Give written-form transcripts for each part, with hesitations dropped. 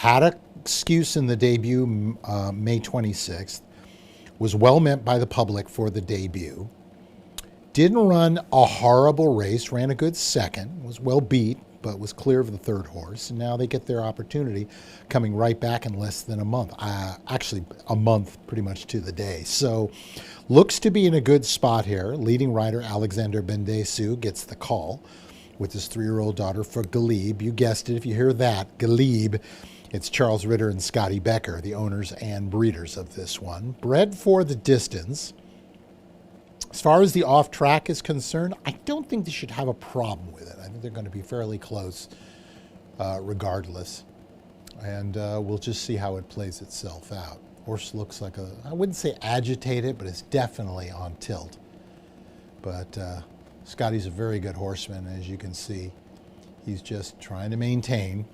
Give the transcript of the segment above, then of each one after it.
Had a excuse in the debut May 26th. Was well meant by the public for the debut. Didn't run a horrible race, ran a good second, was well beat, but was clear of the third horse. And now they get their opportunity coming right back in less than a month. Actually, a month pretty much to the day. So looks to be in a good spot here. Leading rider Alexander Bendesu gets the call with his 3-year-old daughter for Galib. You guessed it, if you hear that, Galib. It's Charles Ritter and Scotty Becker, the owners and breeders of this one. Bred for the distance. As far as the off-track is concerned, I don't think they should have a problem with it. I think they're going to be fairly close regardless. And we'll just see how it plays itself out. Horse looks like I wouldn't say agitated, but it's definitely on tilt. But Scotty's a very good horseman, as you can see. He's just trying to maintain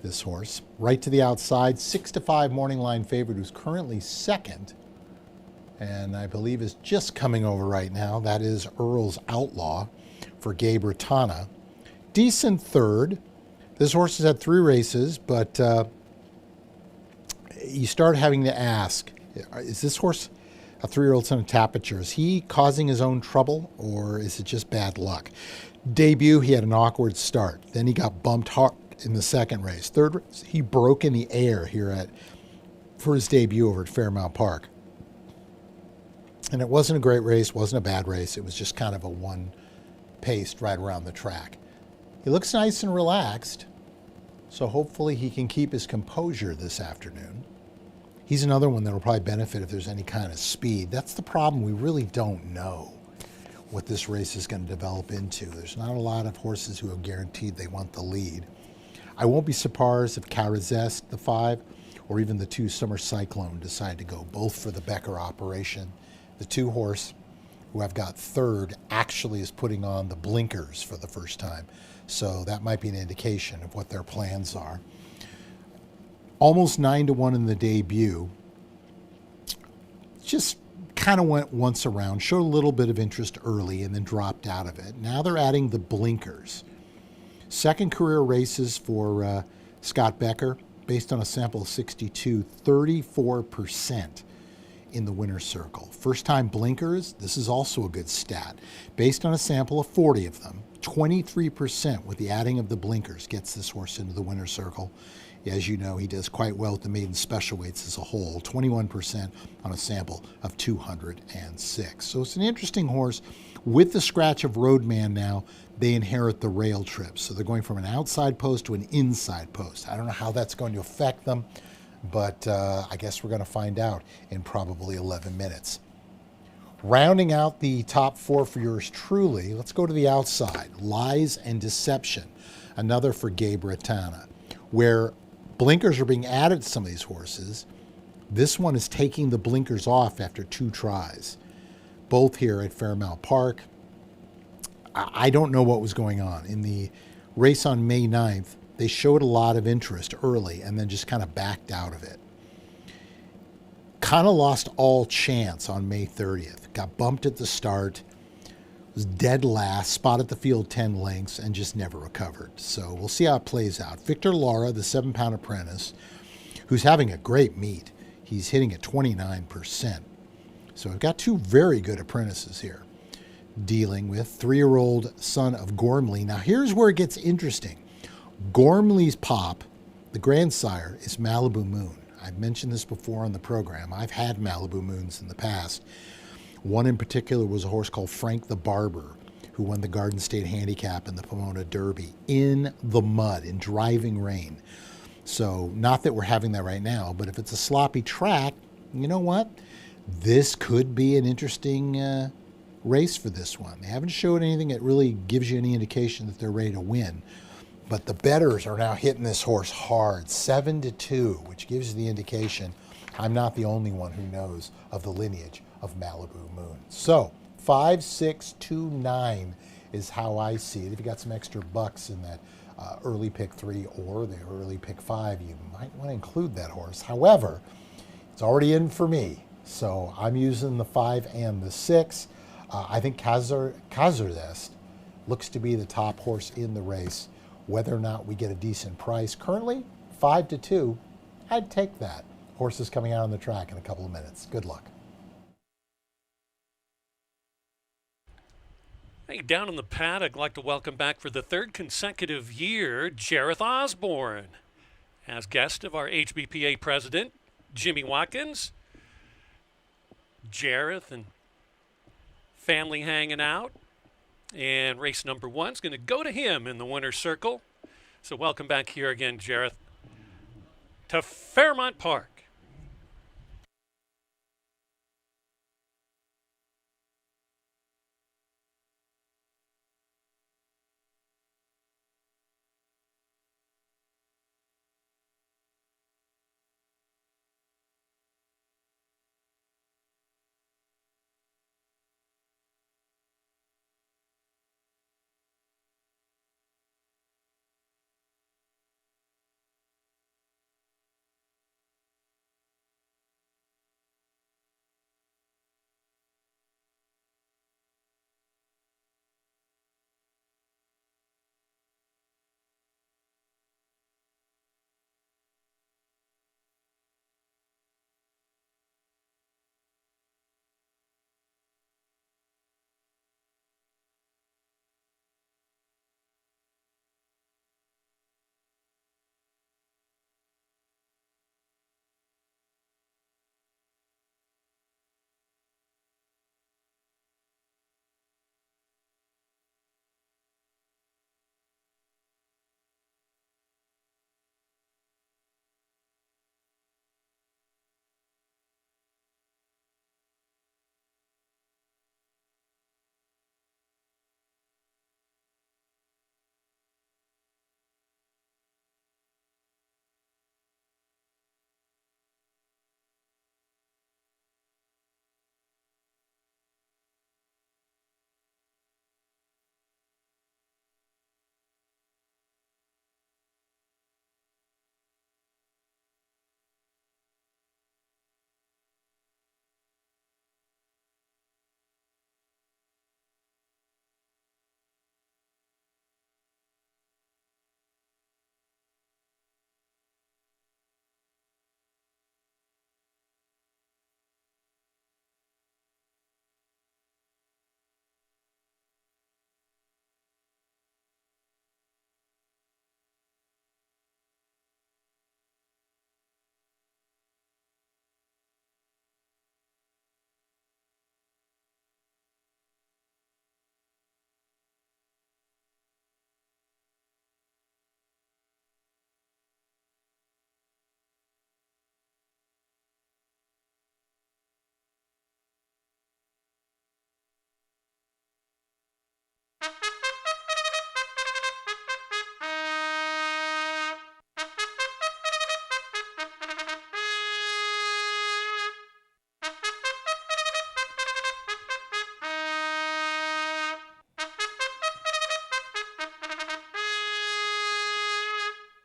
this horse. Right to the outside, 6-5 morning line favorite, who's currently second, and I believe is just coming over right now. That is Earl's Outlaw for Gabe Ratana. Decent third. This horse has had 3 races, but you start having to ask, is this horse a 3-year-old son of Tapiture? Is he causing his own trouble, or is it just bad luck? Debut, he had an awkward start. Then he got bumped hard in the second race. Third race, he broke in the air here for his debut over at Fairmount Park. And it wasn't a great race, wasn't a bad race. It was just kind of a one-paced right around the track. He looks nice and relaxed, so hopefully he can keep his composure this afternoon. He's another one that will probably benefit if there's any kind of speed. That's the problem. We really don't know what this race is going to develop into. There's not a lot of horses who have guaranteed they want the lead. I won't be surprised if Carazest, the 5, or even the 2 Summer Cyclone decide to go both for the Becker operation. The 2 horse who I've got third actually is putting on the blinkers for the first time. So that might be an indication of what their plans are. Almost 9-1 in the debut. Just kind of went once around, showed a little bit of interest early and then dropped out of it. Now they're adding the blinkers. Second career races for Scott Becker, based on a sample of 62, 34% in the winner's circle. First time blinkers, this is also a good stat. Based on a sample of 40 of them, 23% with the adding of the blinkers gets this horse into the winner's circle. As you know, he does quite well with the maiden special weights as a whole, 21% on a sample of 206. So it's an interesting horse. With the scratch of Roadman now, they inherit the rail trip. So they're going from an outside post to an inside post. I don't know how that's going to affect them, but I guess we're going to find out in probably 11 minutes. Rounding out the top 4 for yours truly, let's go to the outside. Lies and Deception, another for Gabe Ratana, where blinkers are being added to some of these horses. This one is taking the blinkers off after 2 tries, both here at Fairmount Park. I don't know what was going on. In the race on May 9th, they showed a lot of interest early and then just kind of backed out of it. Kind of lost all chance on May 30th. Got bumped at the start, was dead last, spotted the field 10 lengths, and just never recovered. So we'll see how it plays out. Victor Lara, the 7-pound apprentice, who's having a great meet. He's hitting at 29%. So we've got 2 very good apprentices here dealing with. 3-year-old son of Gormley. Now here's where it gets interesting. Gormley's pop, the grandsire, is Malibu Moon. I've mentioned this before on the program. I've had Malibu Moons in the past. One in particular was a horse called Frank the Barber, who won the Garden State Handicap and the Pomona Derby in the mud, in driving rain. So not that we're having that right now, but if it's a sloppy track, you know what? This could be an interesting race for this one. They haven't showed anything that really gives you any indication that they're ready to win. But the bettors are now hitting this horse hard, 7-2, which gives you the indication I'm not the only one who knows of the lineage of Malibu Moon. So 5, 6, 2, 9 is how I see it. If you got some extra bucks in that early pick 3 or the early pick 5, you might want to include that horse. However, it's already in for me, so I'm using the 5 and the 6. I think Cazares looks to be the top horse in the race. Whether or not we get a decent price, currently 5-2. I'd take that. Horses coming out on the track in a couple of minutes. Good luck. Hey, down in the pad, I'd like to welcome back for the third consecutive year Jareth Osborne as guest of our HBPA president, Jimmy Watkins. Jareth and family hanging out. And race number 1's going to go to him in the winner's circle. So welcome back here again, Jareth, to Fairmount Park.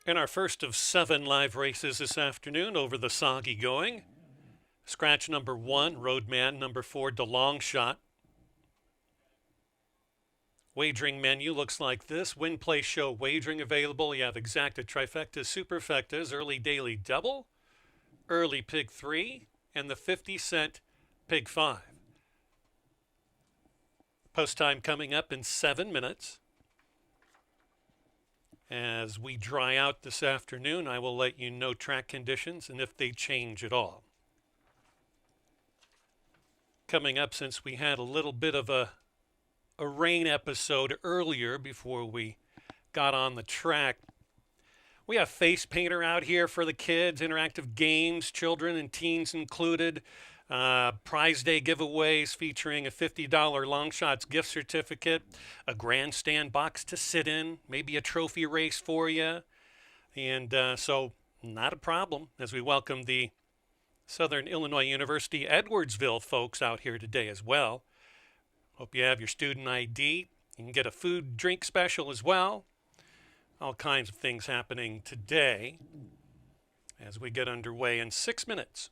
In our first of 7 live races this afternoon over the soggy going. Scratch number 1, Roadman. Number 4, DeLong Shot. Wagering menu looks like this. Win, play, show wagering available. You have exacta, trifectas, superfectas, early daily double, early pig 3, and the 50-cent pig 5. Post time coming up in 7 minutes. As we dry out this afternoon, I will let you know track conditions and if they change at all. Coming up, since we had a little bit of a rain episode earlier before we got on the track, we have face painter out here for the kids, interactive games, children and teens included. Prize day giveaways featuring a $50 long shots gift certificate, a grandstand box to sit in, maybe a trophy race for you. And so not a problem as we welcome the Southern Illinois University Edwardsville folks out here today as well. Hope you have your student ID. You can get a food drink special as well. All kinds of things happening today as we get underway in 6 minutes.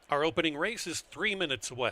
Our opening race is 3 minutes away.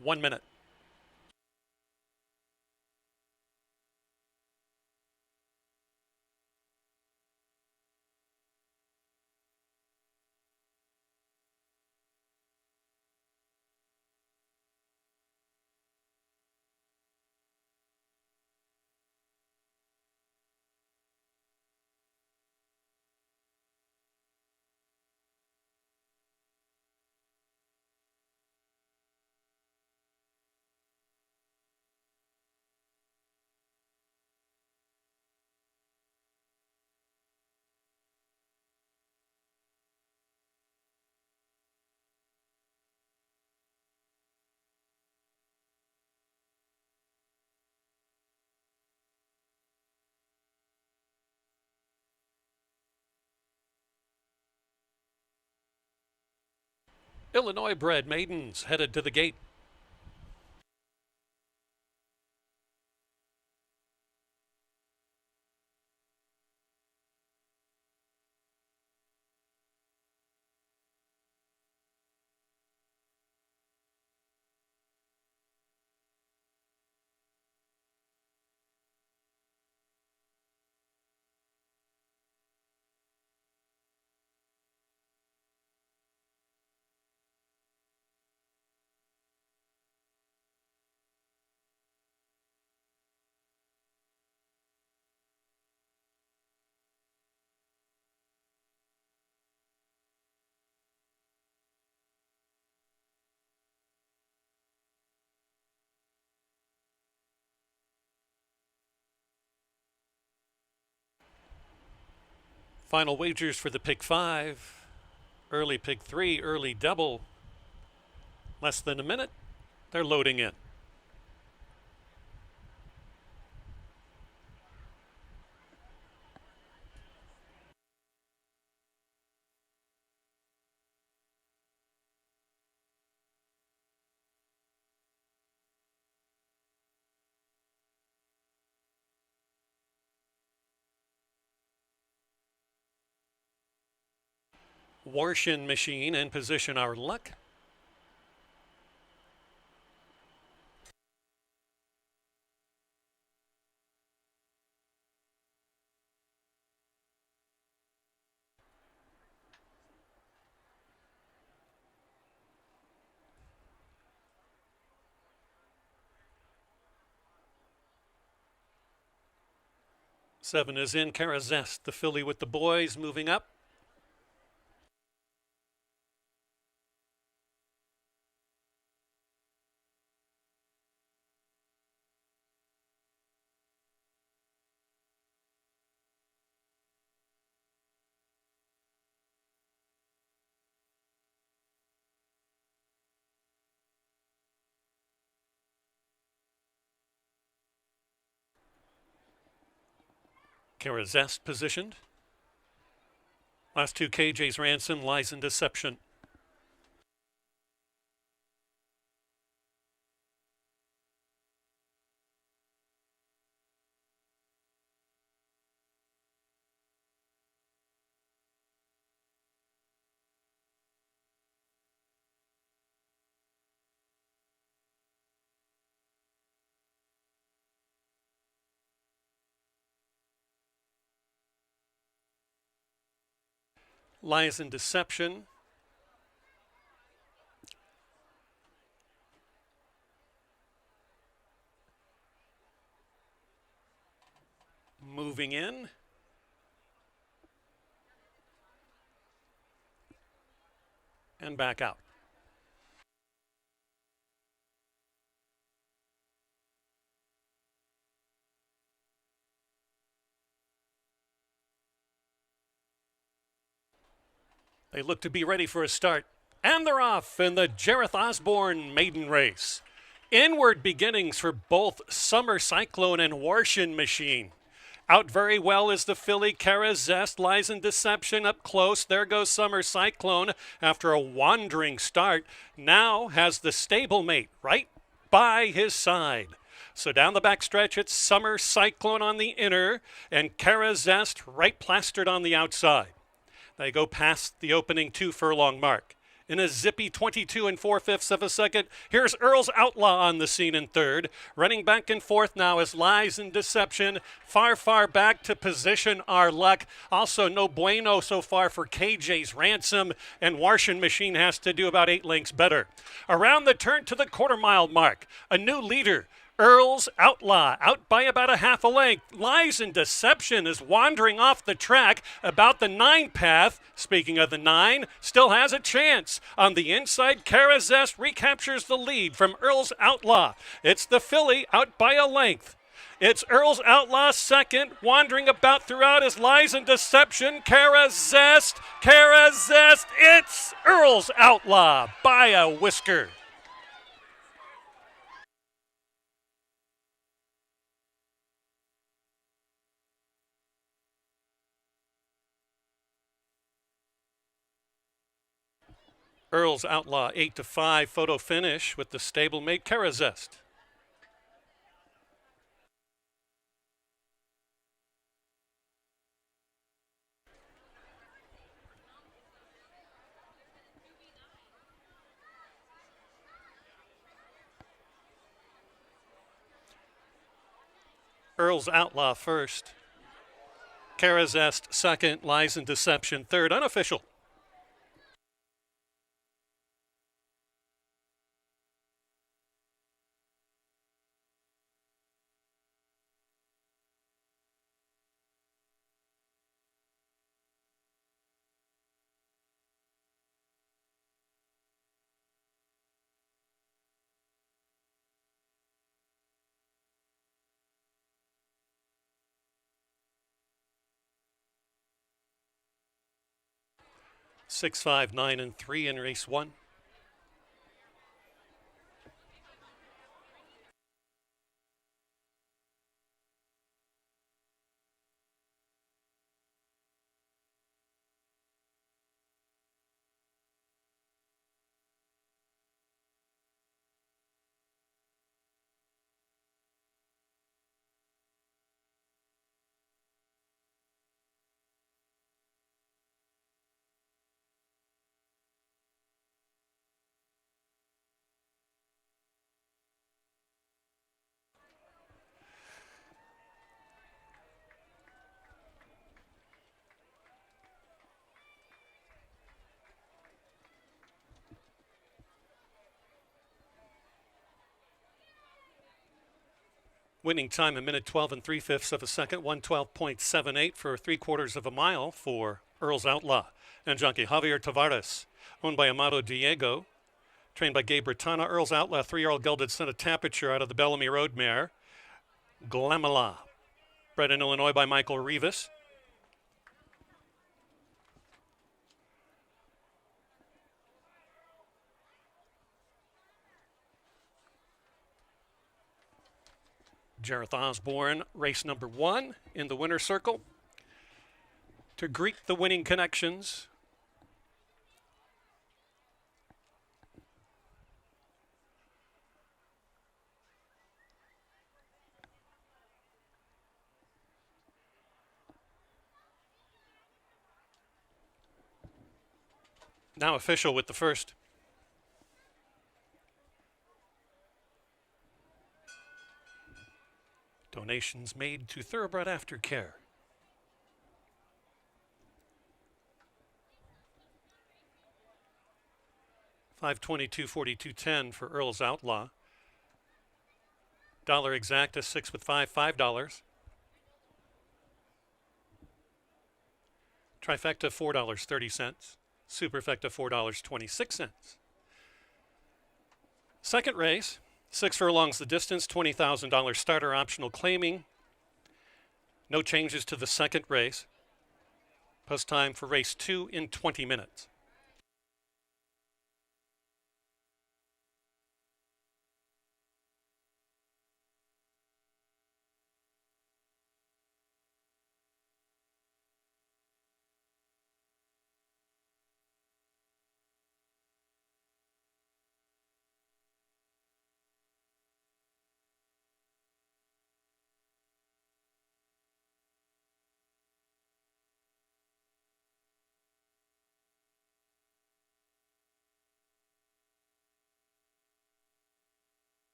One minute. Illinois bred maidens headed to the gate. Final wagers for the pick 5. Early pick 3, early double. Less than a minute. They're loading in. Warshin machine in position our luck. 7 is in. Carazest, the filly with the boys, moving up. Carazest positioned. Last two, KJ's Ransom, Lies in Deception. Lies in Deception. Moving in. And back out. They look to be ready for a start. And they're off in the Jareth Osborne maiden race. Inward beginnings for both Summer Cyclone and Warshin Machine. Out very well is the filly Carazest, Lies in Deception up close. There goes Summer Cyclone after a wandering start. Now has the stablemate right by his side. So down the back stretch, it's Summer Cyclone on the inner and Carazest right plastered on the outside. They go past the opening 2 furlong mark. In a zippy 22 4/5 of a second, here's Earl's Outlaw on the scene in third. Running back and forth now is Lies in Deception. Far, far back to position our luck. Also no bueno so far for KJ's Ransom, and Warshin Machine has to do about 8 lengths better. Around the turn to the quarter-mile mark, a new leader. Earl's Outlaw out by about a half a length. Lies in Deception is wandering off the track about the 9 path. Speaking of the 9, still has a chance. On the inside, Carazest recaptures the lead from Earl's Outlaw. It's the filly out by a length. It's Earl's Outlaw second, wandering about throughout his Lies in Deception. Carazest, it's Earl's Outlaw by a whisker. Earl's Outlaw 8-5 photo finish with the stablemate Carazest. Earl's Outlaw first. Carazest second. Lies in Deception third. Unofficial. Six, 5, 9, and 3 in race 1. Winning time a minute 12 and 3/5 of a second, 112.78 for 3/4 of a mile for Earl's Outlaw. And junkie Javier Tavares, owned by Amado Diego, trained by Gabe Bertana. Earl's Outlaw, 3-year-old gelded son of Tapiture out of the Bellamy Road mare, Glamala, bred in Illinois by Michael Rivas. Jareth Osborne, race number 1 in the winner's circle. To greet the winning connections, now official with the first. Donations made to Thoroughbred Aftercare. $522.42.10 for Earl's Outlaw. Dollar exacta 6 with 5, $5. Trifecta $4.30. Superfecta $4.26. Second race, 6 furlongs the distance, $20,000 starter optional claiming. No changes to the second race. Post time for race 2 in 20 minutes.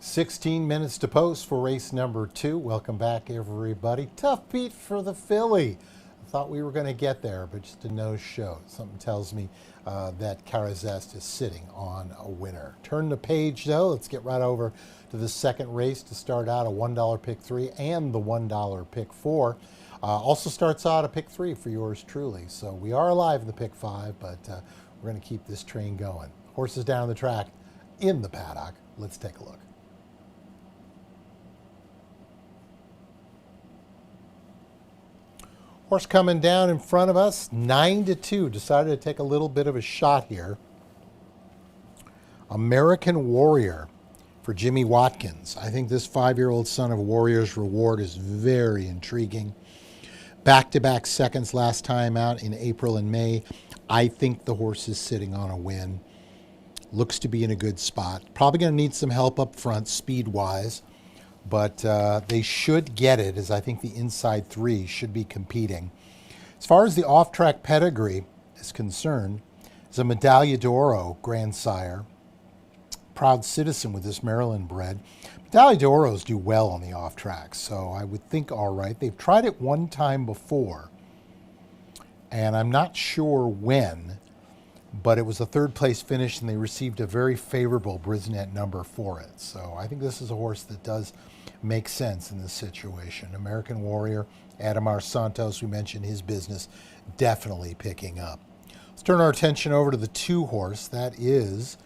16 minutes to post for race number 2. Welcome back, everybody. Tough beat for the filly. I thought we were going to get there, but just a no-show. Something tells me that Carazest is sitting on a winner. Turn the page, though. Let's get right over to the second race to start out, a $1 pick 3 and the $1 pick 4. Also starts out a pick 3 for yours truly. So we are alive in the pick 5, but we're going to keep this train going. Horses down the track in the paddock. Let's take a look. Horse coming down in front of us, 9-2. Decided to take a little bit of a shot here. American Warrior for Jimmy Watkins. I think this 5-year-old son of Warrior's Reward is very intriguing. Back-to-back seconds last time out in April and May. I think the horse is sitting on a win. Looks to be in a good spot. Probably going to need some help up front, speed-wise. But they should get it, as I think the inside 3 should be competing. As far as the off-track pedigree is concerned, is a Medaglia d'Oro grandsire, proud citizen with this Maryland bred. Medaglia d'Oros do well on the off-track, so I would think all right. They've tried it one time before, and I'm not sure when, but it was a third-place finish, and they received a very favorable Brisnet number for it. So I think this is a horse that does make sense in this situation. American Warrior, Ademar Santos, we mentioned his business, definitely picking up. Let's turn our attention over to the 2 horse. That is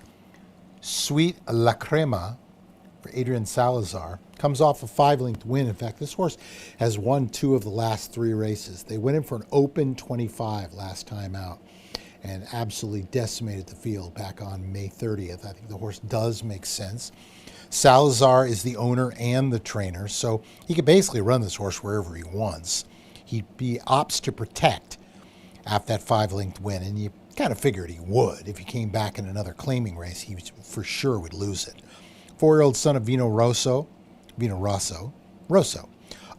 Sweet La Crema for Adrian Salazar. Comes off a 5-length win. In fact, this horse has won 2 of the last 3 races. They went in for an open 25 last time out and absolutely decimated the field back on May 30th. I think the horse does make sense. Salazar is the owner and the trainer, so he could basically run this horse wherever he wants. He opts to protect after that 5-length win, and you kind of figured he would. If he came back in another claiming race, he for sure would lose it. 4-year-old son of Rosso.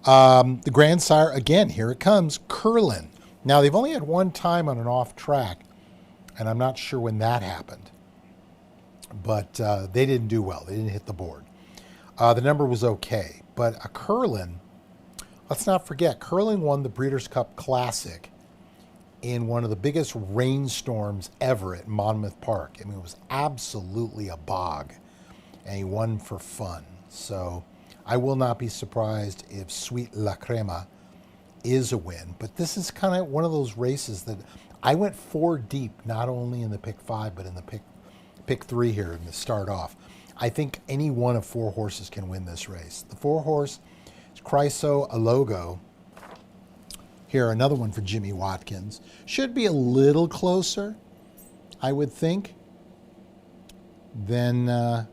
The grandsire, again, here it comes, Curlin. Now, they've only had one time on an off-track, and I'm not sure when that happened. But they didn't do well. They didn't hit the board. The number was okay. But a Curlin, let's not forget, Curlin won the Breeders' Cup Classic in one of the biggest rainstorms ever at Monmouth Park. I mean, it was absolutely a bog, and he won for fun. So I will not be surprised if Sweet La Crema is a win. But this is kind of one of those races that I went 4 deep, not only in the pick 5, but in the pick 3 here in the start off. I think any one of 4 horses can win this race. The 4 horse is Chryso Alogo. Here, another one for Jimmy Watkins. Should be a little closer, I would think, than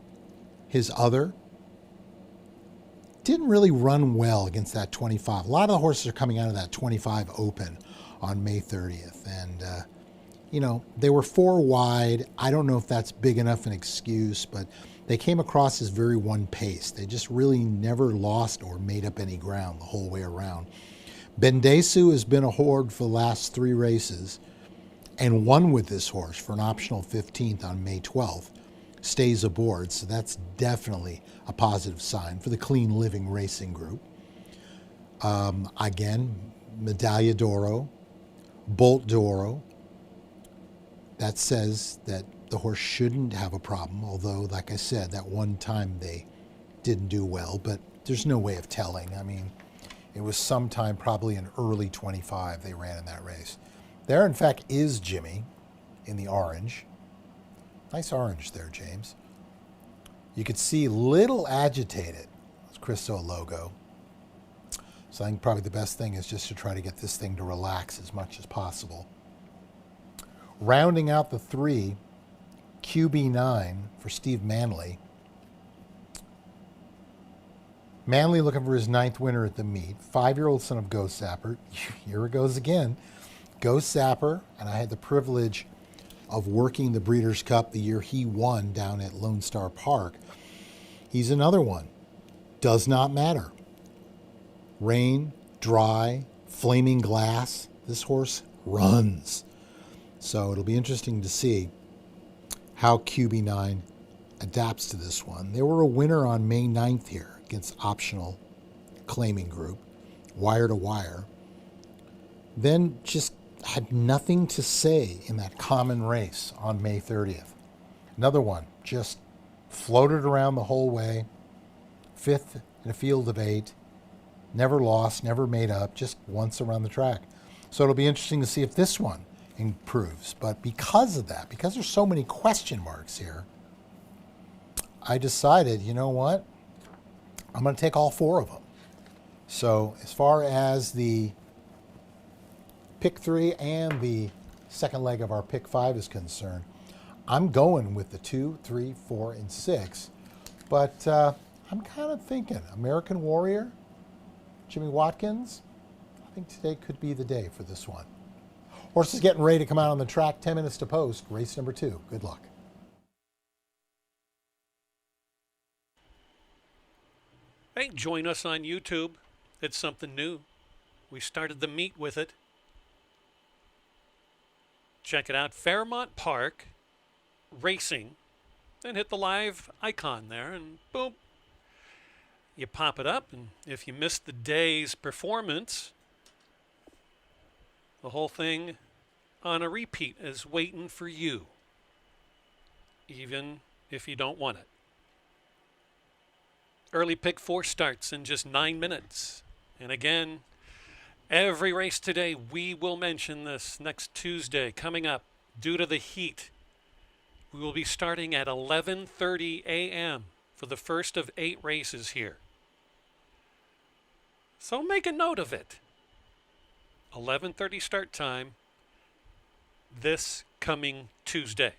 his other. Didn't really run well against that 25. A lot of the horses are coming out of that 25 open on May 30th. And, they were 4 wide. I don't know if that's big enough an excuse, but they came across as very one-paced. They just really never lost or made up any ground the whole way around. Bendesu has been a horde for the last 3 races and won with this horse for an optional 15th on May 12th. Stays aboard, so that's definitely a positive sign for the Clean Living Racing Group. Again, Medaglia d'Oro, Bolt d'Oro. That says that the horse shouldn't have a problem, although, like I said, that one time they didn't do well, but there's no way of telling. I mean, it was sometime probably in early 25 they ran in that race. There, in fact, is Jimmy in the orange. Nice orange there, James. You could see little agitated. It's Chryso Logo. So I think probably the best thing is just to try to get this thing to relax as much as possible. Rounding out the 3, QB9 for Steve Manley. Manley looking for his 9th winner at the meet. 5-year-old son of Ghost Sapper. Here it goes again. Ghost Sapper, and I had the privilege of working the Breeders' Cup the year he won down at Lone Star Park. He's another one. Does not matter. Rain, dry, flaming glass. This horse runs. So it'll be interesting to see how QB9 adapts to this one. They were a winner on May 9th here against Optional Claiming Group, wire to wire. Then just had nothing to say in that common race on May 30th. Another one, just floated around the whole way, fifth in a field of 8, never lost, never made up, just once around the track. So it'll be interesting to see if this one improves. But because of that, because there's so many question marks here, I decided, you know what? I'm going to take all 4 of them. So as far as the pick 3 and the second leg of our pick 5 is concerned, I'm going with the 2, 3, 4, and 6. But I'm kind of thinking American Warrior, Jimmy Watkins. I think today could be the day for this one. Horses getting ready to come out on the track, 10 minutes to post, race number 2. Good luck. Hey, join us on YouTube. It's something new. We started the meet with it. Check it out, Fairmount Park Racing, and hit the live icon there, and boom, you pop it up. And if you missed the day's performance, the whole thing on a repeat is waiting for you, even if you don't want it. Early pick 4 starts in just 9 minutes. And again, every race today, we will mention this next Tuesday coming up. Due to the heat, we will be starting at 11:30 a.m. for the first of 8 races here. So make a note of it. 11:30 start time this coming Tuesday.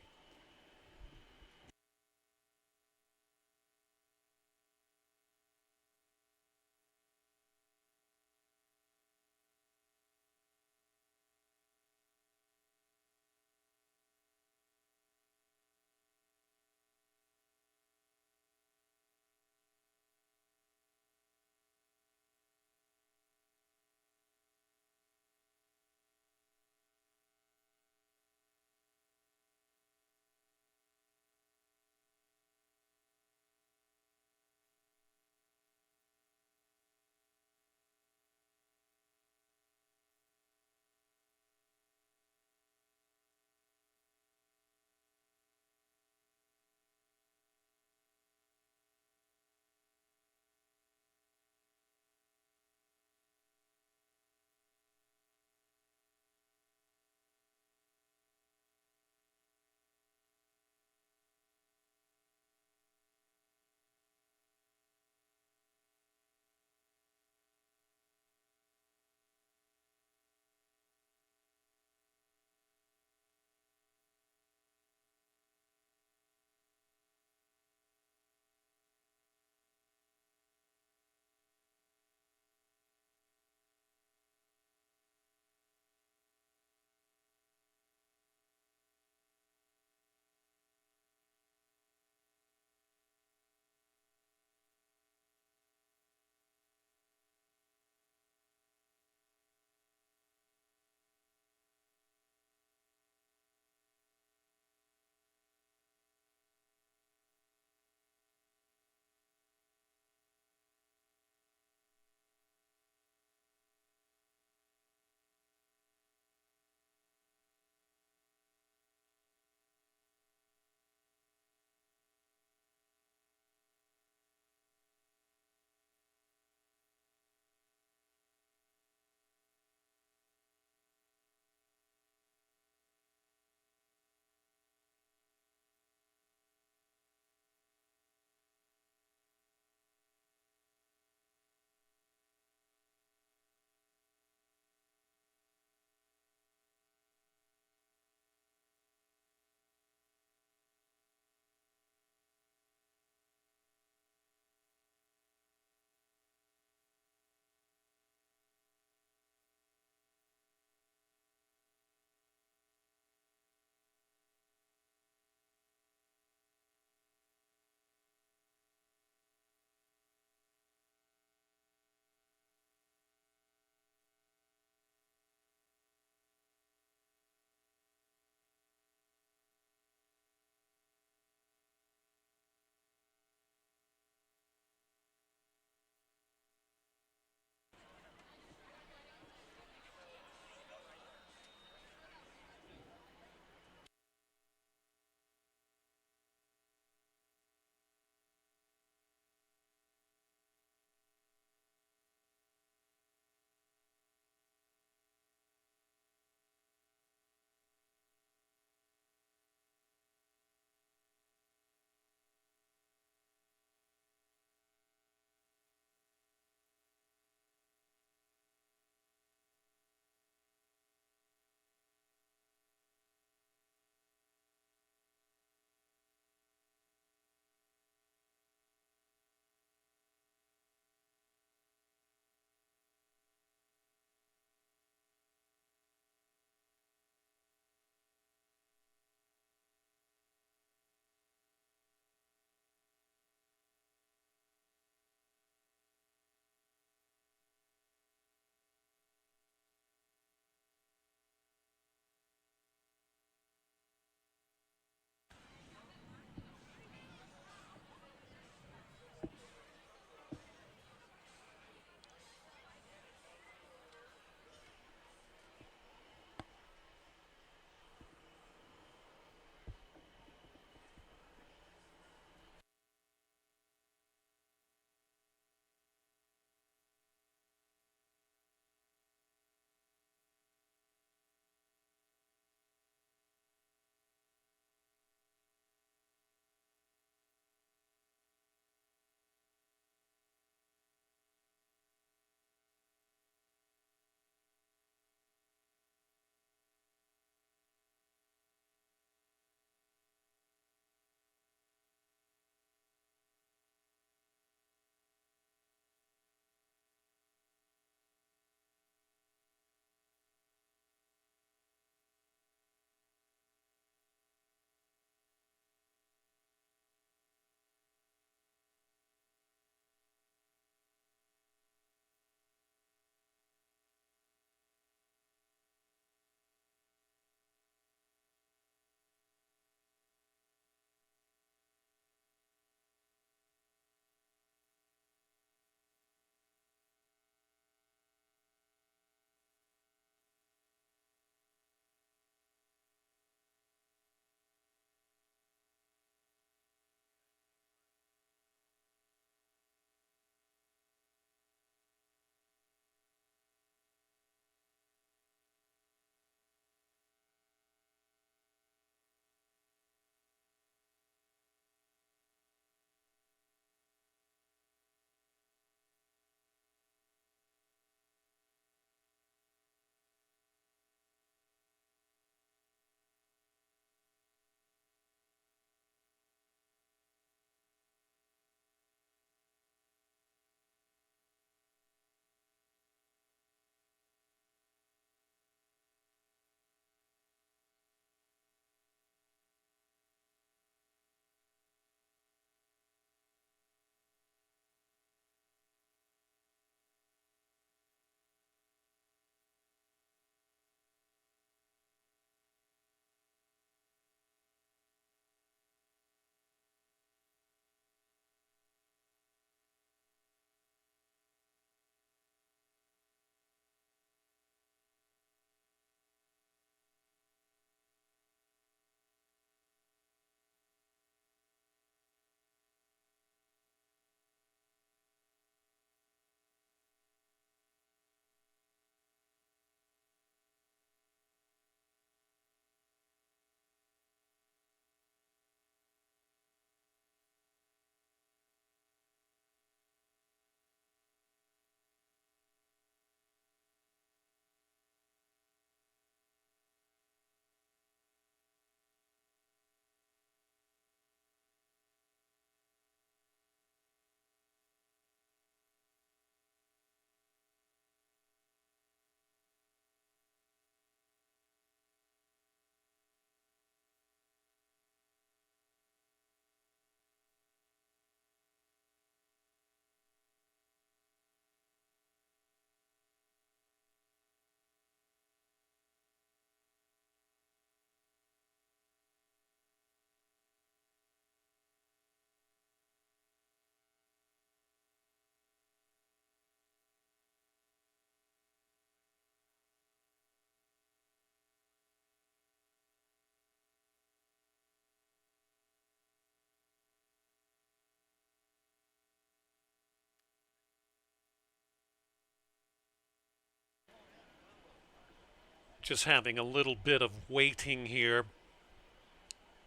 Just having a little bit of waiting here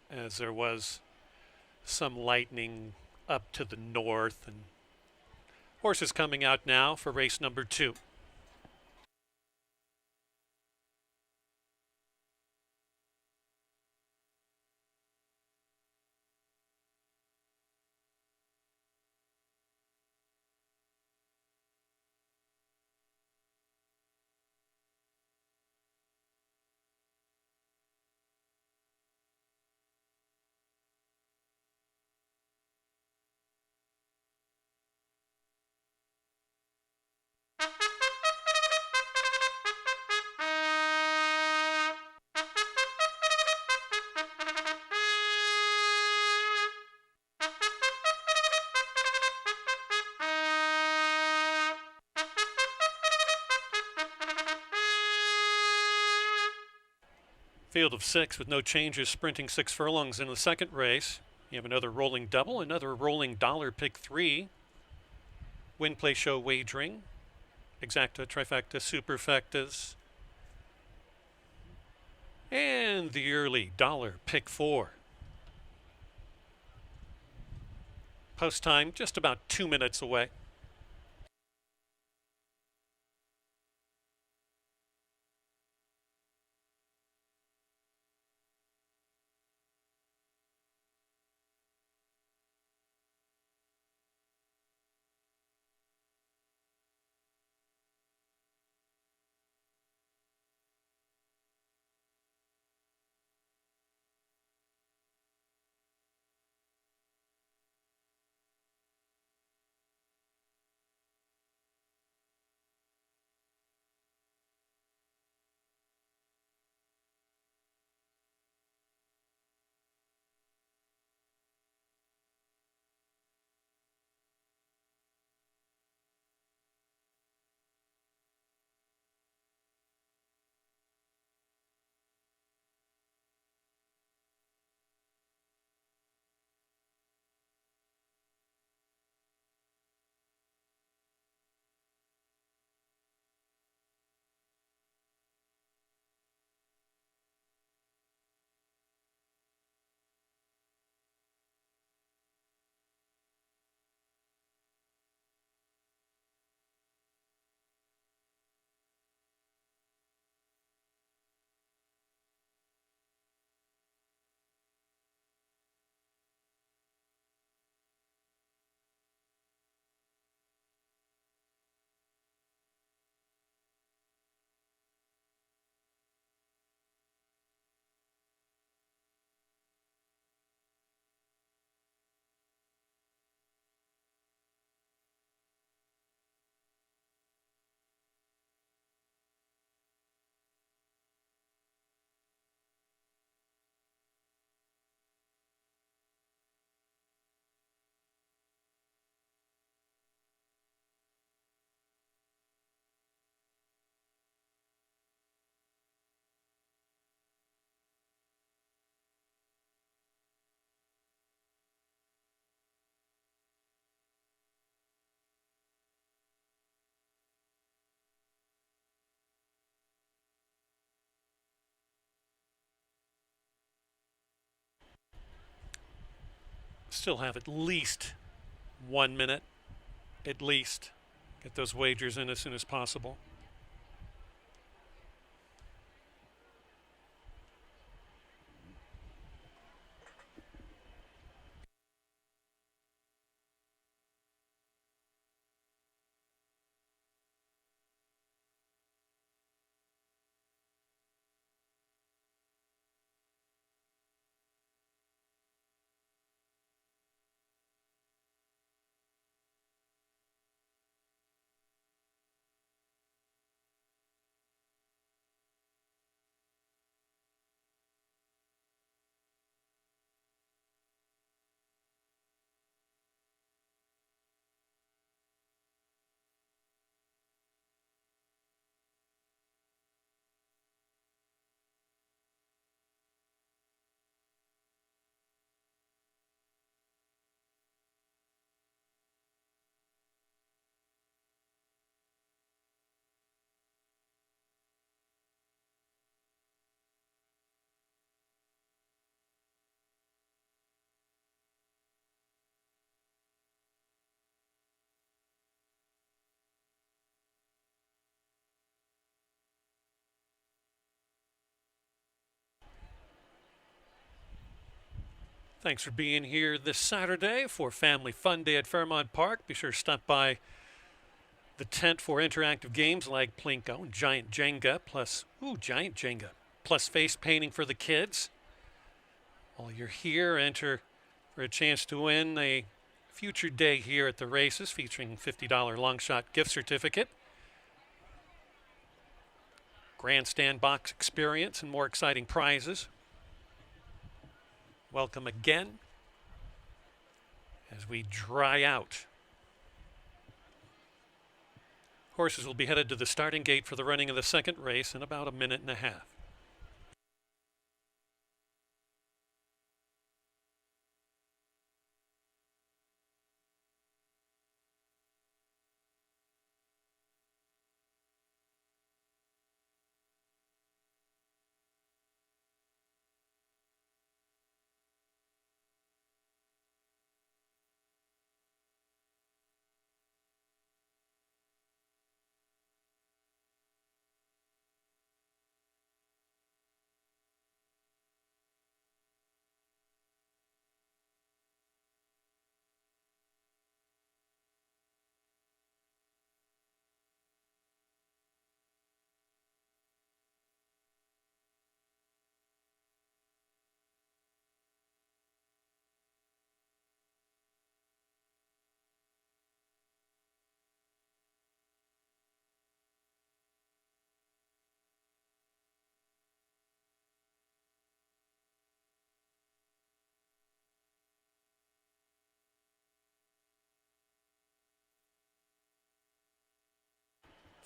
as there was some lightning up to the north. And horses coming out now for race number 2. Field of 6 with no changes, sprinting 6 furlongs in the second race. You have another rolling double, another rolling dollar pick 3. Win, play, show, wagering. Exacta, trifecta, superfectas. And the early dollar pick 4. Post time just about 2 minutes away. Still have at least 1 minute, at least. Get those wagers in as soon as possible. Thanks for being here this Saturday for Family Fun Day at Fairmount Park. Be sure to stop by the tent for interactive games like Plinko and Giant Jenga, plus face painting for the kids. While you're here, enter for a chance to win a future day here at the races featuring $50 long shot gift certificate, grandstand box experience, and more exciting prizes. Welcome again as we dry out. Horses will be headed to the starting gate for the running of the second race in about a minute and a half.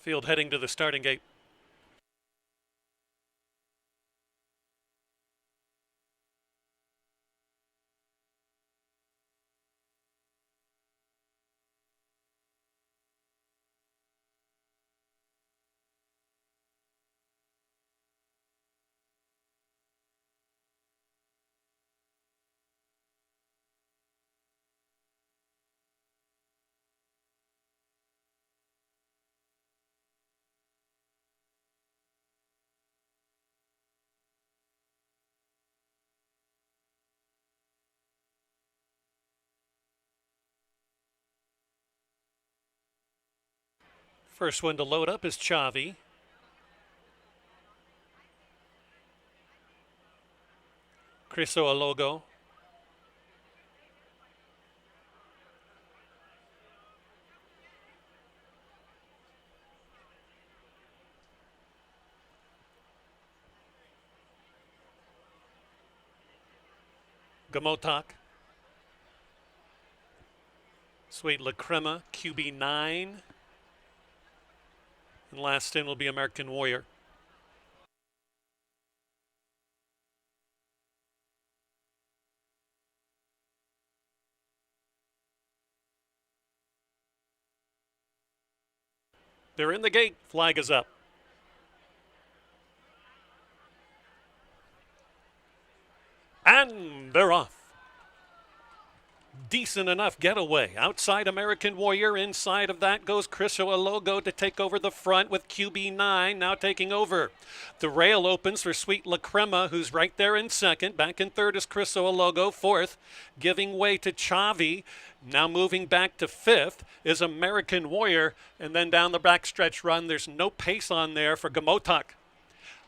Field heading to the starting gate. First one to load up is Chavi. Criso Alogo. Gamotak. Sweet La Crema, QB9. And last in will be American Warrior. They're in the gate. Flag is up. And they're off. Decent enough getaway. Outside American Warrior. Inside of that goes Criso Alogo to take over the front with QB9 now taking over. The rail opens for Sweet La Crema, who's right there in second. Back in third is Criso Alogo. Fourth, giving way to Chavi. Now moving back to fifth is American Warrior. And then down the backstretch run, there's no pace on there for Gamotak.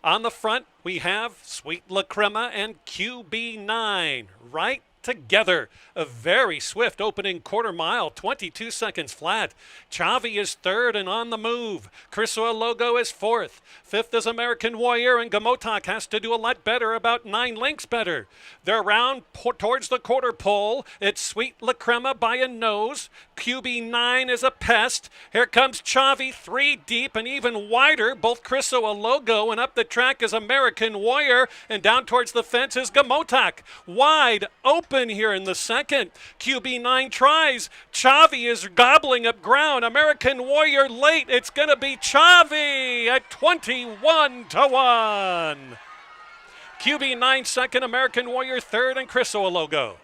On the front, we have Sweet La Crema and QB9 right together. A very swift opening quarter mile, 22 seconds flat. Chavi is third and on the move. Criso Alogo is fourth. Fifth is American Warrior, and Gamotak has to do a lot better, about 9 lengths better. They're around towards the quarter pole. It's Sweet La Crema by a nose. QB9 is a pest. Here comes Chavi, 3 deep and even wider. Both Criso Alogo, and up the track is American Warrior, and down towards the fence is Gamotak. Wide open here in the second. QB9 tries. Chavi is gobbling up ground. American Warrior late. It's going to be Chavi at 21-1. QB9 second, American Warrior third, and Criso Alogo.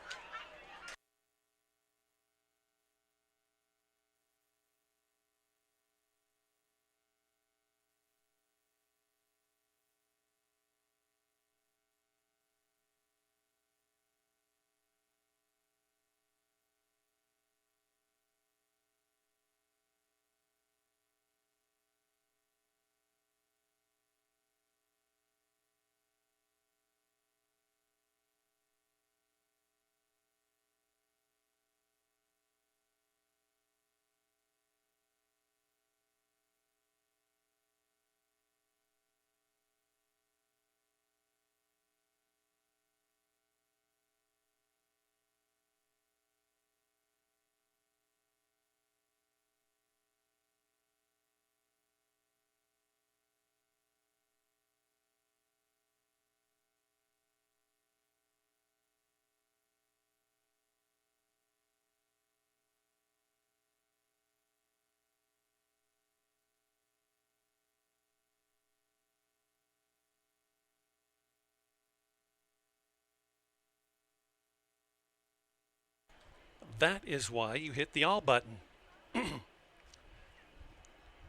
That is why you hit the all button.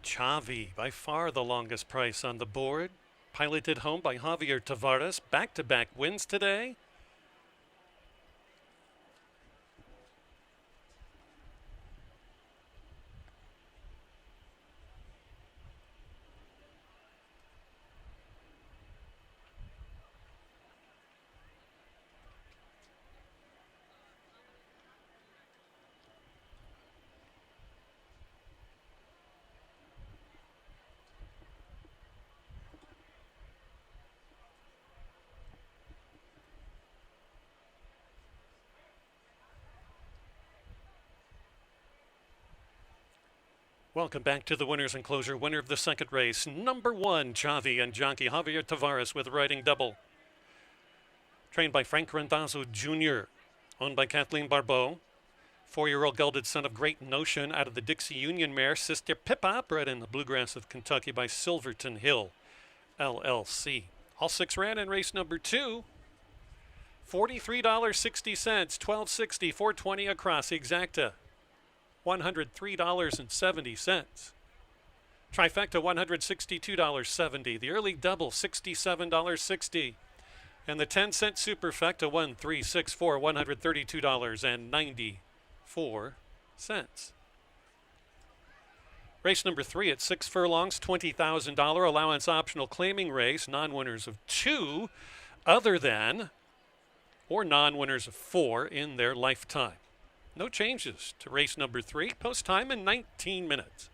Chavi, by far the longest price on the board. Piloted home by Javier Tavares. Back-to-back wins today. Welcome back to the winner's enclosure. Winner of the second race, number 1, Chavi and jockey Javier Tavares with riding double. Trained by Frank Randazzo Jr., owned by Kathleen Barbeau. 4-year-old gelded son of Great Notion out of the Dixie Union mare, Sister Pippa, bred in the bluegrass of Kentucky by Silverton Hill, LLC. All 6 ran in race number 2. $43.60, $12.60, $4.20 across exacta. $103.70. Trifecta $162.70. The early double $67.60. And the 10-cent superfecta 1364, $132.94. Race number 3 at 6 furlongs, $20,000 allowance optional claiming race. Non-winners of 2 other than or non-winners of 4 in their lifetime. No changes to race number 3. Post time in 19 minutes.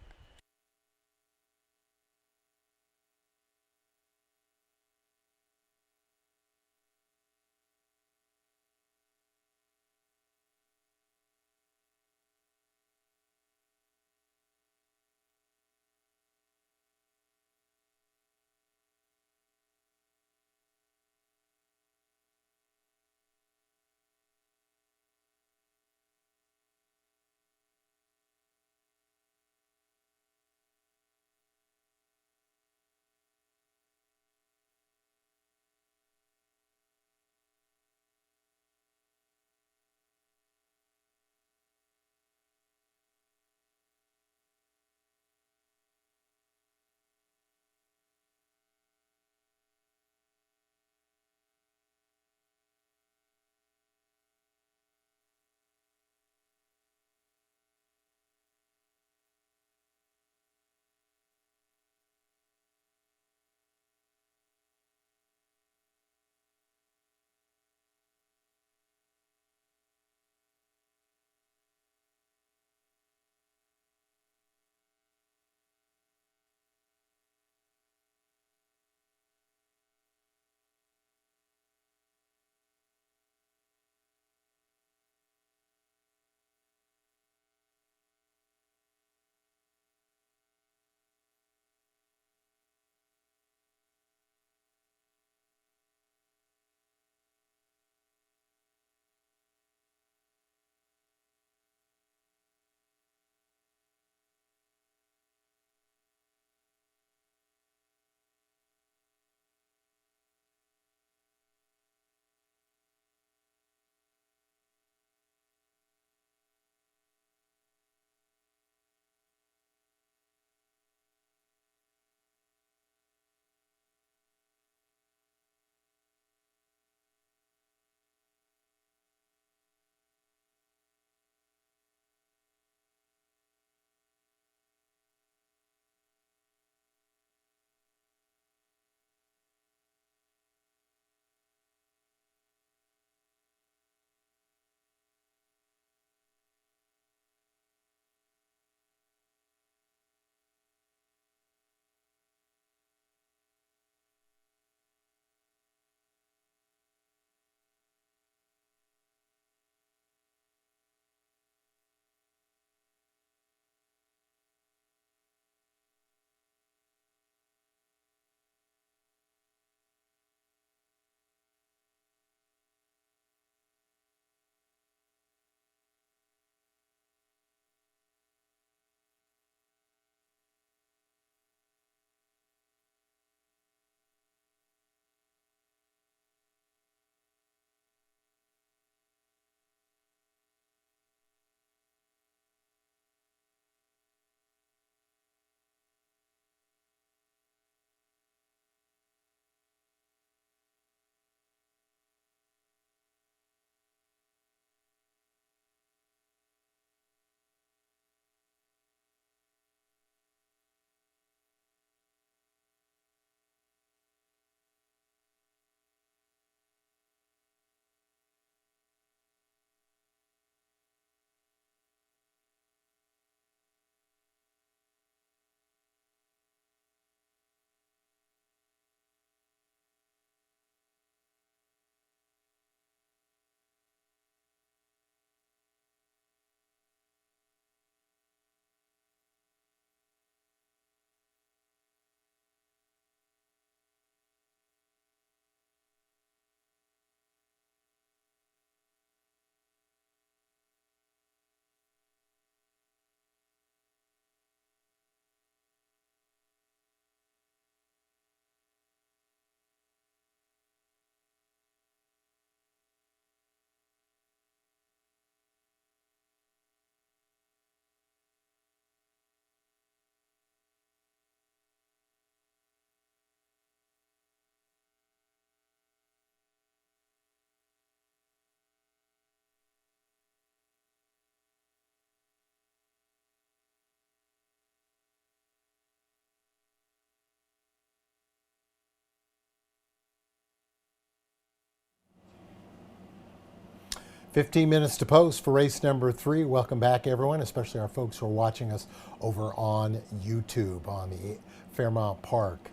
15 minutes to post for race number 3. Welcome back, everyone, especially our folks who are watching us over on YouTube on the Fairmount Park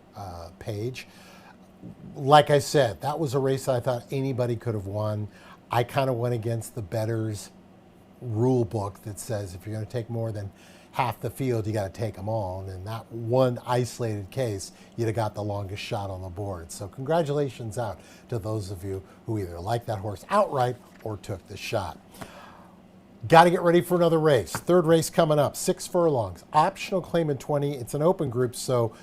page. Like I said, that was a race that I thought anybody could have won. I kind of went against the bettors rule book that says if you're going to take more than half the field, you got to take them all. And in that one isolated case, you'd have got the longest shot on the board. So congratulations out to those of you who either liked that horse outright or took the shot. Got to get ready for another race. Third race coming up, 6 furlongs. Optional claim in 20. It's an open group, so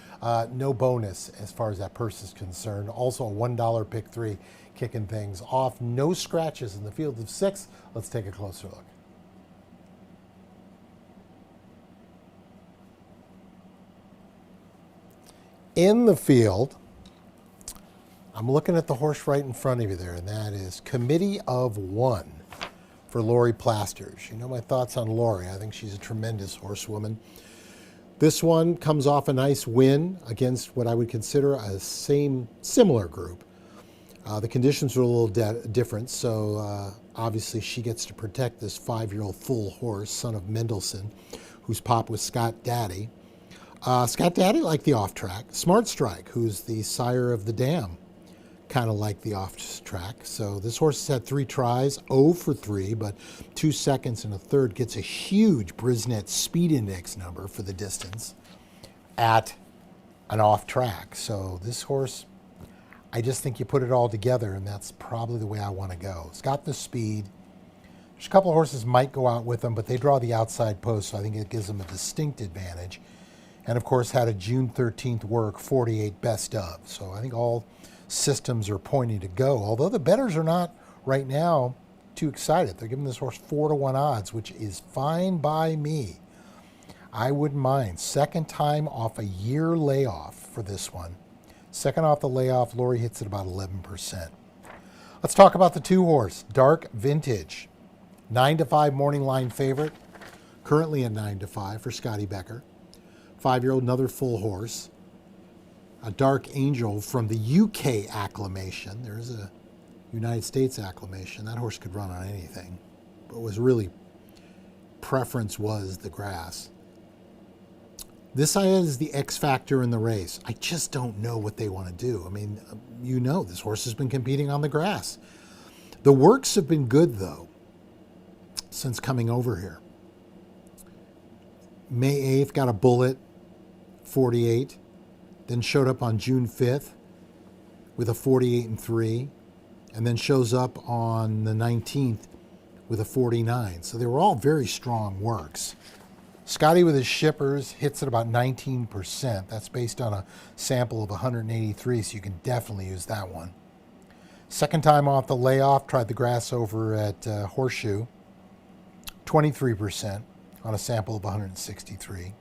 no bonus as far as that purse is concerned. Also a $1 pick 3 kicking things off. No scratches in the field of 6. Let's take a closer look. In the field, I'm looking at the horse right in front of you there, and that is Committee of One for Lori Plasters. You know my thoughts on Lori. I think she's a tremendous horsewoman. This one comes off a nice win against what I would consider a similar group. The conditions were a little different, so obviously she gets to protect this 5-year-old full horse, son of Mendelssohn, whose pop was Scott Daddy. Scott Daddy liked the off track. Smart Strike, who's the sire of the Dam, kind of liked the off track. So this horse has had 3 tries, 0 for 3, but 2 seconds and a third, gets a huge Brisnet speed index number for the distance at an off track. So this horse, I just think you put it all together, and that's probably the way I want to go. It's got the speed. There's a couple of horses might go out with them, but they draw the outside post, so I think it gives them a distinct advantage. And of course had a June 13th work, 48 best of. So I think all systems are pointing to go. Although the bettors are not right now too excited. They're giving this horse 4-1 odds, which is fine by me. I wouldn't mind. Second time off a year layoff for this one. Second off the layoff, Lori hits it about 11%. Let's talk about the 2 horse, Dark Vintage. 9-5 morning line favorite. Currently a 9-5 for Scotty Becker. 5-year-old, another full horse. A Dark Angel from the UK acclamation. There's a United States acclamation. That horse could run on anything, but was really preference was the grass. This is the X factor in the race. I just don't know what they want to do. I mean, you know, this horse has been competing on the grass. The works have been good, though, since coming over here. May 8th, got a bullet, 48, then showed up on June 5th with a 48-3, and then shows up on the 19th with a 49. So they were all very strong works. Scotty with his shippers hits at about 19%. That's based on a sample of 183, so you can definitely use that one. Second time off the layoff, tried the grass over at Horseshoe, 23% on a sample of 163.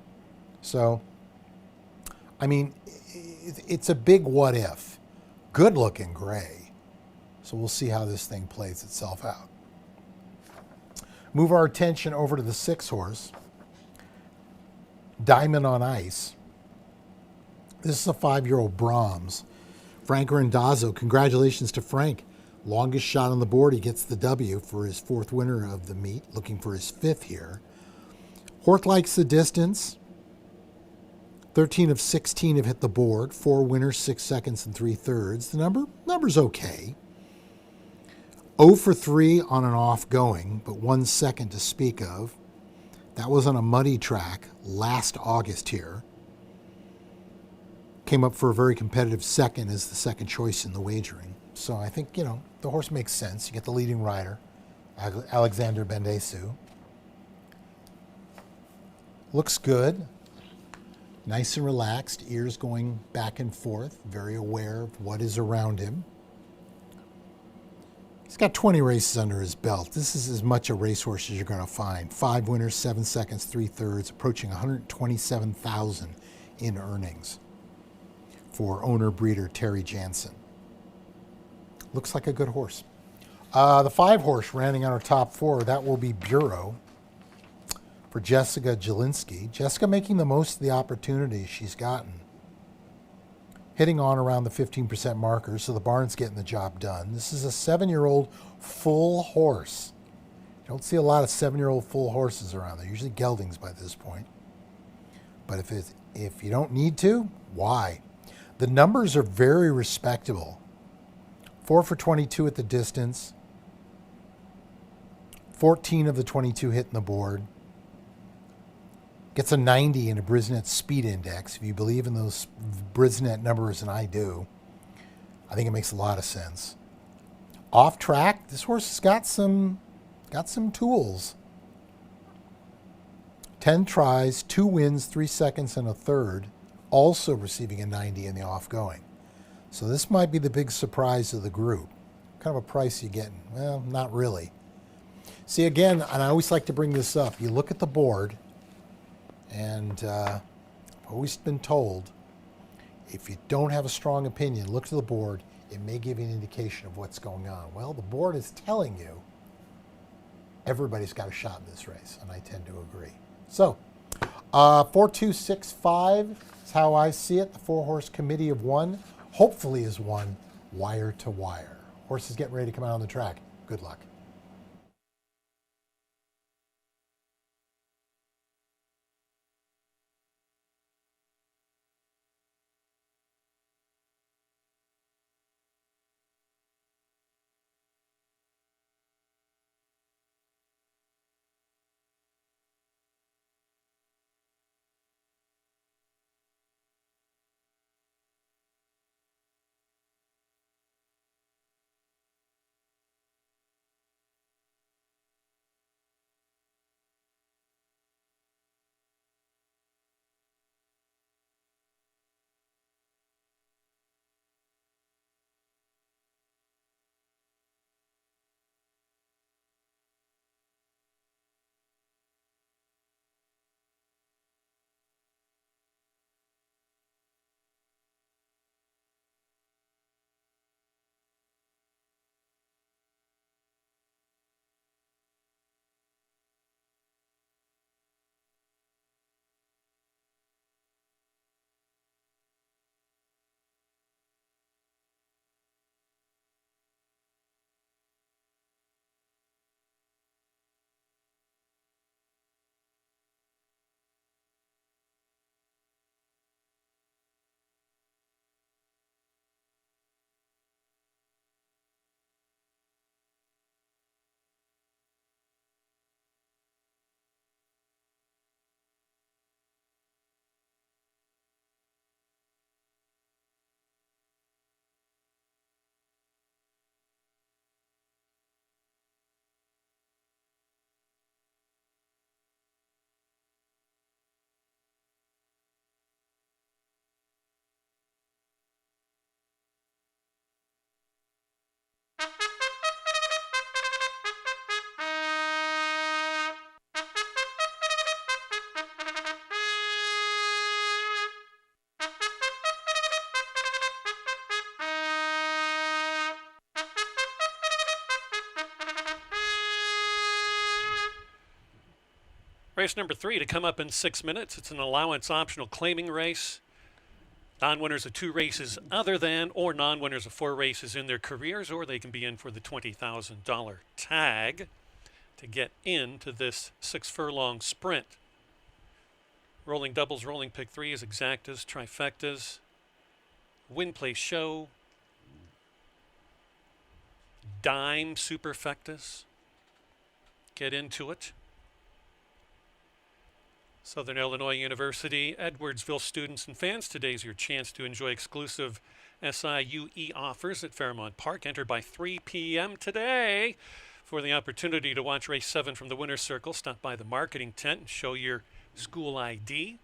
So, I mean, it's a big what if. Good looking gray. So we'll see how this thing plays itself out. Move our attention over to the 6 horse, Diamond on Ice. This is a 5-year-old Brahms. Frank Randazzo, congratulations to Frank. Longest shot on the board. He gets the W for his 4th winner of the meet, looking for his 5th here. Horth likes the distance. 13 of 16 have hit the board. 4 winners, 6 seconds, and 3/3. The number's okay. 0 for 3 on an off going, but 1 second to speak of. That was on a muddy track last August here. Came up for a very competitive second as the second choice in the wagering. So I think, you know, the horse makes sense. You get the leading rider, Alexander Bendesu. Looks good. Nice and relaxed, ears going back and forth, very aware of what is around him. He's got 20 races under his belt. This is as much a racehorse as you're going to find. 5 winners, 7 seconds, 3/3, approaching 127,000 in earnings for owner-breeder Terry Jansen. Looks like a good horse. The 5 horse rounding on our top 4, that will be Bureau for Jessica Jelinski. Jessica making the most of the opportunities she's gotten. Hitting on around the 15% marker, so the barn's getting the job done. This is a 7-year-old full horse. Don't see a lot of 7-year-old full horses around. They're usually geldings by this point. But if you don't need to, why? The numbers are very respectable. 4 for 22 at the distance. 14 of the 22 hitting the board. Gets a 90 in a Brisnet speed index. If you believe in those Brisnet numbers, and I do, I think it makes a lot of sense. Off track, this horse has got some tools. 10 tries, 2 wins, 3 seconds, and a third, also receiving a 90 in the off-going. So this might be the big surprise of the group. What kind of a price are you getting? Well, not really. See, again, and I always like to bring this up, you look at the board, and I've always been told, if you don't have a strong opinion, look to the board. It may give you an indication of what's going on. Well, the board is telling you everybody's got a shot in this race, and I tend to agree. So, 4-2-6-5 is how I see it. The 4-horse committee of 1 hopefully is 1 wire to wire. Horses getting ready to come out on the track. Good luck. Race number 3 to come up in 6 minutes. It's an allowance optional claiming race. Non-winners of 2 races other than, or non-winners of 4 races in their careers, or they can be in for the $20,000 tag to get into this 6-furlong sprint. Rolling doubles, rolling pick 3s, exactas, trifectas, win, place, show, dime superfectas. Get into it. Southern Illinois University, Edwardsville students and fans, today's your chance to enjoy exclusive SIUE offers at Fairmount Park. Enter by 3 p.m. today for the opportunity to watch Race 7 from the winner's circle. Stop by the marketing tent and show your school ID,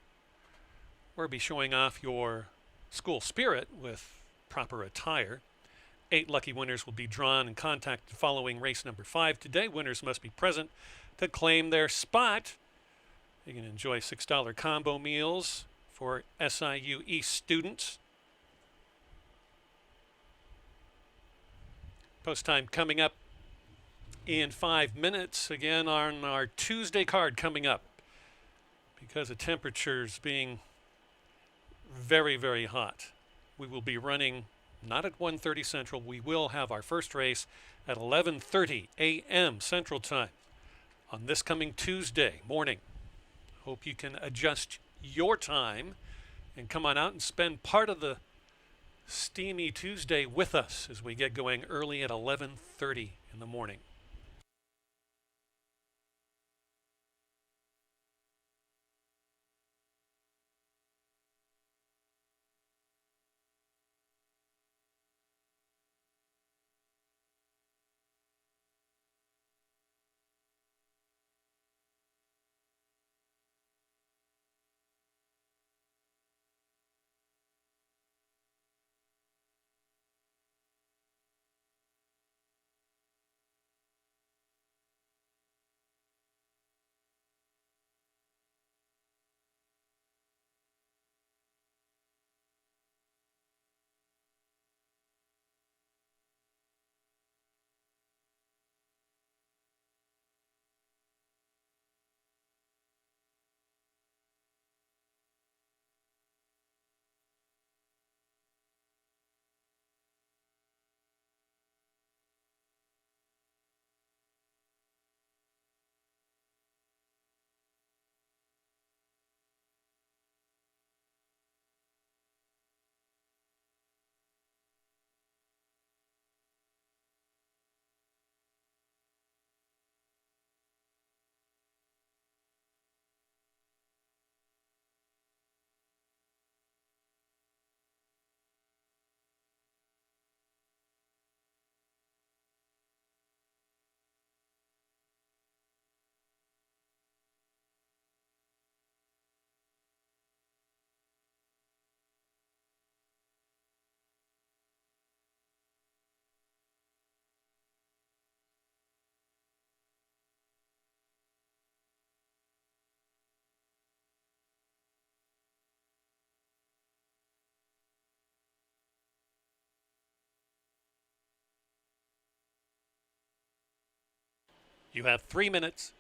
or be showing off your school spirit with proper attire. 8 lucky winners will be drawn and contacted following race number 5 today. Winners must be present to claim their spot. You can enjoy $6 combo meals for SIUE students. Post time coming up in 5 minutes. Again, on our Tuesday card coming up, because of temperatures being very, very hot, we will be running not at 1:30 Central. We will have our first race at 11:30 a.m. Central Time. on this coming Tuesday morning. Hope you can adjust your time and come on out and spend part of the steamy Tuesday with us as we get going early at 11:30 in the morning. You have 3 minutes.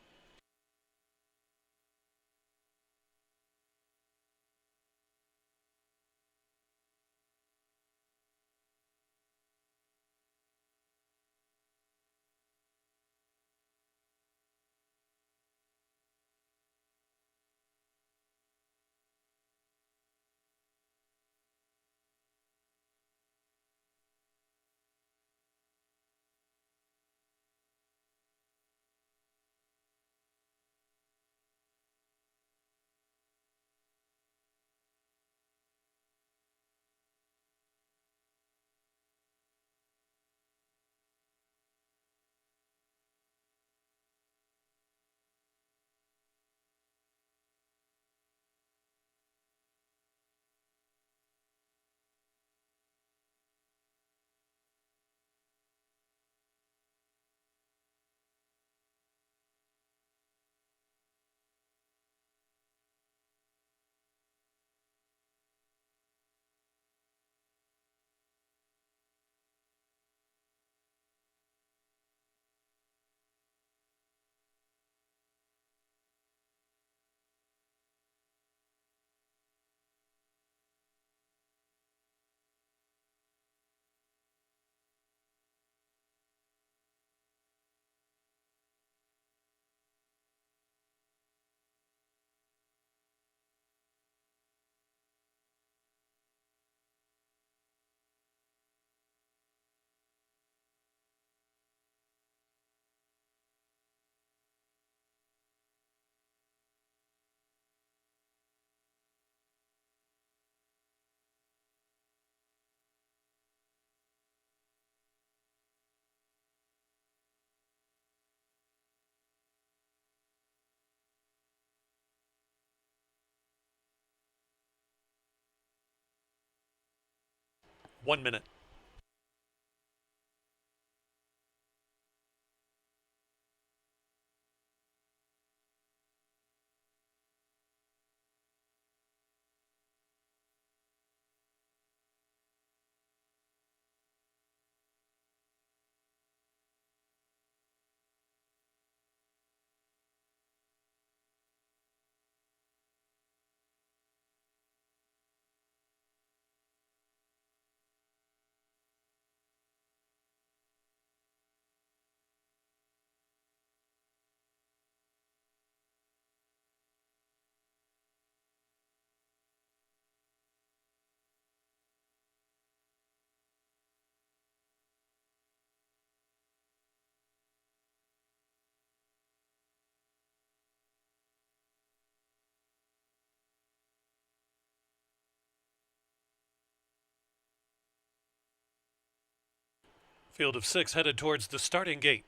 One minute. Field of 6 headed towards the starting gate.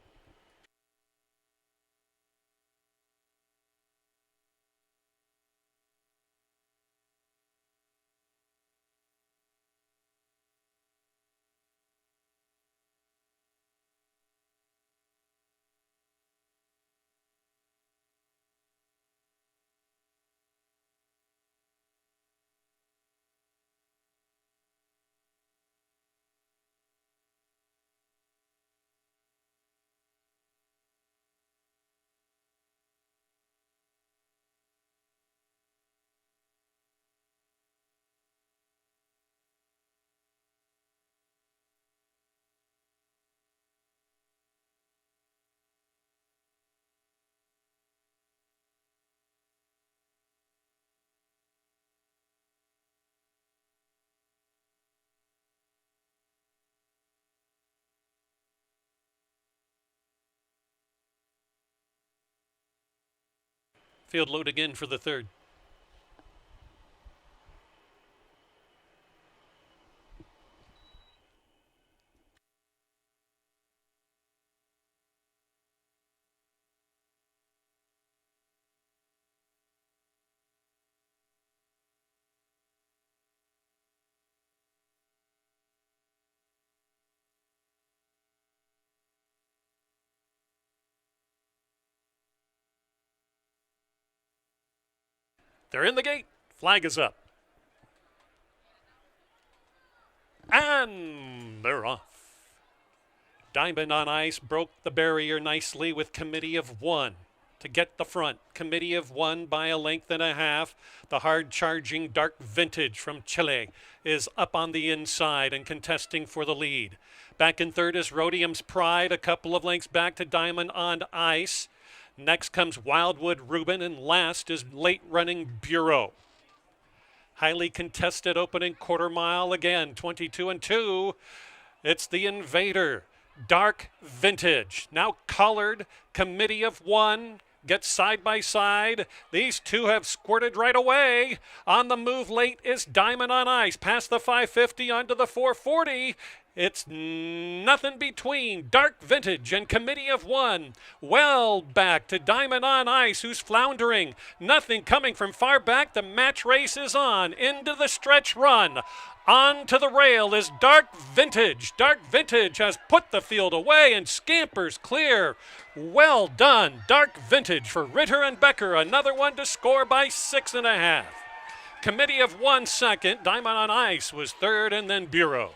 Field load again for the third. They're in the gate. Flag is up. And they're off. Diamond on Ice broke the barrier nicely with Committee of One to get the front. Committee of One by a length and a half. The hard-charging Dark Vintage from Chile is up on the inside and contesting for the lead. Back in third is Rhodium's Pride, a couple of lengths back to Diamond on Ice. Next comes Wildwood Reuben, and last is late-running Bureau. Highly contested opening quarter mile again, 22 and 2. It's the Invader, Dark Vintage. Now collared, Committee of One. Get side by side. These two have squirted right away. On the move late is Diamond on Ice. Past the 550 onto the 440. It's nothing between Dark Vintage and Committee of One. Well back to Diamond on Ice, who's floundering. Nothing coming from far back. The match race is on. Into the stretch run. On to the rail is Dark Vintage. Dark Vintage has put the field away and scampers clear. Well done, Dark Vintage for Ritter and Becker. Another one to score by 6.5. Committee of One second. Diamond on Ice was third, and then Bureau.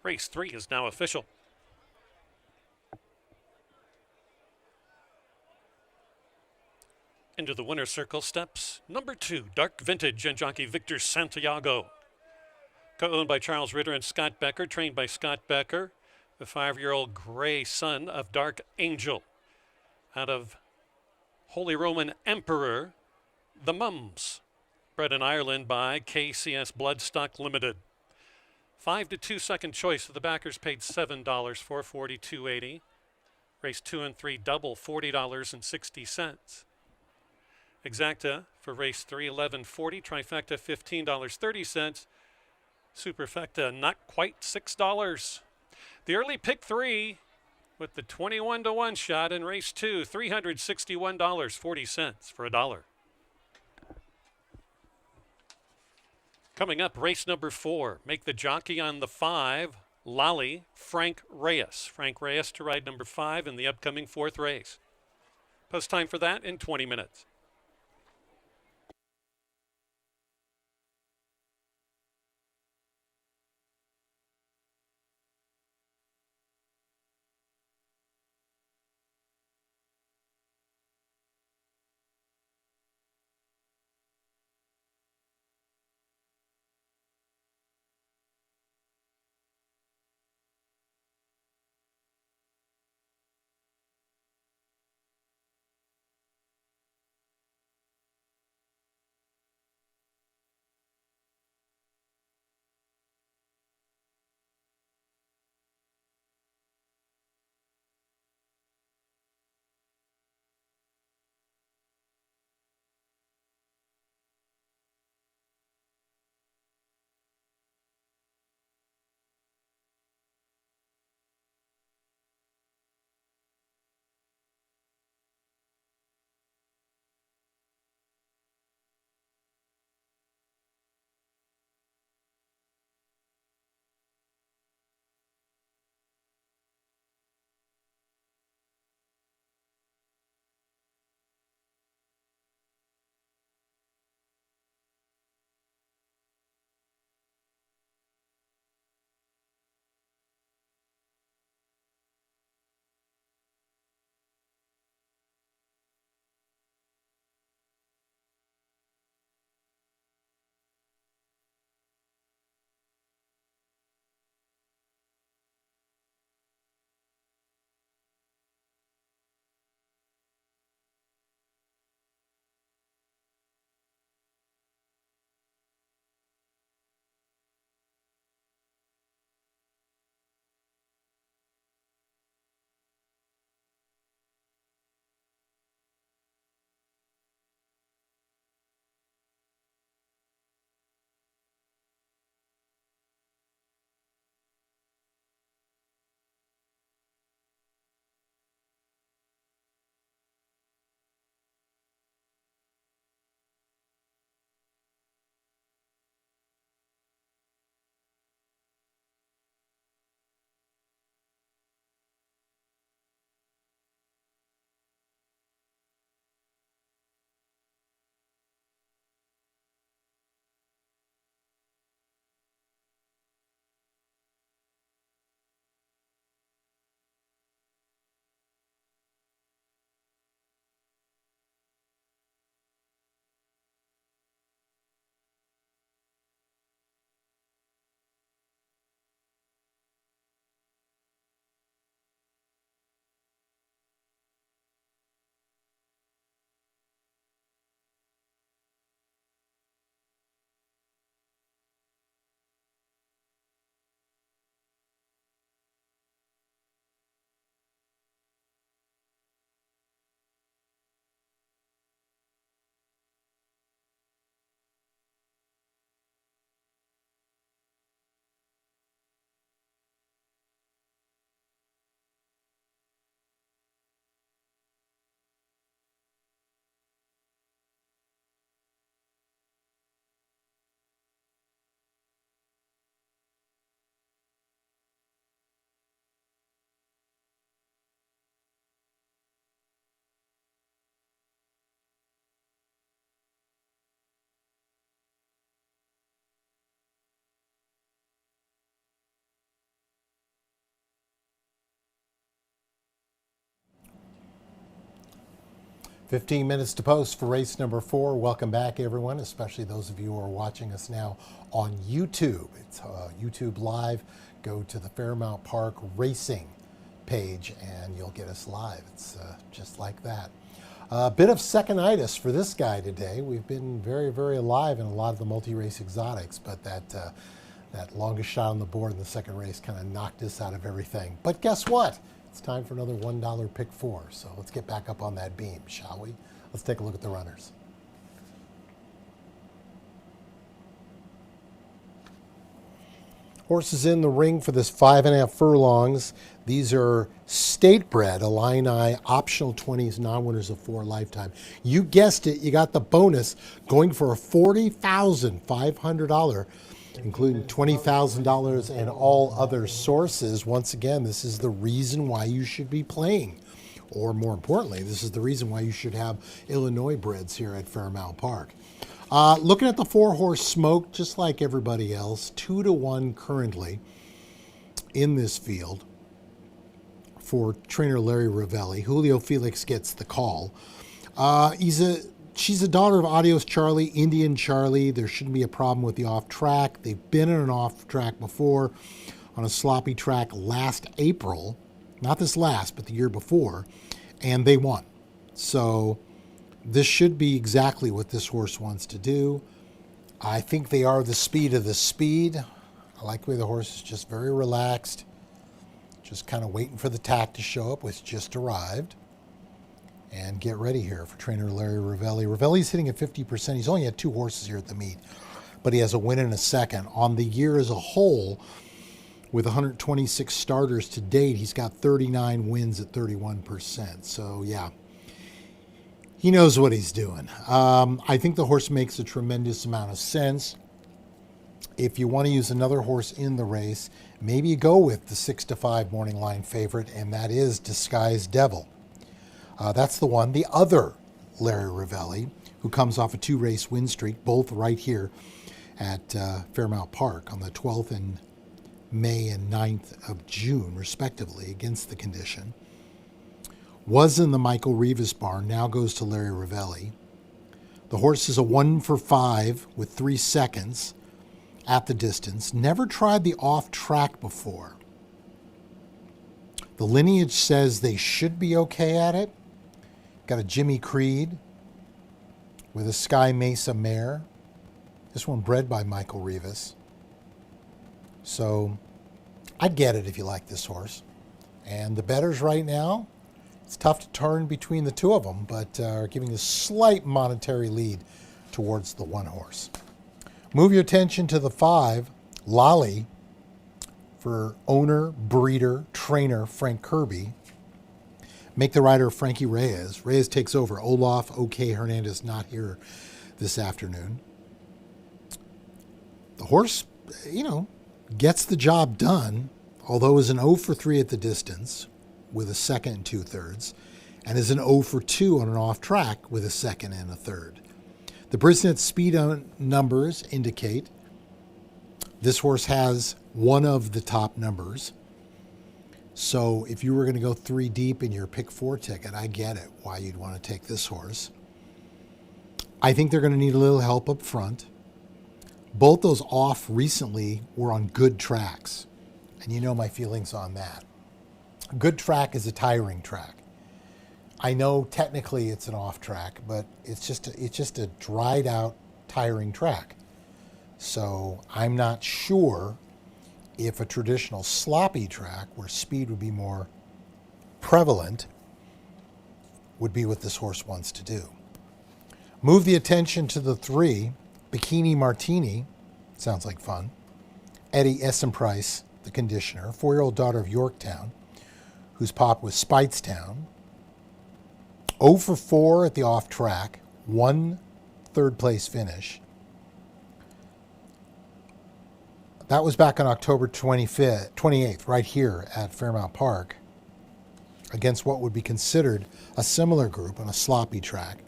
Race 3 is now official. Into the winner's circle steps number 2, Dark Vintage, and jockey Victor Santiago. Co-owned by Charles Ritter and Scott Becker, trained by Scott Becker, the 5-year-old gray son of Dark Angel. Out of Holy Roman Emperor, the Mums. Bred in Ireland by KCS Bloodstock Limited. 5 to 2 second choice. The backers paid $7 for $42.80. Race 2 and 3 double $40.60. Exacta for race 3 $11.40. Trifecta $15.30. Superfecta not quite $6. The early pick 3 with the 21 to 1 shot in race 2 $361.40 for $1. Coming up, race number 4. Make the jockey on the 5, Lally, Frank Reyes. Frank Reyes to ride number 5 in the upcoming 4th race. Post time for that in 20 minutes. 15 minutes to post for race number 4. Welcome back, everyone, especially those of you who are watching us now on YouTube. It's YouTube Live. Go to the Fairmount Park Racing page and you'll get us live. It's just like that. A bit of second-itis for this guy today. We've been very, very alive in a lot of the multi-race exotics, but that longest shot on the board in the second race kind of knocked us out of everything. But guess what? It's time for another $1 pick 4. So let's get back up on that beam, shall we? Let's take a look at the runners. Horses in the ring for this 5.5 furlongs. These are state bred, Illini, optional 20s, non-winners of 4 lifetime. You guessed it, you got the bonus going for a $40,500, including $20,000 and all other sources. Once again, this is the reason why you should be playing. Or more importantly, this is the reason why you should have Illinois breds here at Fairmount Park. Looking at the 4-horse smoke, just like everybody else, 2-1 currently in this field for trainer Larry Ravelli. Julio Felix gets the call. She's a daughter of Adios Charlie, Indian Charlie. There shouldn't be a problem with the off-track. They've been in an off-track before on a sloppy track last April. Not this last, but the year before. And they won. So this should be exactly what this horse wants to do. I think they are the speed of the speed. I like the way the horse is just very relaxed. Just kind of waiting for the tack to show up, which just arrived. And get ready here for trainer Larry Ravelli. Ravelli's hitting at 50%. He's only had 2 horses here at the meet, but he has a win and a second. On the year as a whole, with 126 starters to date, he's got 39 wins at 31%. So, yeah, he knows what he's doing. I think the horse makes a tremendous amount of sense. If you want to use another horse in the race, maybe you go with the 6-5 morning line favorite, and that is Disguised Devil. That's the one. The other Larry Ravelli, who comes off a 2-race win streak, both right here at Fairmount Park on the 12th in May and 9th of June, respectively, against the condition. Was in the Michael Rivas barn, now goes to Larry Ravelli. The horse is a 1-for-5 with 3 seconds at the distance. Never tried the off-track before. The lineage says they should be okay at it. Got a Jimmy Creed with a Sky Mesa mare. This one bred by Michael Rivas. So I'd get it if you like this horse. And the bettors right now, it's tough to turn between the two of them, but are giving a slight monetary lead towards the 1 horse. Move your attention to the 5, Lolly, for owner, breeder, trainer Frank Kirby. Make the rider Frankie Reyes. Reyes takes over. Olaf OK Hernandez not here this afternoon. The horse, gets the job done, although is an 0-for-3 at the distance with a second and 2/3, and is an 0-for-2 on an off-track with a second and a third. The Brisnet speed numbers indicate this horse has one of the top numbers. So if you were going to go 3 deep in your pick 4 ticket, I get it why you'd want to take this horse. I think they're going to need a little help up front. Both those off recently were on good tracks, and you know my feelings on that. A good track is a tiring track. I know technically it's an off track, but it's just a dried out, tiring track. So I'm not sure if a traditional sloppy track where speed would be more prevalent would be what this horse wants to do. Move the attention to the 3, Bikini Martini. Sounds like fun. Eddie Essenprice, the conditioner, 4-year-old daughter of Yorktown, who's popped with Speightstown. 0-for-4 at the off track, 1 third-place finish. That was back on October 28th, right here at Fairmount Park, against what would be considered a similar group on a sloppy track.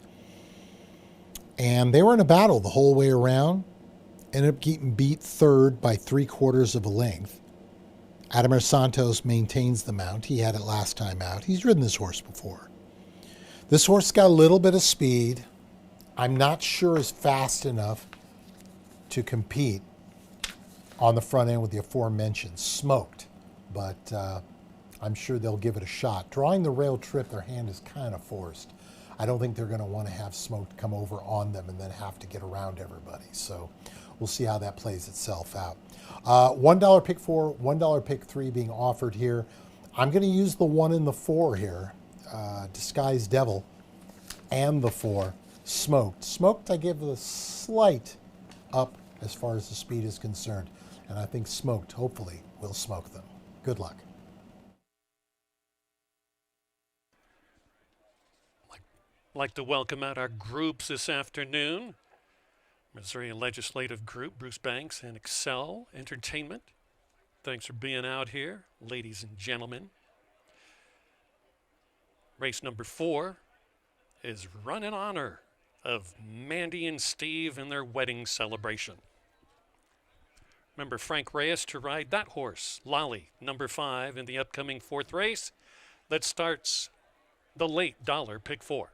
And they were in a battle the whole way around. Ended up getting beat 3rd by 3/4 of a length. Adamir Santos maintains the mount. He had it last time out. He's ridden this horse before. This horse got a little bit of speed. I'm not sure is fast enough to compete on the front end with the aforementioned Smoked, but I'm sure they'll give it a shot. Drawing the rail trip, their hand is kind of forced. I don't think they're going to want to have Smoked come over on them and then have to get around everybody. So we'll see how that plays itself out. $1 pick 4, $1 pick 3 being offered here. I'm going to use the 1 and the 4 here. Disguised Devil and the 4. Smoked. Smoked, I give a slight up as far as the speed is concerned. And I think Smoked, hopefully, will smoke them. Good luck. Like to welcome out our groups this afternoon. Missouri Legislative Group, Bruce Banks, and Excel Entertainment. Thanks for being out here, ladies and gentlemen. Race number 4 is Run in Honor of Mandy and Steve and their wedding celebration. Remember Frank Reyes to ride that horse, Lolly, number 5, in the upcoming 4th race that starts the late dollar pick 4.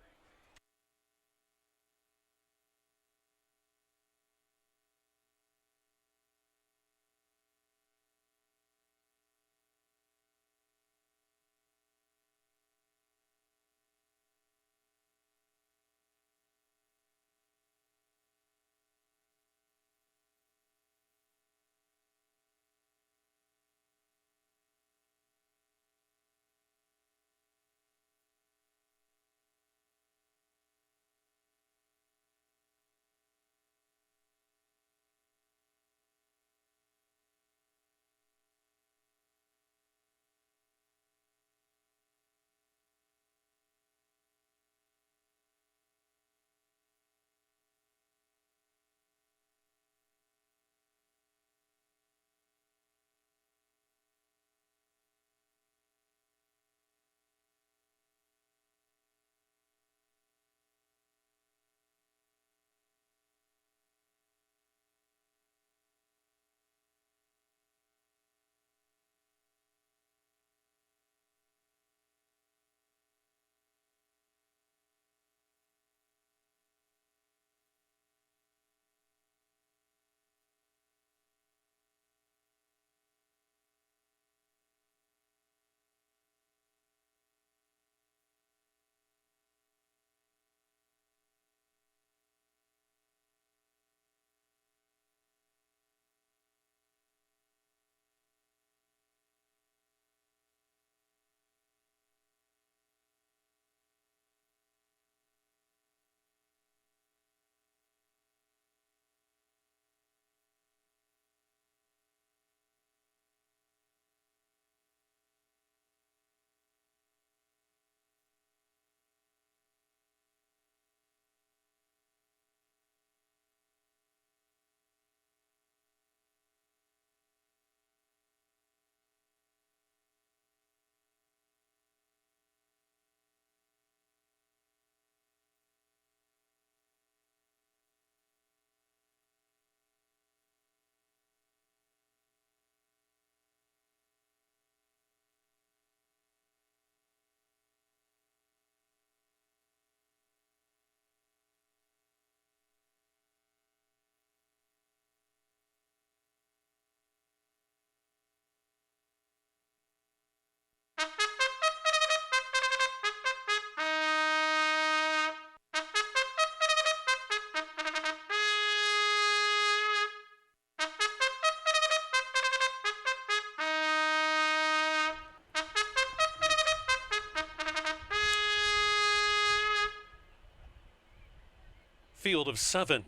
Field of 7.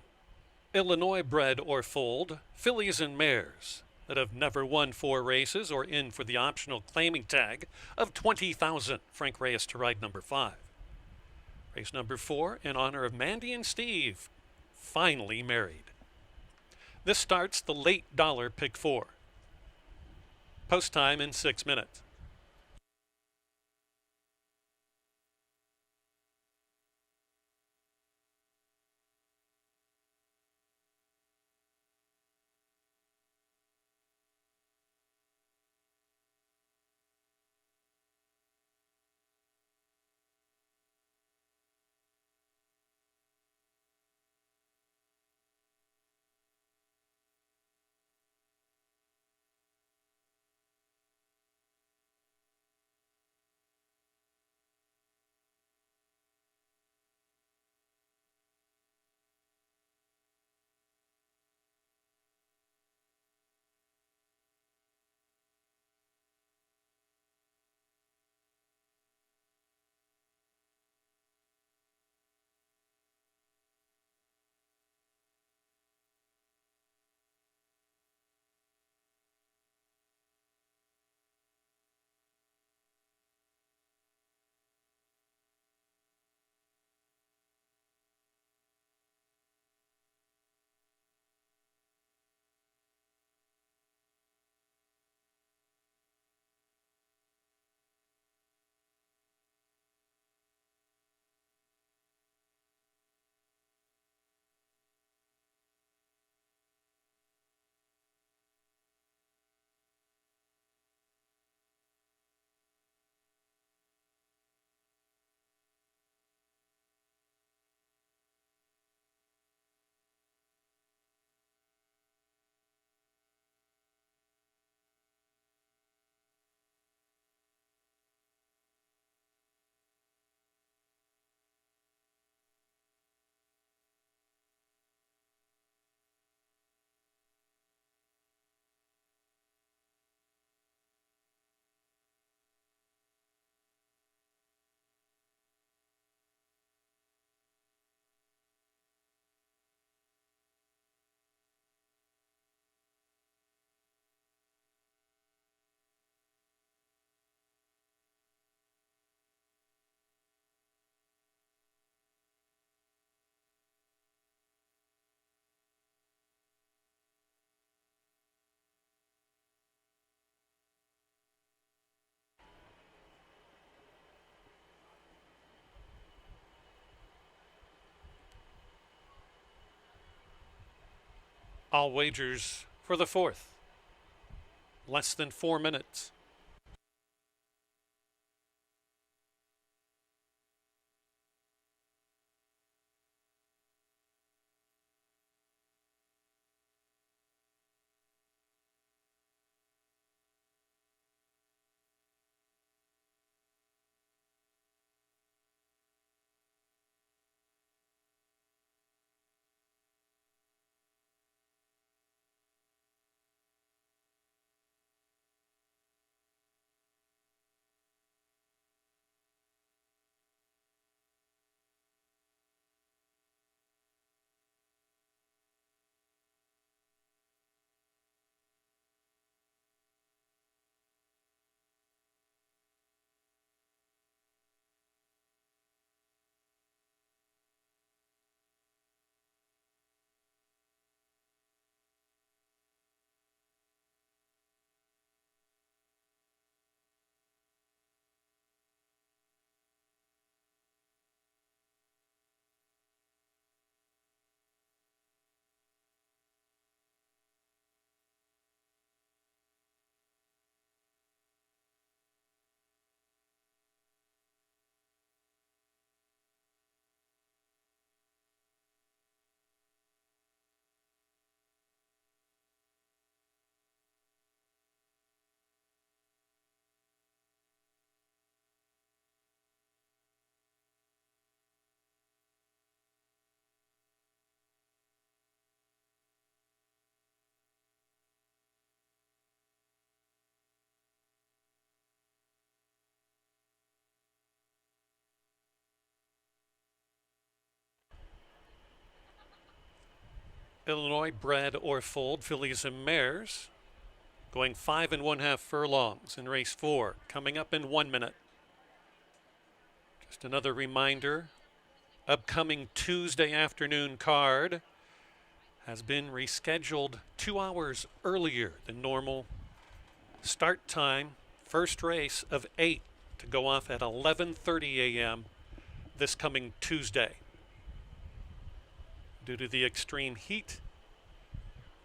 Illinois bred or foaled, fillies and mares that have never won 4 races or in for the optional claiming tag of 20,000. Frank Reyes to ride number 5. Race number 4 in honor of Mandy and Steve, finally married. This starts the late dollar pick 4. Post time in 6 minutes. All wagers for the fourth. Less than 4 minutes. Illinois bred or foaled fillies and mares going 5 1/2 furlongs in race 4, coming up in 1 minute. Just another reminder, upcoming Tuesday afternoon card has been rescheduled 2 hours earlier than normal. Start time, first race of 8 to go off at 11:30 a.m. this coming Tuesday. Due to the extreme heat,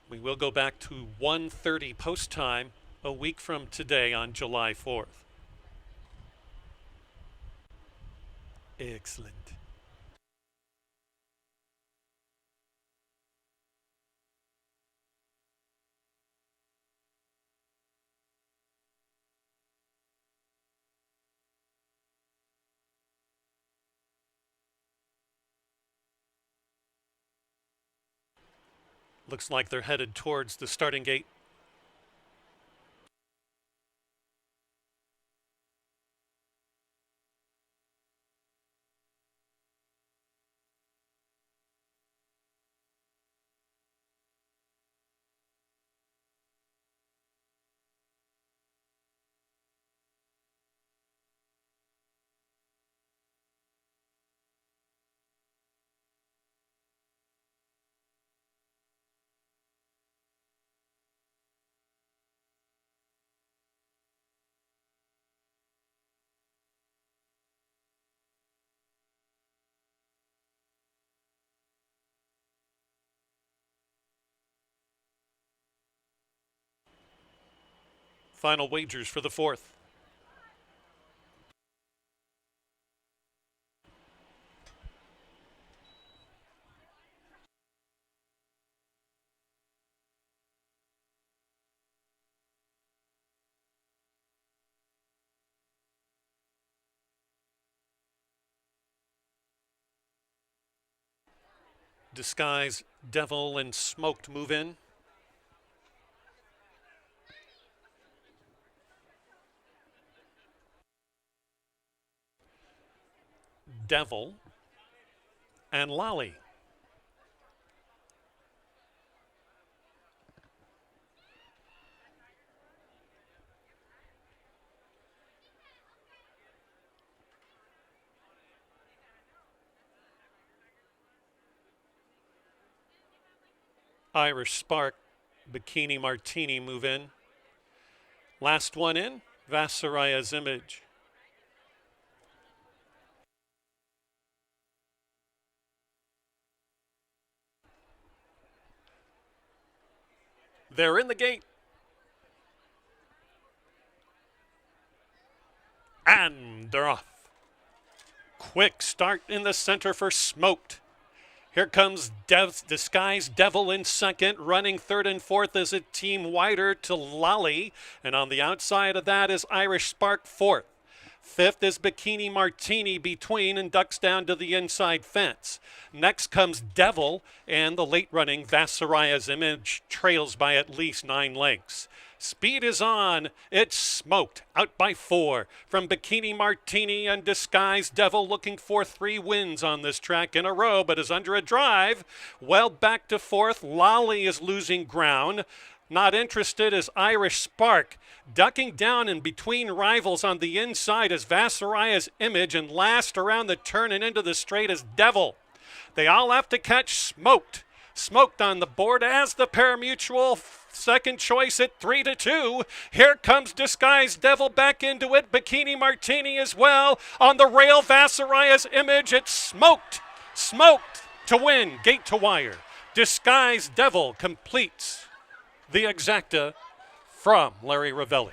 we will go back to 1:30 post time a week from today on July 4th. Excellent. Looks like they're headed towards the starting gate. Final wagers for the fourth. Disguise, Devil, and Smoked move in. Devil and Lolly. Irish Spark, Bikini Martini move in. Last one in, Vasaria's Image. They're in the gate. And they're off. Quick start in the center for Smoked. Here comes Disguised Devil in second. Running third and fourth is a team wider to Lolly. And on the outside of that is Irish Spark fourth. Fifth is Bikini Martini between and ducks down to the inside fence. Next comes Devil, and the late running Vassaria's Image trails by at least 9 lengths. Speed is on. It's Smoked, out by 4. From Bikini Martini and Disguised Devil, looking for 3 wins on this track in a row, but is under a drive. Well back to fourth. Lolly is losing ground. Not interested is Irish Spark. Ducking down in between rivals on the inside is Vassaria's Image, and last around the turn and into the straight is Devil. They all have to catch Smoked. Smoked on the board as the pari-mutuel second choice at 3-2. Here comes Disguised Devil back into it. Bikini Martini as well. On the rail, Vassaria's Image. It's Smoked. Smoked to win, gate to wire. Disguised Devil completes the exacta from Larry Ravelli.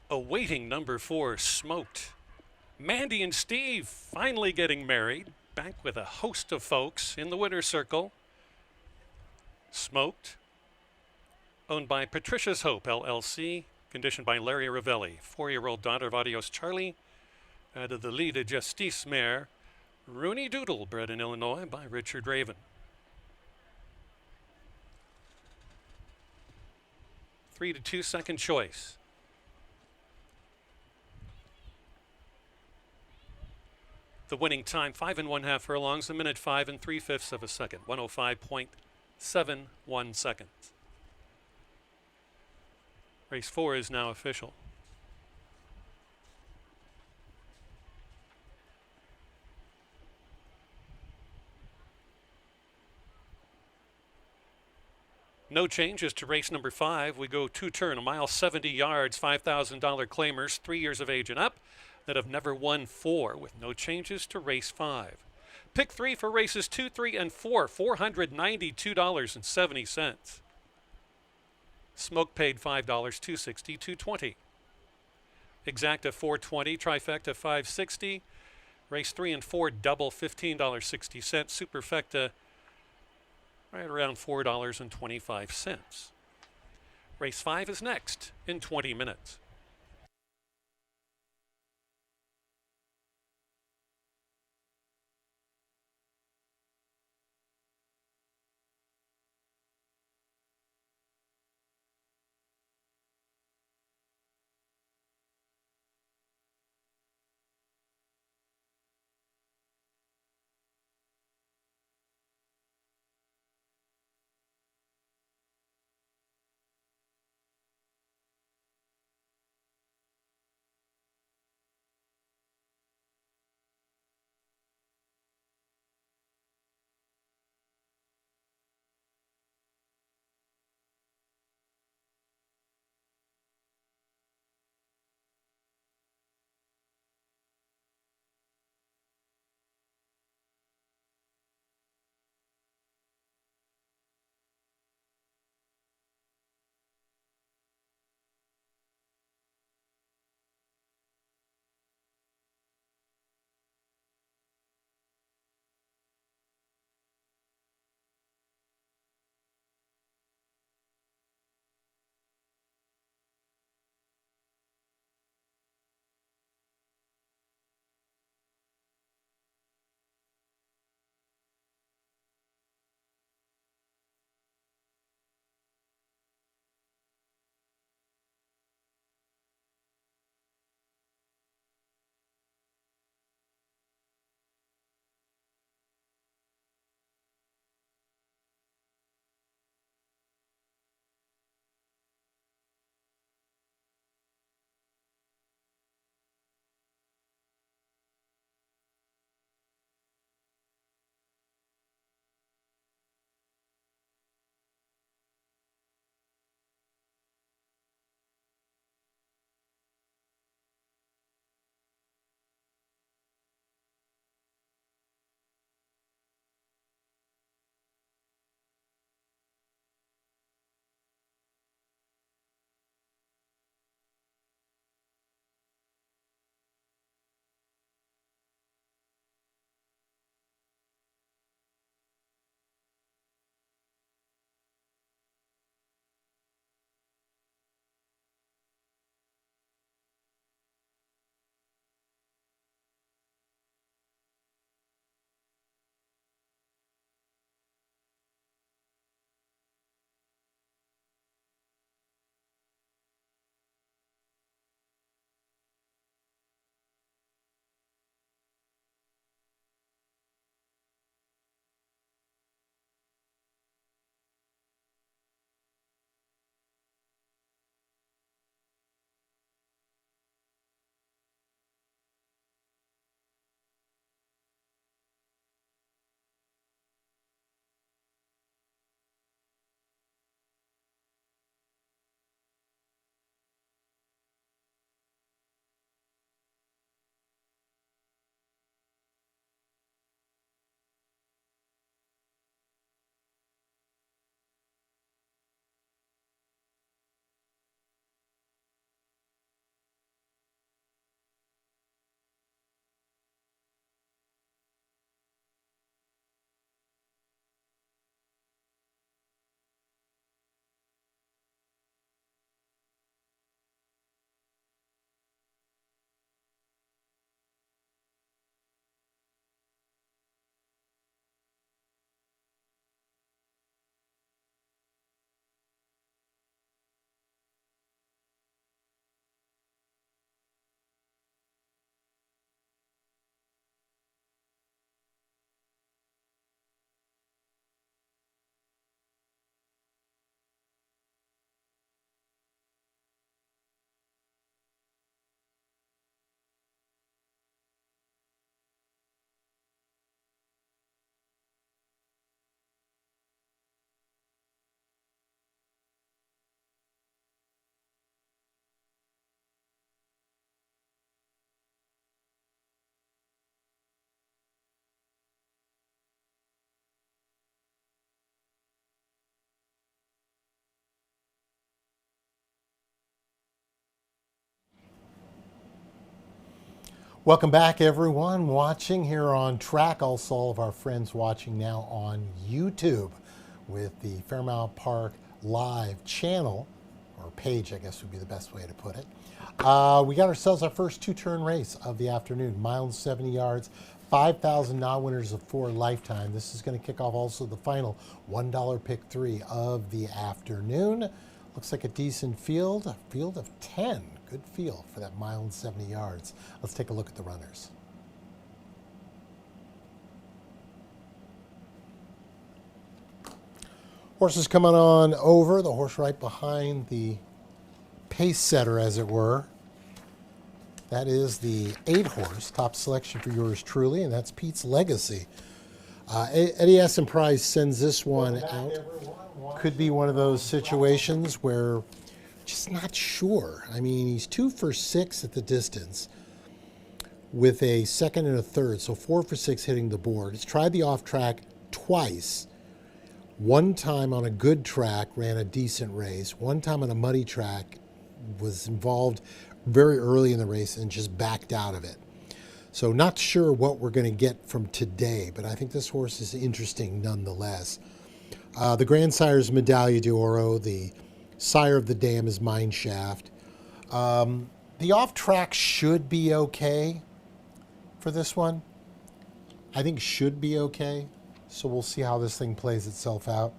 Awaiting number 4, Smoked. Mandy and Steve finally getting married, back with a host of folks in the winner's circle. Smoked, owned by Patricia's Hope, LLC, conditioned by Larry Ravelli, 4-year-old daughter of Adios Charlie, out of the Lit de Justice mare, Rooney Doodle, bred in Illinois by Richard Raven. 3-2 second choice. The winning time, 5 1/2 furlongs, a minute 5 3/5 of a second, 105.71 seconds. Race 4 is now official. No changes to race number 5. We go 2-turn, a mile 70 yards, $5,000 claimers, 3 years of age and up, that have never won 4, with no changes to race 5. Pick 3 for races 2, 3, and 4, $492.70. Smoke paid $5, $260, $220. Exacta $420, trifecta $560. Race 3 and 4 double $15.60. Superfecta right around $4.25. Race 5 is next in 20 minutes. Welcome back, everyone watching here on track. Also, all of our friends watching now on YouTube with the Fairmount Park live channel, or page, I guess would be the best way to put it. We got ourselves our first two-turn race of the afternoon, mile and 70 yards, 5,000 non-winners of 4 lifetime. This is going to kick off also the final $1 pick 3 of the afternoon. Looks like a decent field, a field of 10. Good field for that mile and 70 yards. Let's take a look at the runners. Horses coming on over, the horse right behind the pace setter, as it were. That is the 8 horse, top selection for yours truly, and that's Pete's Legacy. Eddie S. and Price sends this one out. Could be one of those situations where just not sure. I mean, he's 2 for 6 at the distance with a second and a third, so 4 for 6 hitting the board. He's tried the off track twice. One time on a good track, ran a decent race. One time on a muddy track, was involved very early in the race and just backed out of it. So not sure what we're going to get from today, but I think this horse is interesting nonetheless. The grandsire's Medaglia d'Oro, the sire of the dam is Mineshaft. The off-track should be okay for this one. I think should be okay. So we'll see how this thing plays itself out.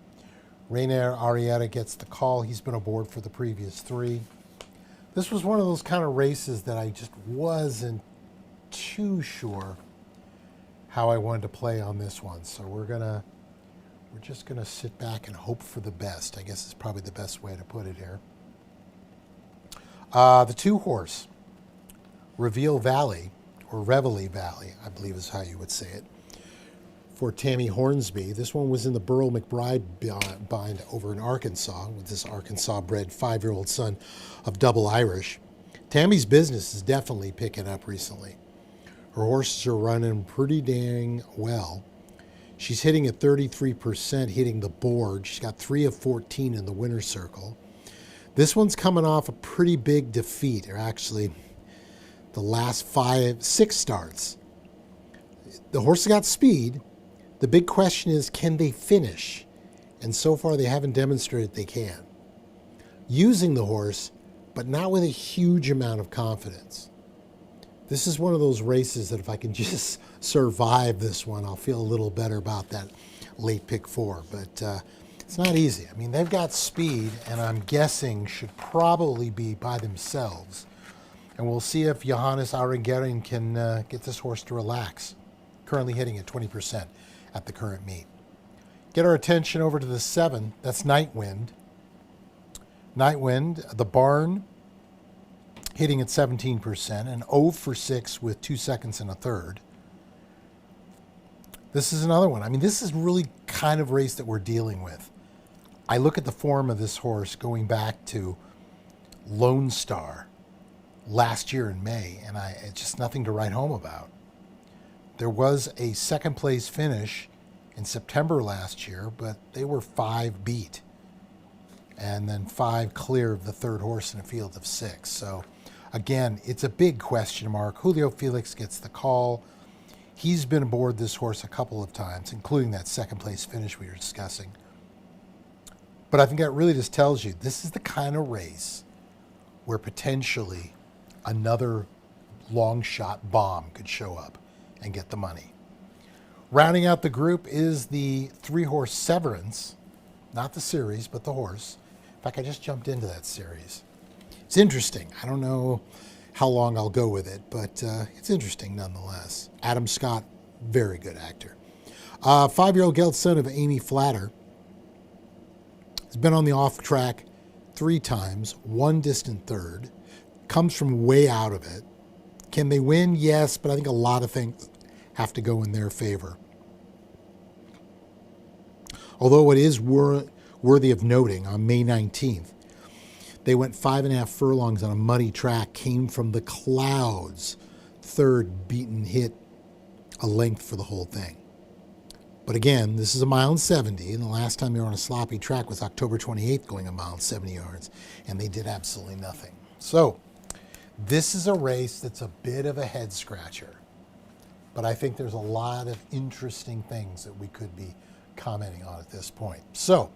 Rainier Arietta gets the call. He's been aboard for the previous 3. This was one of those kind of races that I just wasn't too sure how I wanted to play on this one. So we're just gonna sit back and hope for the best, I guess is probably the best way to put it here. The 2 horse, Reveille Valley, or Reveille Valley, I believe is how you would say it, for Tammy Hornsby. This one was in the Burl McBride bind over in Arkansas with this Arkansas-bred 5-year-old son of double Irish. Tammy's business is definitely picking up recently. Her horses are running pretty dang well. She's hitting at 33%, hitting the board. She's got 3 of 14 in the winner's circle. This one's coming off a pretty big defeat, or actually the last 6 starts. The horse has got speed. The big question is, can they finish? And so far, they haven't demonstrated they can. Using the horse, but not with a huge amount of confidence. This is one of those races that if I can just survive this one, I'll feel a little better about that late pick 4. But it's not easy. I mean, they've got speed, and I'm guessing should probably be by themselves. And we'll see if Johannes Arengerin can get this horse to relax. Currently hitting at 20% at the current meet. Get our attention over to the 7. That's Nightwind. Nightwind, the barn, hitting at 17%, and 0 for 6 with 2 seconds and a third. This is another one. I mean, this is really kind of race that we're dealing with. I look at the form of this horse going back to Lone Star last year in May, and it's just nothing to write home about. There was a second place finish in September last year, but they were 5 beat, and then 5 clear of the 3rd horse in a field of 6. So again, it's a big question mark. Julio Felix gets the call. He's been aboard this horse a couple of times, including that second place finish we were discussing. But I think that really just tells you this is the kind of race where potentially another long shot bomb could show up and get the money. Rounding out the group is the 3-horse Severance, not the series, but the horse. In fact, I just jumped into that series. It's interesting. I don't know how long I'll go with it, but it's interesting nonetheless. Adam Scott, very good actor. 5-year-old gelded son of Amy Flatter. Has been on the off track 3 times, 1 distant third. Comes from way out of it. Can they win? Yes, but I think a lot of things have to go in their favor. Although it is worthy of noting, on May 19th, they went 5.5 furlongs on a muddy track, came from the clouds, 3rd beaten hit a length for the whole thing. But again, this is a mile and 70, and the last time they were on a sloppy track was October 28th, going a mile and 70 yards, and they did absolutely nothing. So This is a race that's a bit of a head scratcher, but I think there's a lot of interesting things that we could be commenting on at this point. So,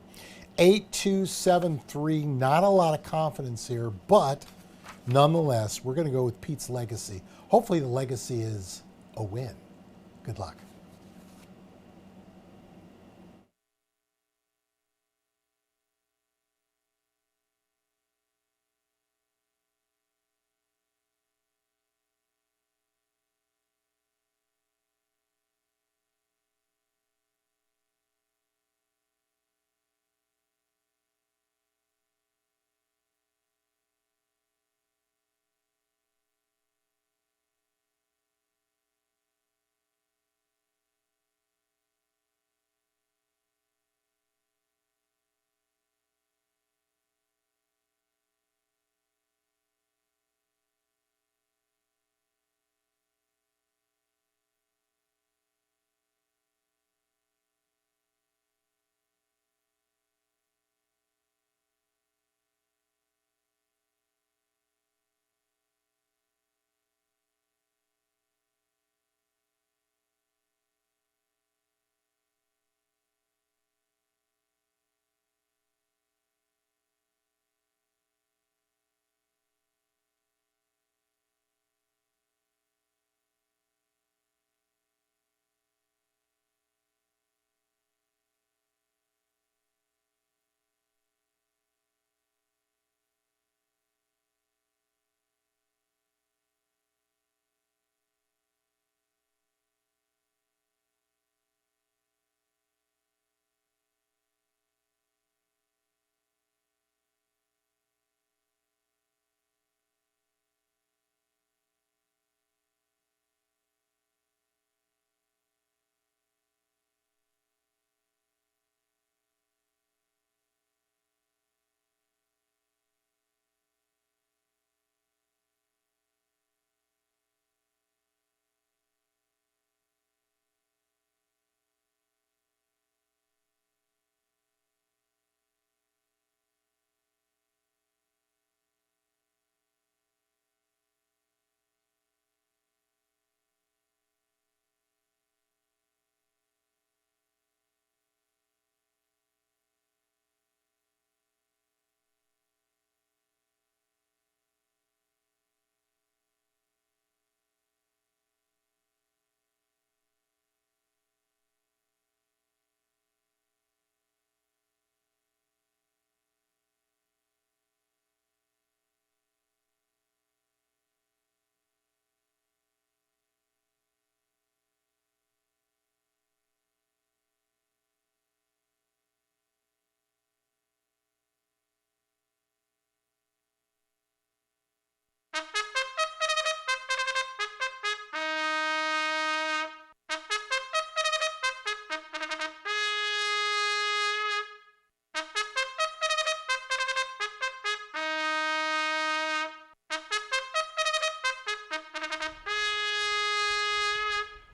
8273, not a lot of confidence here, but nonetheless, we're going to go with Pete's legacy. Hopefully, the legacy is a win. Good luck.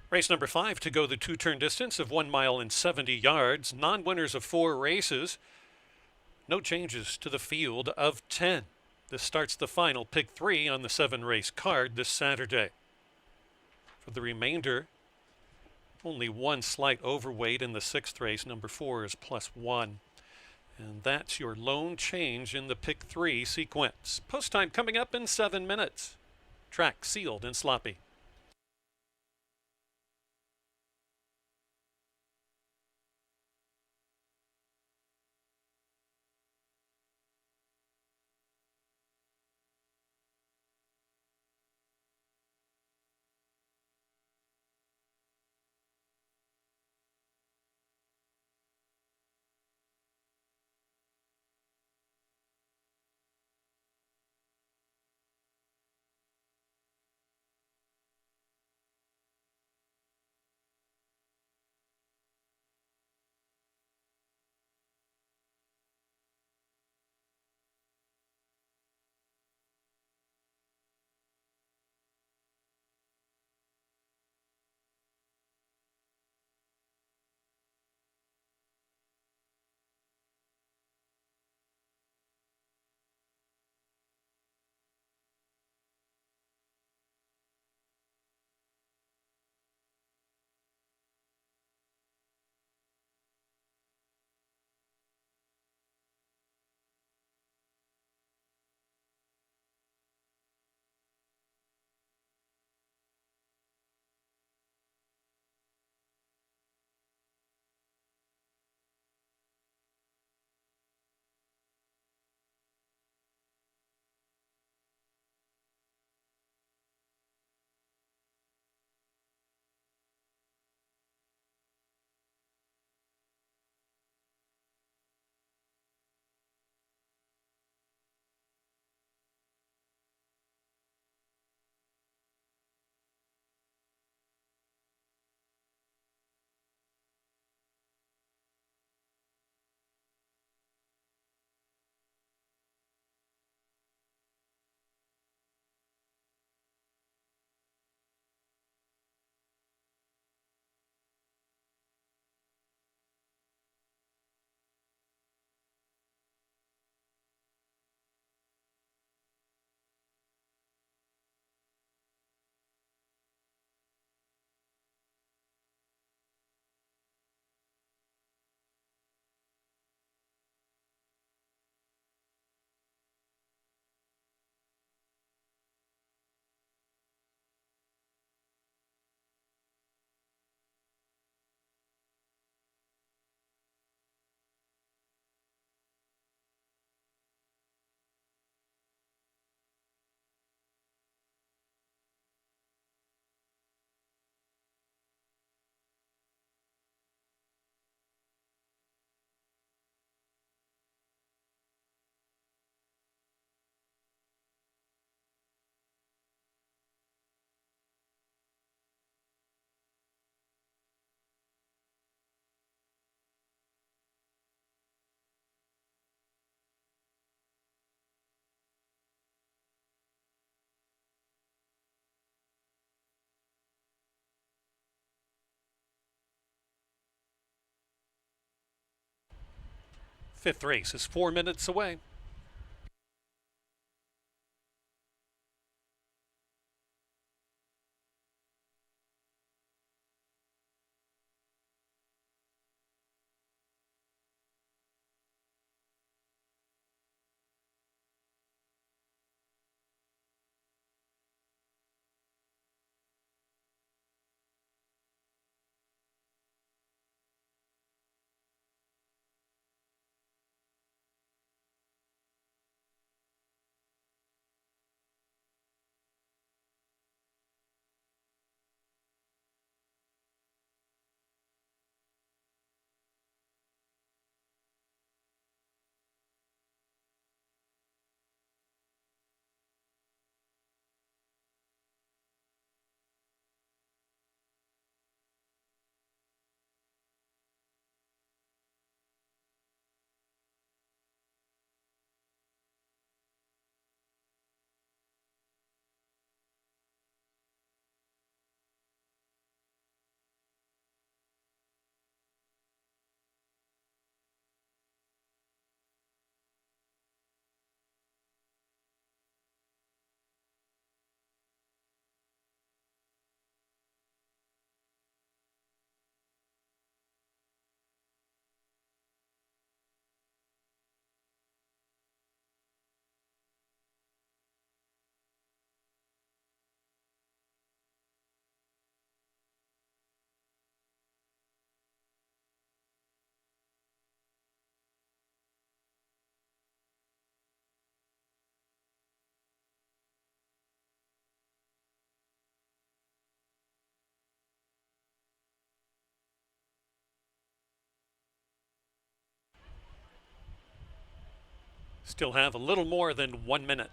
Race number 5 to go the two-turn distance of 1 mile and 70 yards. Non-winners of 4 races. No changes to the field of 10. This starts the final pick 3 on the 7-race card this Saturday. For the remainder, only one slight overweight in the 6th race. Number 4 is +1. And that's your lone change in the pick 3 sequence. Post time coming up in 7 minutes. Track sealed and sloppy. Fifth race is 4 minutes away. Still have a little more than 1 minute.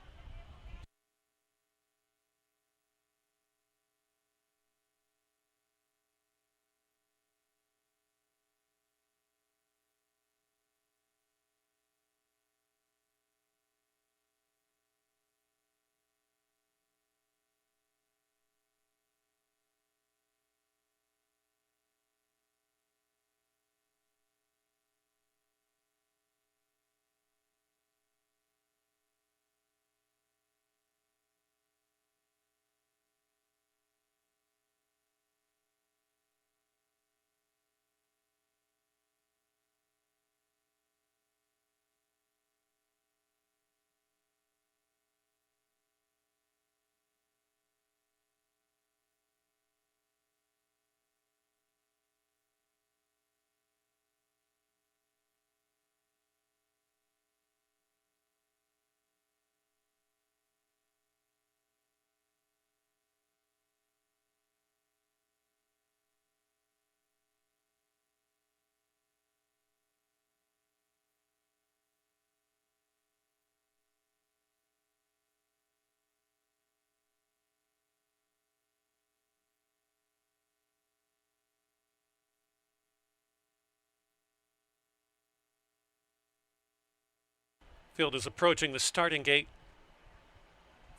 Field is approaching the starting gate.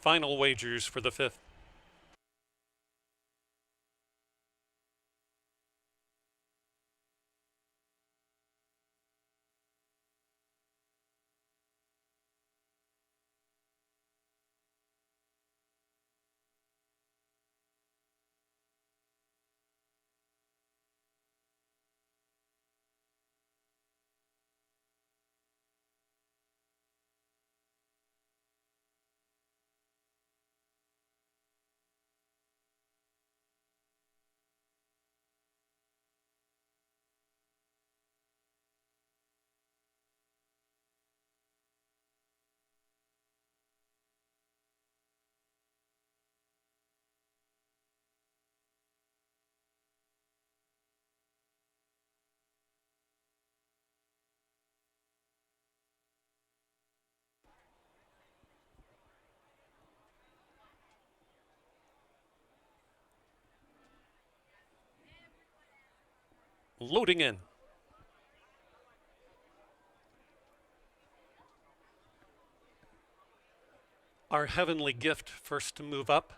Final wagers for the fifth. Loading in. Our heavenly gift first to move up.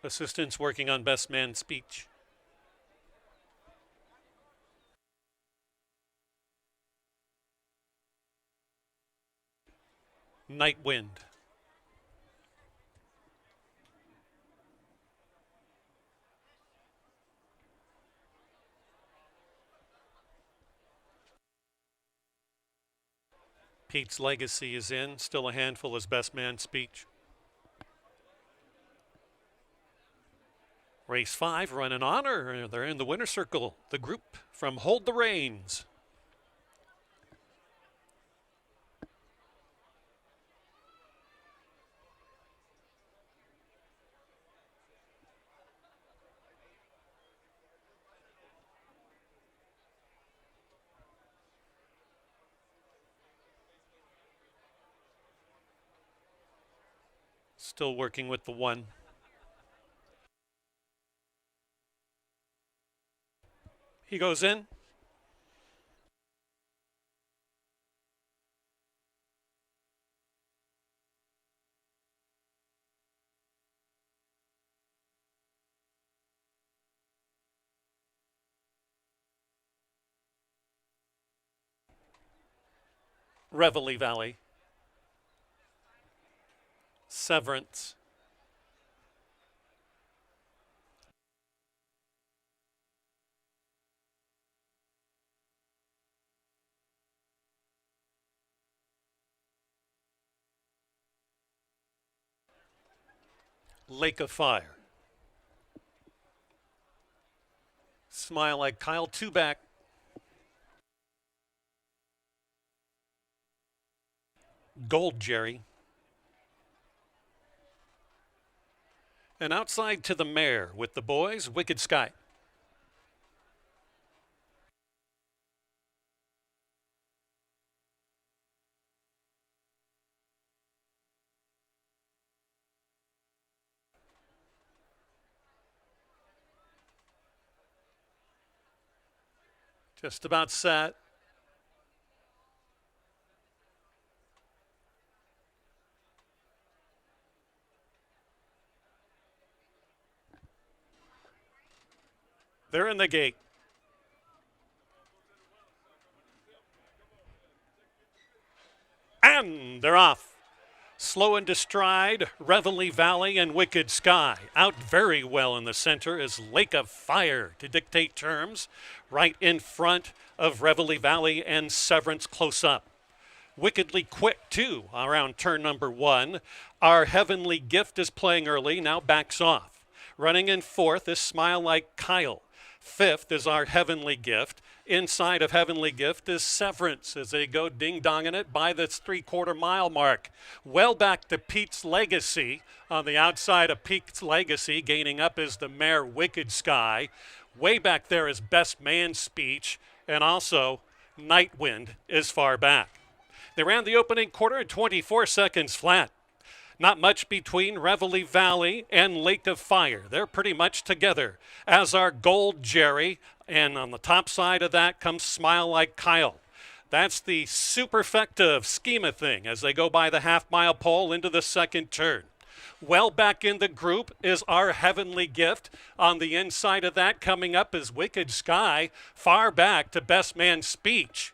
Assistants working on best man speech. Night Wind. Pete's Legacy is in. Still a handful as Best Man Speech. Race 5, Run in Honor. They're in the winner's circle. The group from Hold the Reins. Still working with the 1. He goes in. Reveille Valley. Severance. Lake of Fire. Smile Like Kyle, 2 back. Gold Jerry. And outside to the mare with the boys, Wicked Sky. Just about set. They're in the gate. And they're off. Slow into stride, Reveille Valley and Wicked Sky. Out very well in the center is Lake of Fire to dictate terms. Right in front of Reveille Valley and Severance close up. Wickedly Quick, too, around turn number 1. Our Heavenly Gift is playing early, now backs off. Running in 4th is Smile Like Kyle. 5th is Our Heavenly Gift. Inside of Heavenly Gift is Severance as they go ding-donging it by the 3/4 mile mark. Well back to Pete's Legacy. On the outside of Pete's Legacy, gaining up is the mare Wicked Sky. Way back there is Best Man Speech, and also Night Wind is far back. They ran the opening quarter at 24 seconds flat. Not much between Reveille Valley and Lake of Fire. They're pretty much together, as are Gold Jerry, and on the top side of that comes Smile Like Kyle. That's the superfecta schema thing as they go by the half-mile pole into the second turn. Well back in the group is Our Heavenly Gift. On the inside of that coming up is Wicked Sky, far back to Best Man Speech.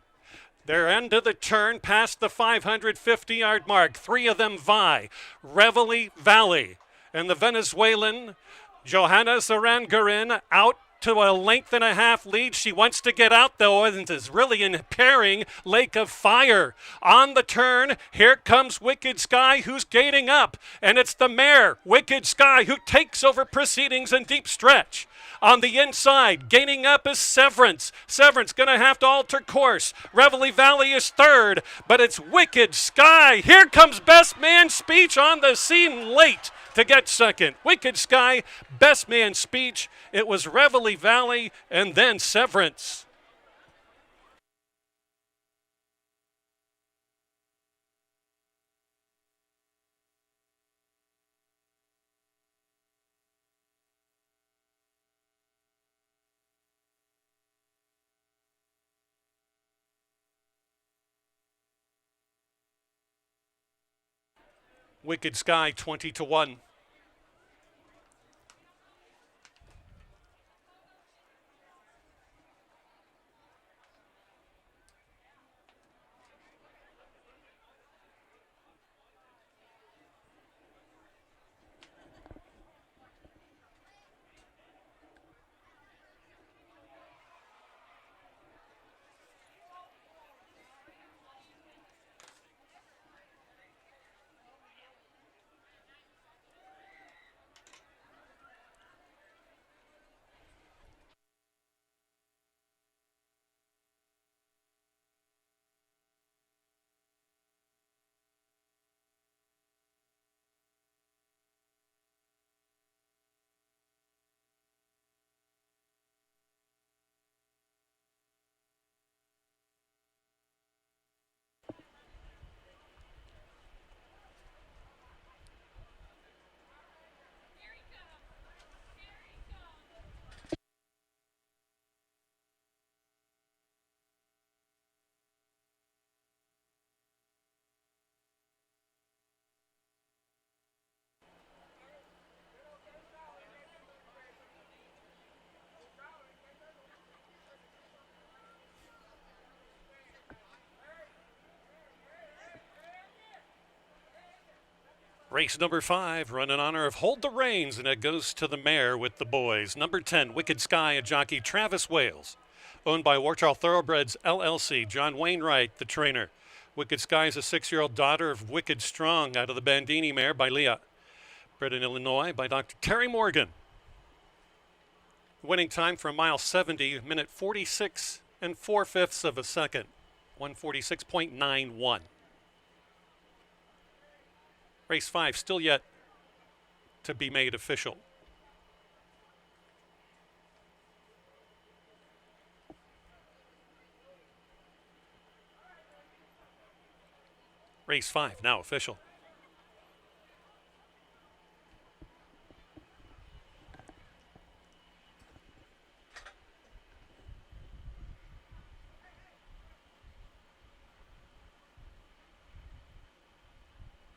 They're into the turn past the 550-yard mark. 3 of them vie. Reveille Valley and the Venezuelan Johanna Zarangarin out to a 1.5 length lead. She wants to get out, though, and is really impairing Lake of Fire. On the turn, here comes Wicked Sky, who's gaining up, and it's the mare, Wicked Sky, who takes over proceedings in deep stretch. On the inside, gaining up is Severance. Severance going to have to alter course. Reveille Valley is 3rd, but it's Wicked Sky. Here comes Best Man Speech on the scene late to get 2nd. Wicked Sky, Best Man Speech. It was Reveille Valley and then Severance. Wicked Sky 20-1. Race number 5, run in honor of Hold the Reins, and it goes to the mare with the boys. Number 10, Wicked Sky, a jockey Travis Wales, owned by Warchal Thoroughbreds LLC. John Wainwright, the trainer. Wicked Sky is a 6-year-old daughter of Wicked Strong out of the Bandini mare by Leah. Bred in Illinois by Dr. Terry Morgan. Winning time for a mile 70, minute 46 and 4/5 of a second, 146.91. Race 5 still yet to be made official. Race 5 now official.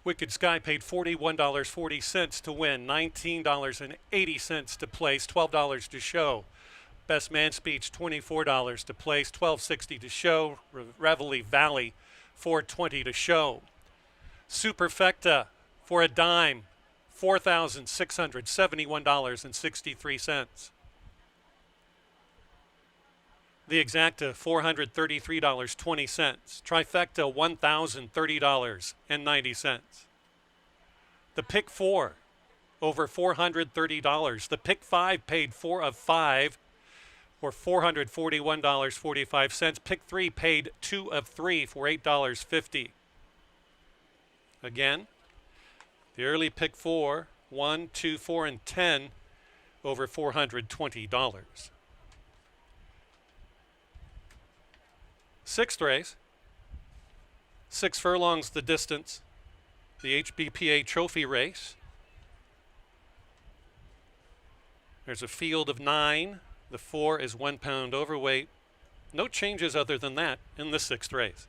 Wicked Sky paid $41.40 to win, $19.80 to place, $12 to show. Best Man Speech, $24 to place, $12.60 to show. Reveille Valley, $4.20 to show. Superfecta for a dime, $4,671.63. The Exacta, $433.20. Trifecta, $1,030.90. The Pick 4, over $430. The Pick 5 paid 4 of 5 for $441.45. Pick 3 paid 2 of 3 for $8.50. Again, the early Pick 4, 1, 2, 4, and 10, over $420. Sixth race, 6 furlongs the distance, the HBPA Trophy race. There's a field of 9. The 4 is 1 pound overweight. No changes other than that in the 6th race.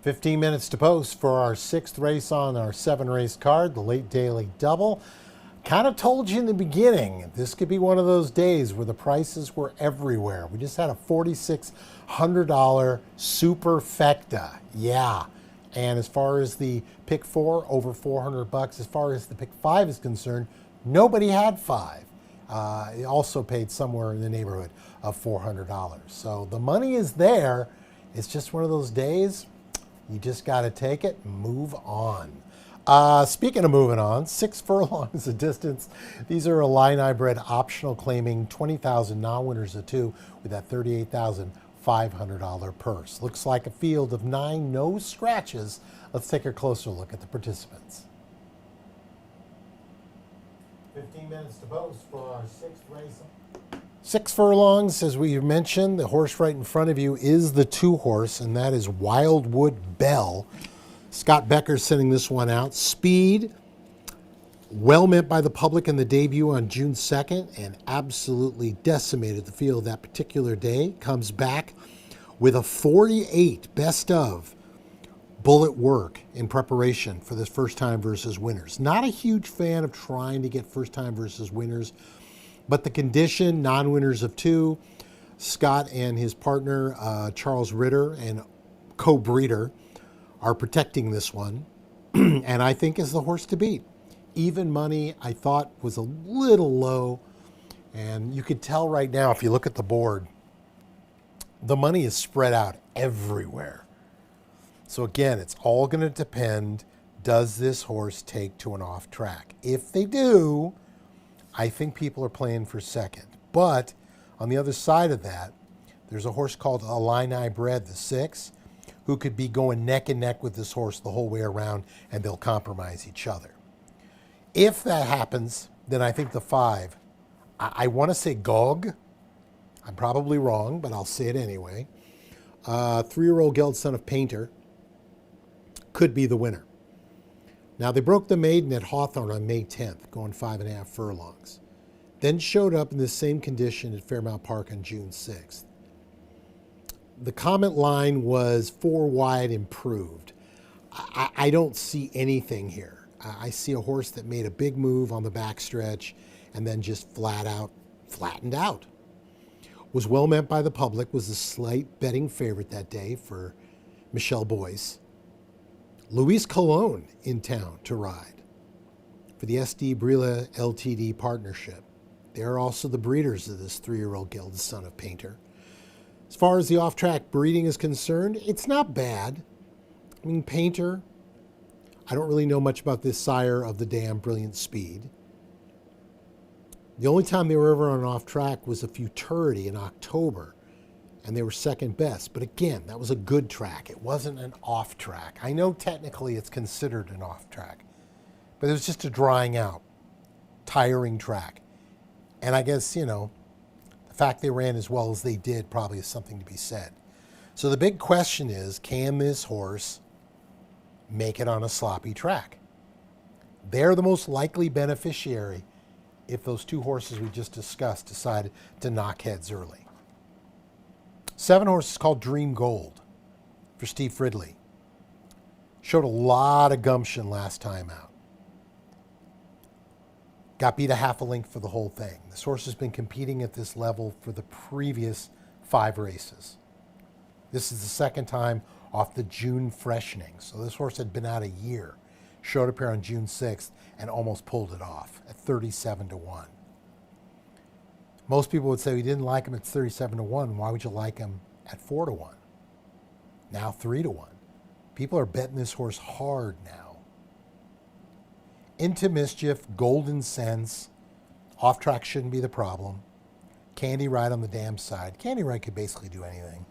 15 minutes to post for our 6th race on our 7-race card, the late daily double. Kind of told you in the beginning, this could be one of those days where the prices were everywhere. We just had a $4,600 superfecta. Yeah. And as far as the pick 4, over $400. As far as the pick 5 is concerned, nobody had 5. It also paid somewhere in the neighborhood of $400. So the money is there. It's just one of those days. You just got to take it and move on. Speaking of moving on, 6 furlongs of distance. These are Illini bred optional claiming 20,000 non-winners of 2 with that $38,500 purse. Looks like a field of 9, no scratches. Let's take a closer look at the participants. 15 minutes to post for our 6th race. 6 furlongs, as we mentioned. The horse right in front of you is the 2 horse, and that is Wildwood Bell. Scott Becker's sending this one out. Speed, well met by the public in the debut on June 2nd, and absolutely decimated the field that particular day. Comes back with a 48 best of bullet work in preparation for this first time versus winners. Not a huge fan of trying to get first time versus winners, but the condition, non-winners of 2, Scott and his partner, Charles Ritter, and co-breeder, are protecting this one, and I think is the horse to beat. Even money, I thought, was a little low, and you could tell right now, if you look at the board, the money is spread out everywhere. So again, it's all going to depend, does this horse take to an off track? If they do, I think people are playing for second. But on the other side of that, there's a horse called Illini bred, the 6, who could be going neck and neck with this horse the whole way around, and they'll compromise each other. If that happens, then I think the 5, I want to say Gog. I'm probably wrong, but I'll say it anyway. 3-year-old gelded son of Painter could be the winner. Now, they broke the maiden at Hawthorne on May 10th, going 5.5 furlongs. Then showed up in the same condition at Fairmount Park on June 6th. The comment line was 4 wide improved. I don't see anything here. I see a horse that made a big move on the backstretch and then just flat out flattened out. Was well met by the public, was a slight betting favorite that day for Michelle Boyce. Luis Colon in town to ride for the SD Brila LTD partnership. They're also the breeders of this 3-year-old gelded son of Painter. As far as the off-track breeding is concerned, it's not bad. I mean, Painter, I don't really know much about this sire of the Damn Brilliant Speed. The only time they were ever on an off-track was a Futurity in October, and they were second best. But again, that was a good track. It wasn't an off-track. I know technically it's considered an off-track, but it was just a drying out, tiring track. And I guess, the fact they ran as well as they did probably is something to be said. So the big question is, can this horse make it on a sloppy track? They're the most likely beneficiary if those 2 horses we just discussed decide to knock heads early. 7 horses called Dream Gold for Steve Fridley. Showed a lot of gumption last time out. Got beat a half a length for the whole thing. This horse has been competing at this level for the previous 5 races. This is the second time off the June freshening. So this horse had been out a year. Showed up here on June 6th and almost pulled it off at 37-1. Most people would say we didn't like him at 37-1. Why would you like him at 4-1? Now 3-1. People are betting this horse hard now. Into Mischief, Golden Sense, off track shouldn't be the problem. Candy Ride on the damn side. Candy Ride could basically do anything.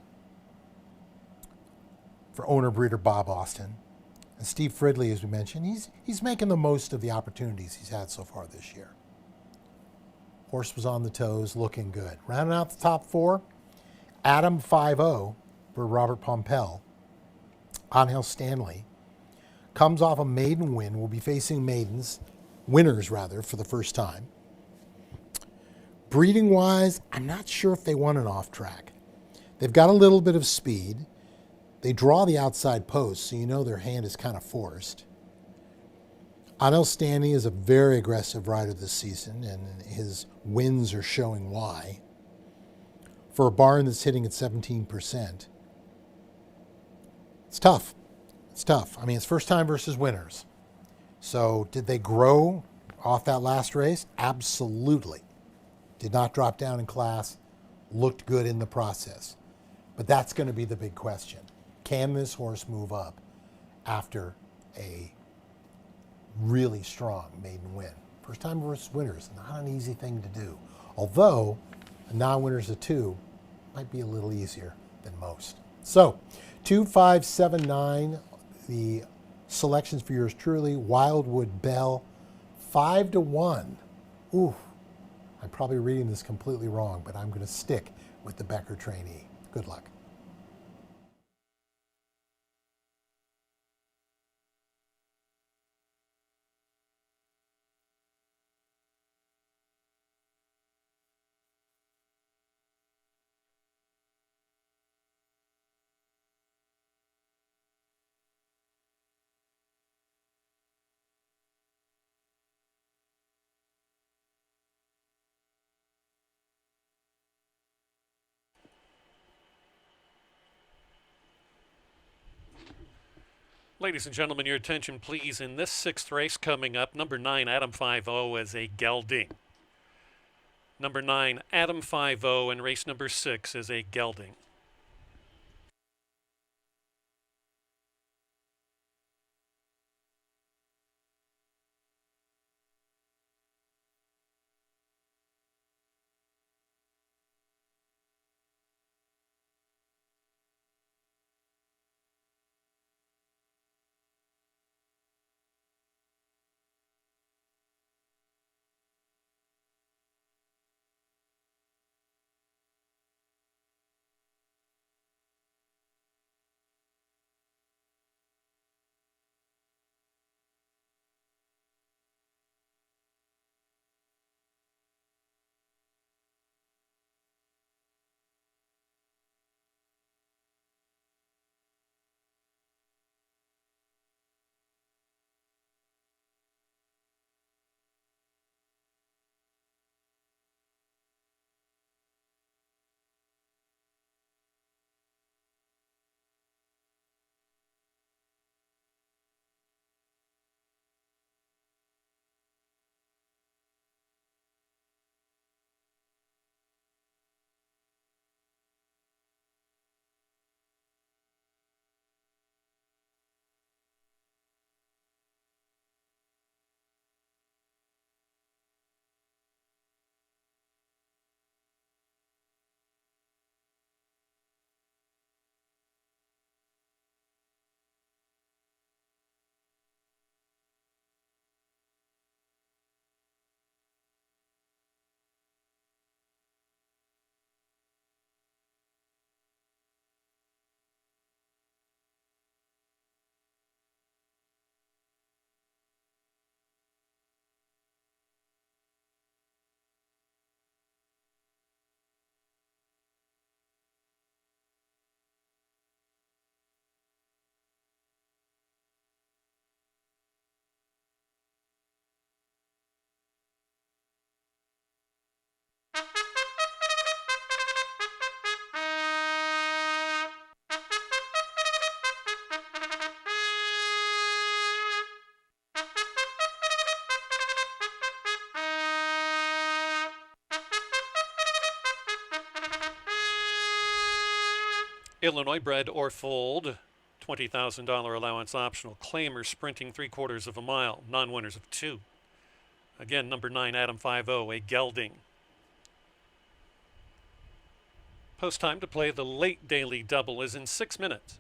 For owner breeder Bob Austin. And Steve Fridley, as we mentioned, he's making the most of the opportunities he's had so far this year. Horse was on the toes, looking good. Rounding out the top 4, Adam 5-0 for Robert Pompel. Angel Stanley comes off a maiden win. Will be facing winners for the first time. Breeding-wise, I'm not sure if they want an off-track. They've got a little bit of speed. They draw the outside post, so you know their hand is kind of forced. Anil Stanley is a very aggressive rider this season, and his wins are showing why. For a barn that's hitting at 17%, it's tough. It's tough. I mean, it's first time versus winners. So, did they grow off that last race? Absolutely. Did not drop down in class, looked good in the process. But that's going to be the big question. Can this horse move up after a really strong maiden win? First time versus winners, not an easy thing to do. Although a non-winners of 2 might be a little easier than most. So 2, 5, 7, 9, the selections for yours truly. Wildwood Bell, 5-1. Ooh, I'm probably reading this completely wrong, but I'm going to stick with the Becker trainee. Good luck. Ladies and gentlemen, your attention please. In this 6th race coming up, number 9, Adam 5-0 as a gelding. Number 9, Adam 5-0 in race number 6 is a gelding. Illinois bred or foaled, $20,000 allowance optional. Claimer sprinting 3/4 of a mile, non-winners of 2. Again, number 9, Adam 5-0, a gelding. Post time to play the late daily double is in 6 minutes.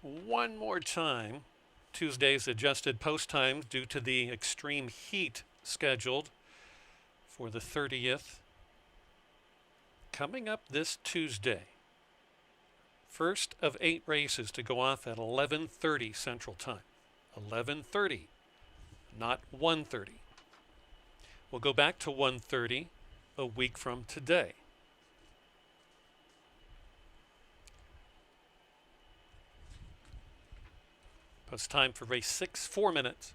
one more time. Tuesday's adjusted post times due to the extreme heat scheduled for the 30th. Coming up this Tuesday. First of 8 races to go off at 11:30 Central Time. 11:30, not 1:30. We'll go back to 1:30 a week from today. Post time for race 6, 4 minutes.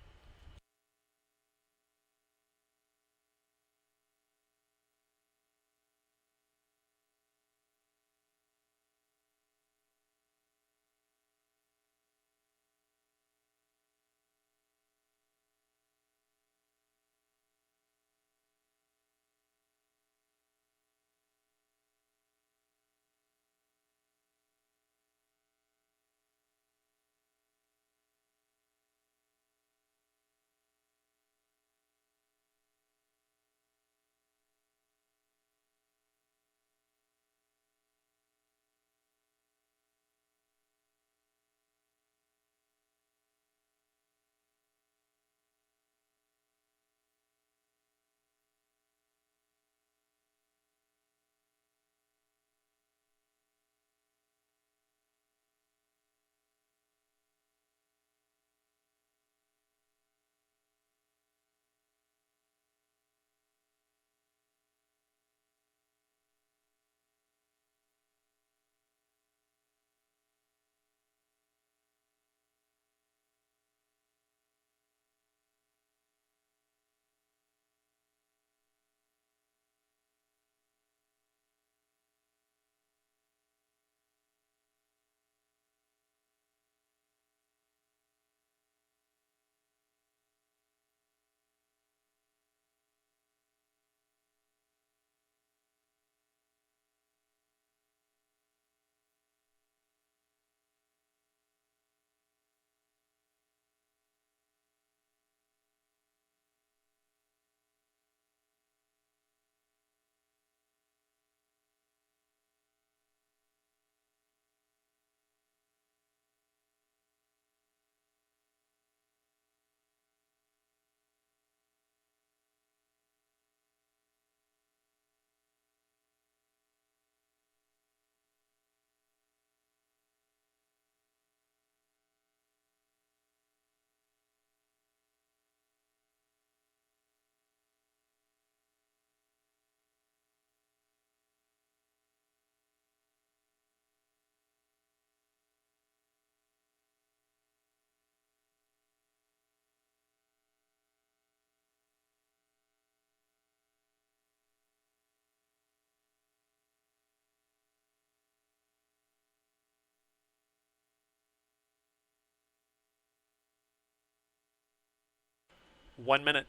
One minute.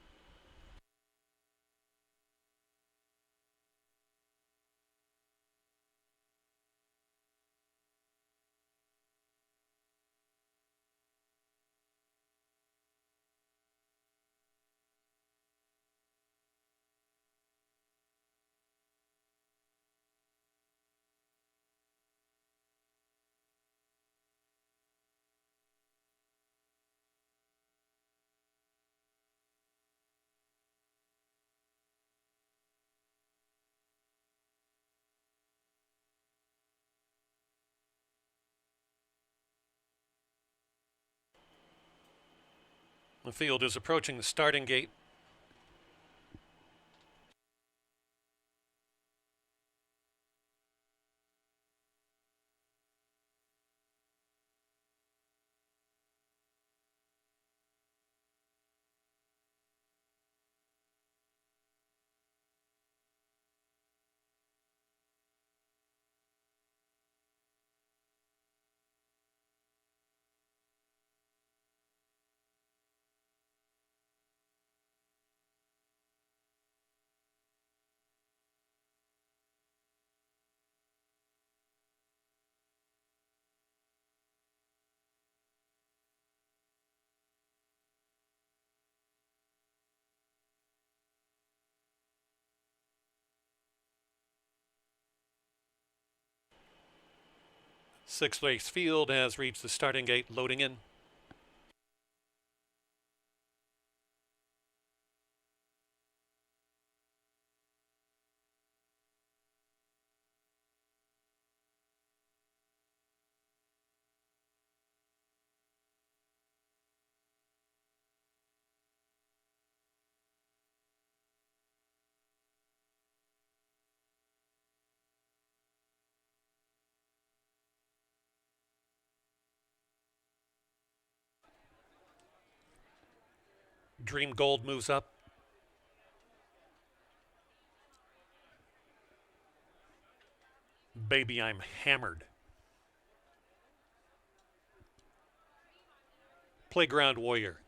The field is approaching the starting gate. Sixth race field has reached the starting gate, loading in. Dream Gold moves up. Baby, I'm Hammered. Playground Warrior.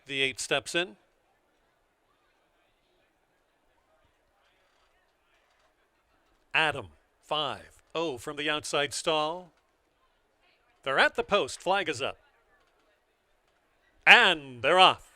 The 8 steps in. Adam, 5-0 from the outside stall. They're at the post. Flag is up. And they're off.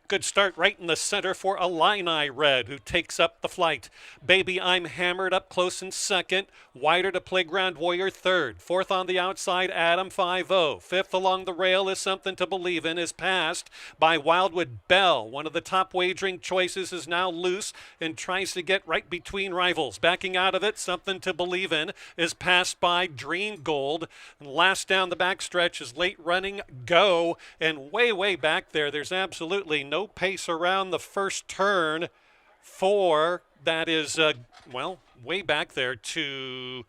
Good start right in the center for Illini Red, who takes up the flight. Baby, I'm Hammered up close in second. Wider to Playground Warrior third. Fourth on the outside, Adam 5-0. Fifth along the rail is Something to Believe In, is passed by Wildwood Bell. One of the top wagering choices is now loose and tries to get right between rivals. Backing out of it, Something to Believe In is passed by Dream Gold. And last down the backstretch is Late Running Go. And way back there's absolutely no pace around the first turn for that is way back there to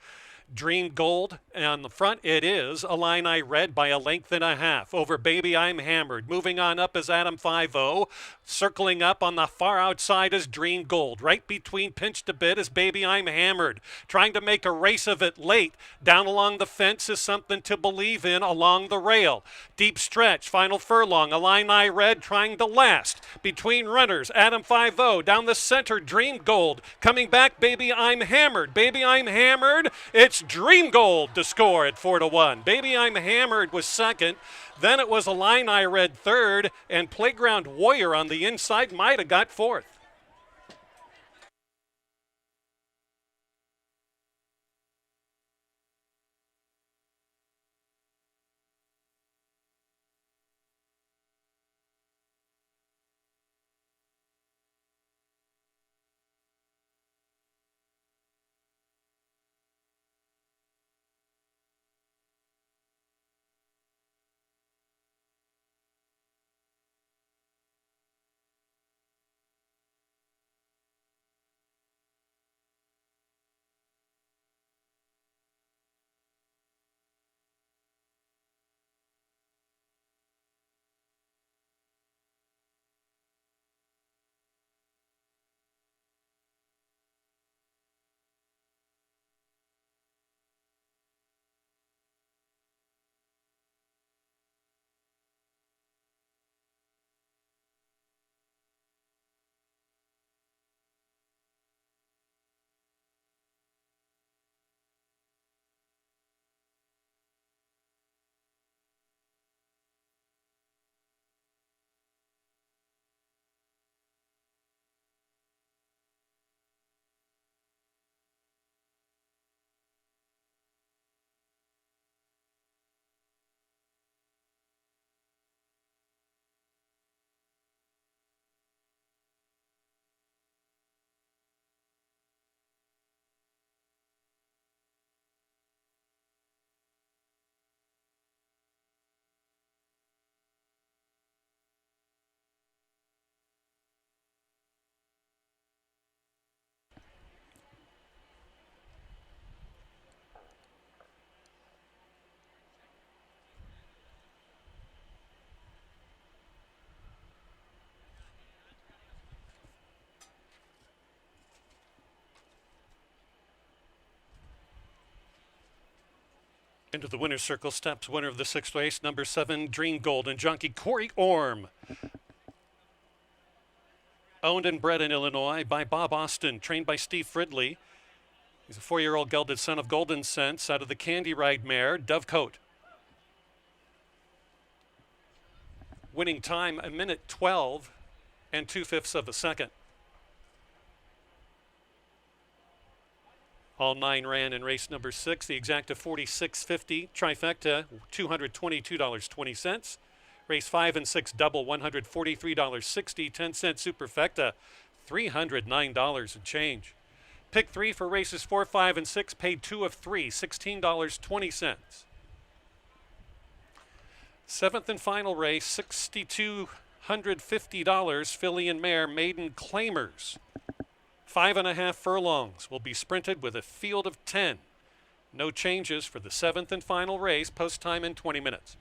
Dream Gold. And on the front, it is Illini Red by a length and a half over Baby I'm Hammered. Moving on up is Adam 5-0. Circling up on the far outside is Dream Gold. Right between Pinched a Bit is Baby I'm Hammered. Trying to make a race of it late. Down along the fence is Something to Believe In along the rail. Deep stretch, final furlong. Illini Red trying to last. Between runners, Adam 5-0. Down the center, Dream Gold. Coming back, Baby I'm Hammered. Baby I'm Hammered. It's Dream Gold to score at 4-1. Baby I'm Hammered was second. Then it was Illini Red third, and Playground Warrior on the inside might have got fourth. Into the winner's circle steps winner of the sixth race, number 7, Dream Gold, and jockey Corey Orm. Owned and bred in Illinois by Bob Austin, trained by Steve Fridley. He's a 4-year-old gelded son of Golden Sense out of the Candy Ride mare, Dovecote. Winning time 1:12 and 2/5 of a second. All 9 ran in race number 6. The exacta 46.50. Trifecta $222.20. Race 5 and 6 double $143.60. 10-cent superfecta $309 and change. Pick 3 for races 4, 5, and 6 paid 2 of 3, $16.20. Seventh and final race, $6,250. Filly and Mare Maiden Claimers. 5.5 furlongs will be sprinted with a field of 10. No changes for the seventh and final race. Post time in 20 minutes.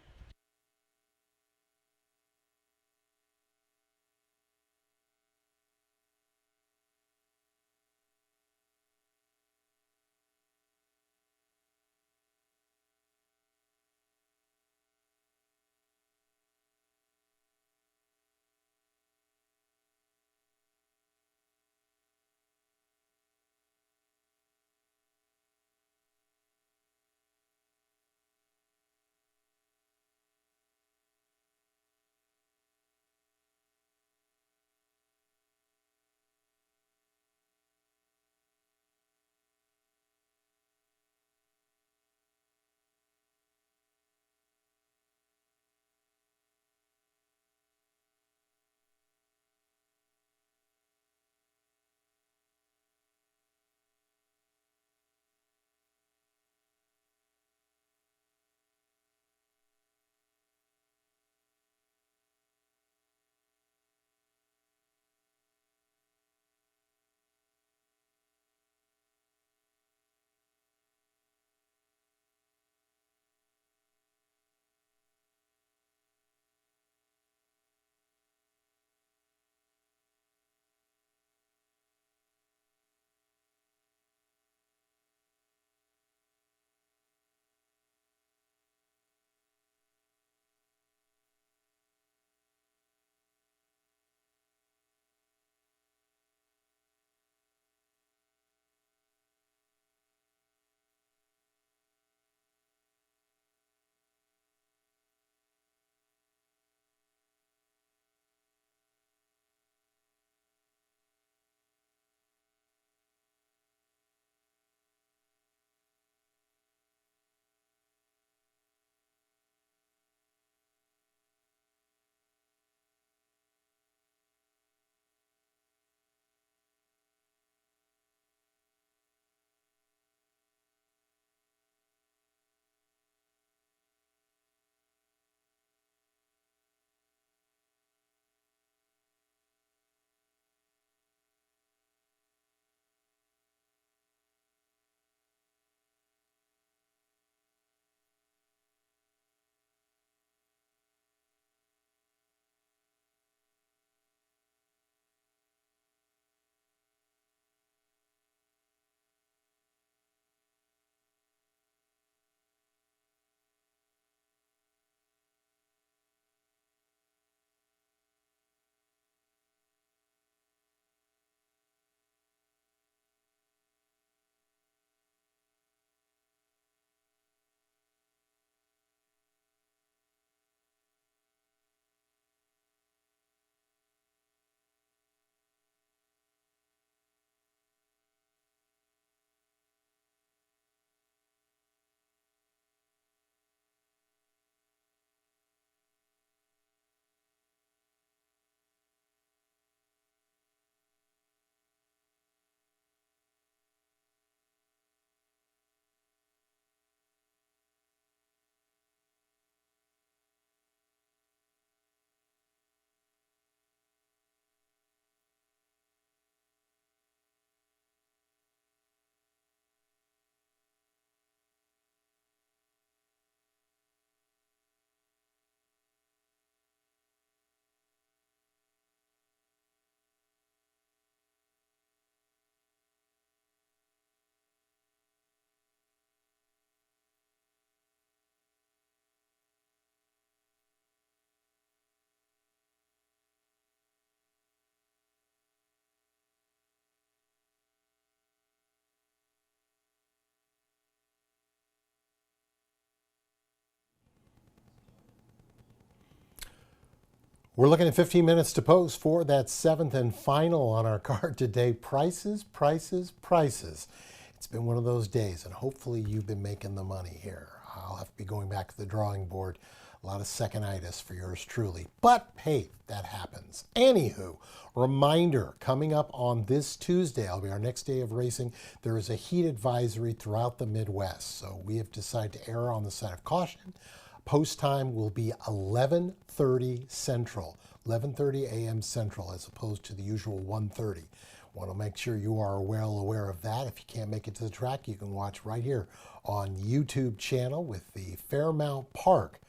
We're looking at 15 minutes to post for that seventh and final on our card today. Prices, prices, prices. It's been one of those days, and hopefully you've been making the money here. I'll have to be going back to the drawing board. A lot of second-itis for yours truly. But, hey, that happens. Anywho, reminder, coming up on this Tuesday, it'll be our next day of racing, there is a heat advisory throughout the Midwest. So we have decided to err on the side of caution. Post time will be 11:30 Central, 11:30 a.m. Central, as opposed to the usual 1:30. Want to make sure you are well aware of that. If you can't make it to the track, you can watch right here on YouTube channel with the Fairmount Park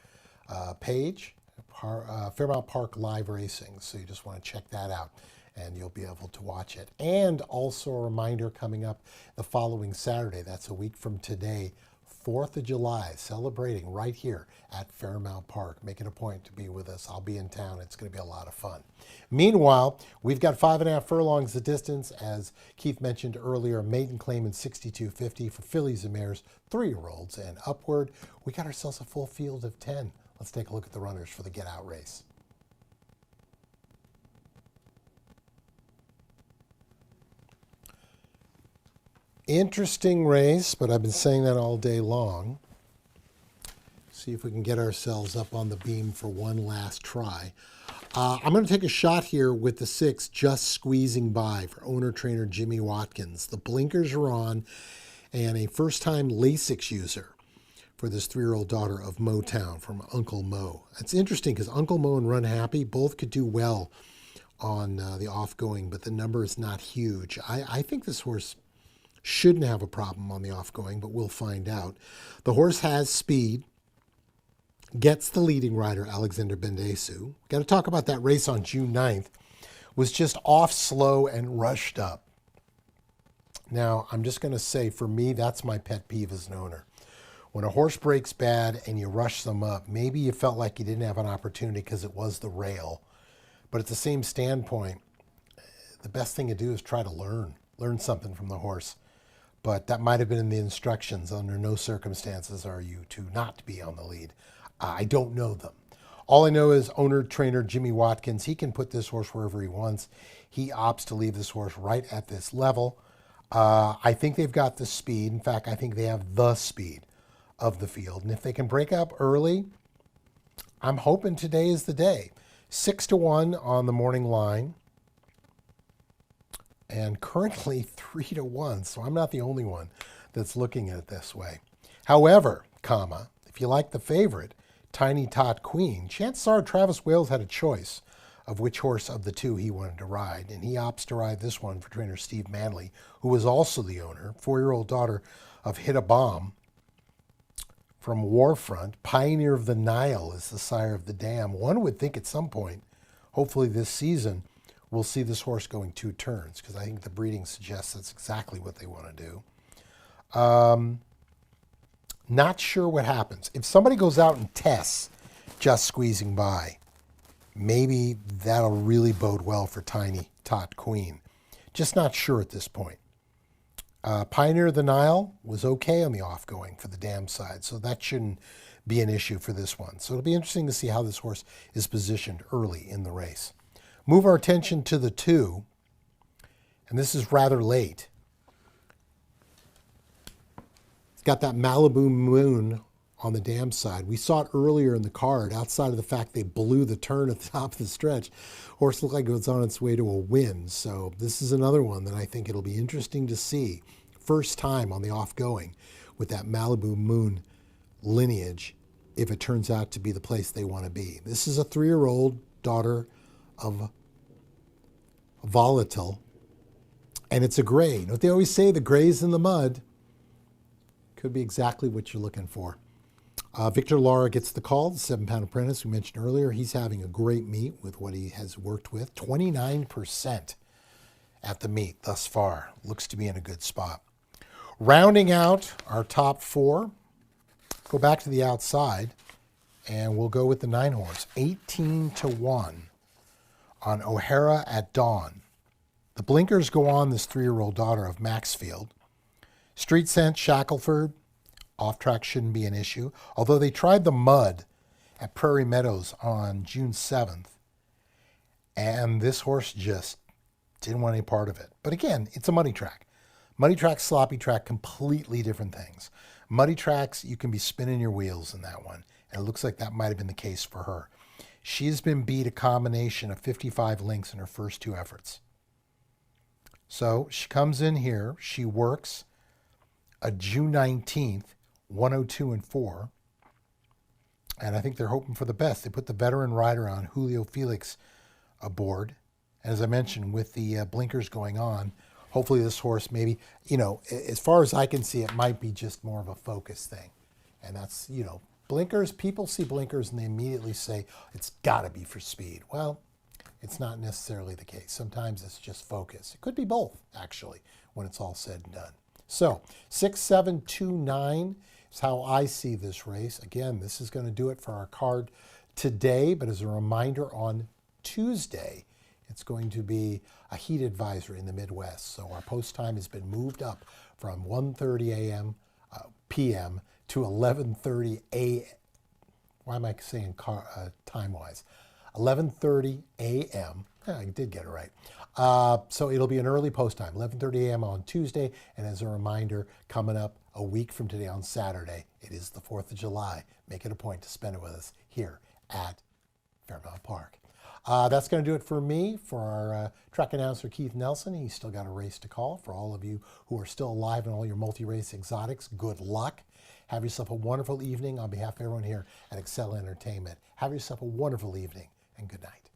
page, Fairmount Park Live Racing. So you just want to check that out and you'll be able to watch it. And also a reminder coming up the following Saturday, that's a week from today, 4th of July, celebrating right here at Fairmount Park. Make it a point to be with us. I'll be in town. It's going to be a lot of fun. Meanwhile, we've got 5.5 furlongs the distance, as Keith mentioned earlier, maiden claim in 62.50 for fillies and mares, 3-year-olds and upward. We got ourselves a full field of 10. Let's take a look at the runners for the Get Out race. Interesting race, but I've been saying that all day long. See if we can get ourselves up on the beam for one last try. I'm going to take a shot here with the 6, Just Squeezing By, for owner-trainer Jimmy Watkins. The blinkers are on, and a first-time Lasix user for this 3-year-old daughter of Motown from Uncle Mo. It's interesting because Uncle Mo and Run Happy both could do well on the off-going, but the number is not huge. I think this horse shouldn't have a problem on the off-going, but we'll find out. The horse has speed, gets the leading rider, Alexander Bendesu. Got to talk about that race on June 9th. Was just off slow and rushed up. Now, I'm just going to say, for me, that's my pet peeve as an owner. When a horse breaks bad and you rush them up, maybe you felt like you didn't have an opportunity because it was the rail. But at the same standpoint, the best thing to do is try to learn something from the horse. But that might have been in the instructions. Under no circumstances are you to not be on the lead. I don't know them. All I know is owner-trainer Jimmy Watkins, he can put this horse wherever he wants. He opts to leave this horse right at this level. I think they've got the speed. In fact, I think they have the speed of the field. And if they can break up early, I'm hoping today is the day. 6-1 on the morning line. And currently 3-1, so I'm not the only one that's looking at it this way. However, if you like the favorite, Tiny Tot Queen, chances are Travis Wales had a choice of which horse of the two he wanted to ride, and he opts to ride this one for trainer Steve Manley, who was also the owner, 4-year-old daughter of Hit a Bomb from Warfront. Pioneer of the Nile is the sire of the Dam. One would think at some point, hopefully this season, we'll see this horse going 2 turns, because I think the breeding suggests that's exactly what they want to do. Not sure what happens. If somebody goes out and tests Just Squeezing By, maybe that'll really bode well for Tiny Tot Queen. Just not sure at this point. Pioneer of the Nile was okay on the off-going for the Dam side, so that shouldn't be an issue for this one. So it'll be interesting to see how this horse is positioned early in the race. Move our attention to the 2, and this is rather late. It's got that Malibu Moon on the Dam side. We saw it earlier in the card, outside of the fact they blew the turn at the top of the stretch. Horse looked like it was on its way to a win, so this is another one that I think it'll be interesting to see. First time on the off-going with that Malibu Moon lineage, if it turns out to be the place they want to be. This is a 3-year-old daughter of Volatile, and it's a gray. You know what they always say, the grays in the mud? Could be exactly what you're looking for. Victor Lara gets the call, the 7-pound apprentice we mentioned earlier. He's having a great meet with what he has worked with. 29% at the meet thus far. Looks to be in a good spot. Rounding out our top 4, go back to the outside, and we'll go with the 9 horse. 18-1 on O'Hara at Dawn. The blinkers go on this 3-year-old daughter of Maxfield. Street Scent, Shackelford. Off track shouldn't be an issue. Although they tried the mud at Prairie Meadows on June 7th, And this horse just didn't want any part of it. But again, it's a money track. Money track, sloppy track, completely different things. Muddy tracks, you can be spinning your wheels in that one. And it looks like that might have been the case for her. She's been beat a combination of 55 lengths in her first two efforts. So she comes in here, she works a June 19th, 102 and 4. And I think they're hoping for the best. They put the veteran rider on, Julio Felix, aboard. And as I mentioned, with the blinkers going on, hopefully this horse maybe, as far as I can see, it might be just more of a focus thing. And that's, blinkers, people see blinkers and they immediately say, it's got to be for speed. Well, it's not necessarily the case. Sometimes it's just focus. It could be both, actually, when it's all said and done. So 6-7-2-9 is how I see this race. Again, this is going to do it for our card today, but as a reminder, on Tuesday, it's going to be a heat advisory in the Midwest. So our post time has been moved up from 1:30 a.m. p.m. to 11:30 a.m. Why am I saying time-wise? 11:30 a.m. I did get it right. So it'll be an early post time, 11:30 a.m. on Tuesday. And as a reminder, coming up a week from today on Saturday, it is the 4th of July. Make it a point to spend it with us here at Fairmount Park. That's going to do it for me. For our track announcer, Keith Nelson, he's still got a race to call. For all of you who are still alive in all your multi-race exotics, good luck. Have yourself a wonderful evening. On behalf of everyone here at Excel Entertainment, have yourself a wonderful evening and good night.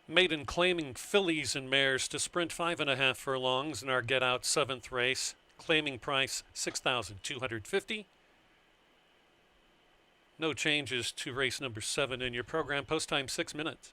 Maiden claiming fillies and mares to sprint 5.5 furlongs in our get out seventh race. Claiming price 6,250. No changes to race number 7 in your program. Post time 6 minutes.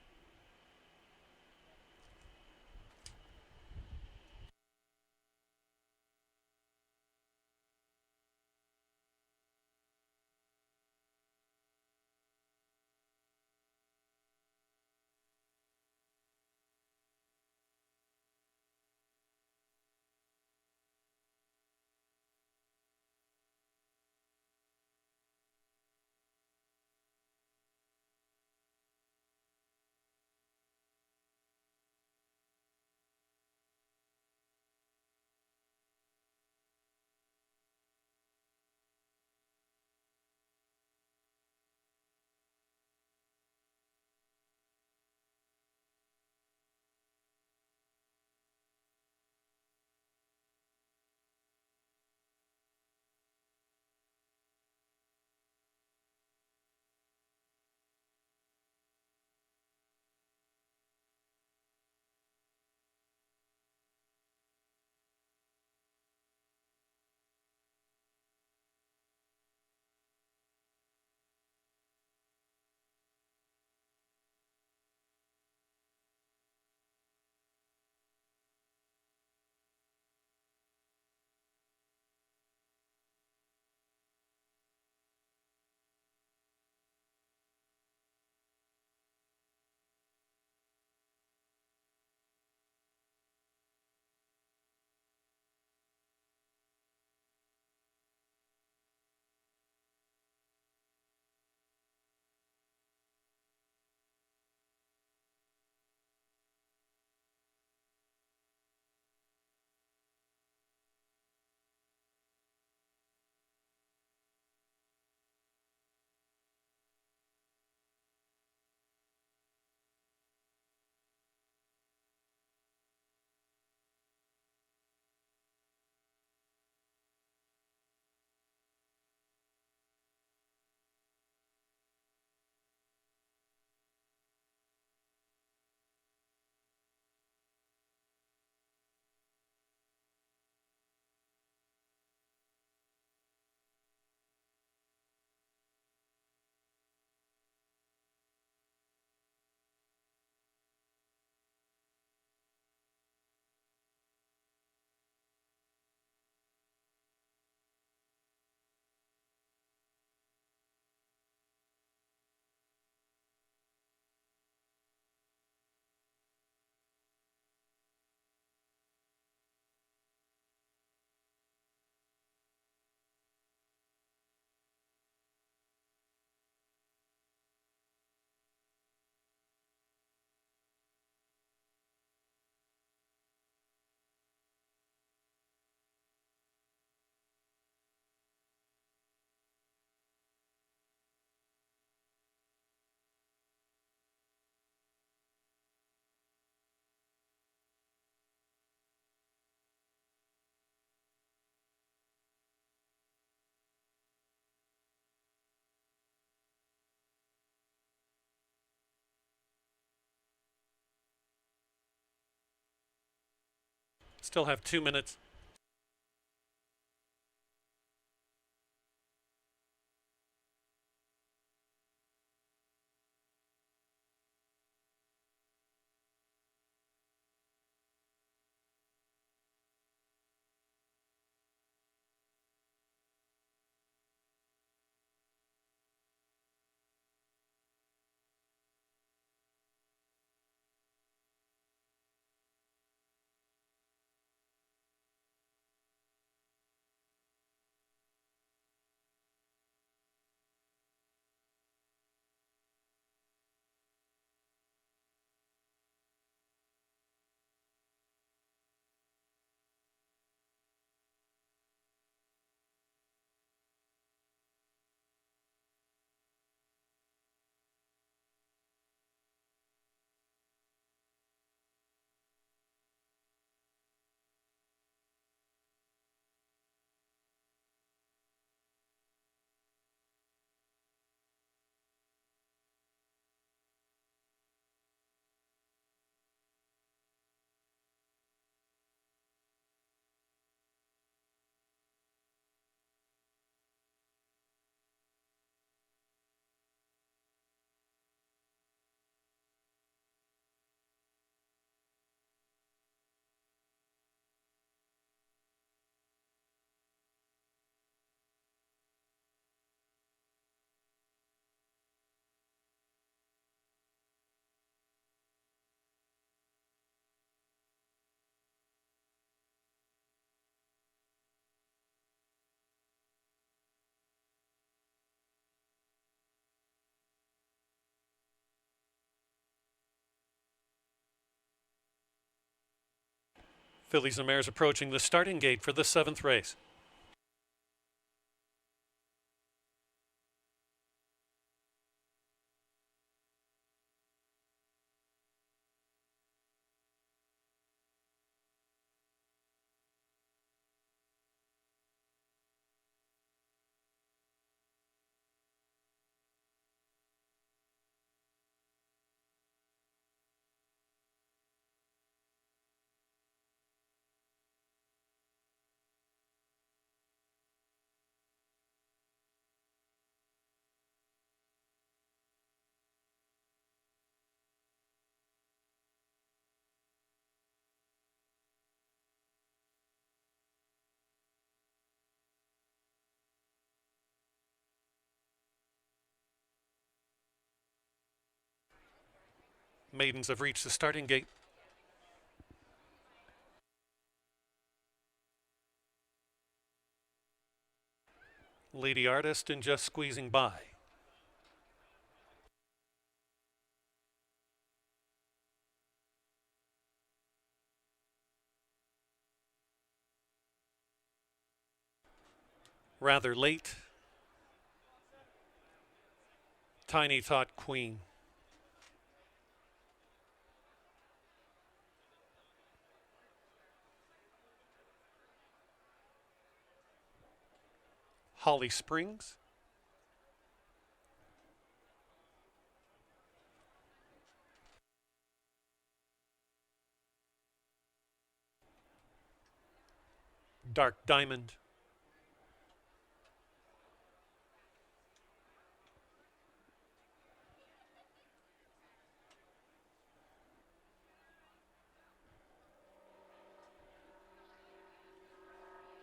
Still have 2 minutes. Fillies and mares approaching the starting gate for the 7th race. Maidens have reached the starting gate. Lady Artist and just squeezing by. Rather late. Tiny Tot Queen. Holly Springs. Dark Diamond.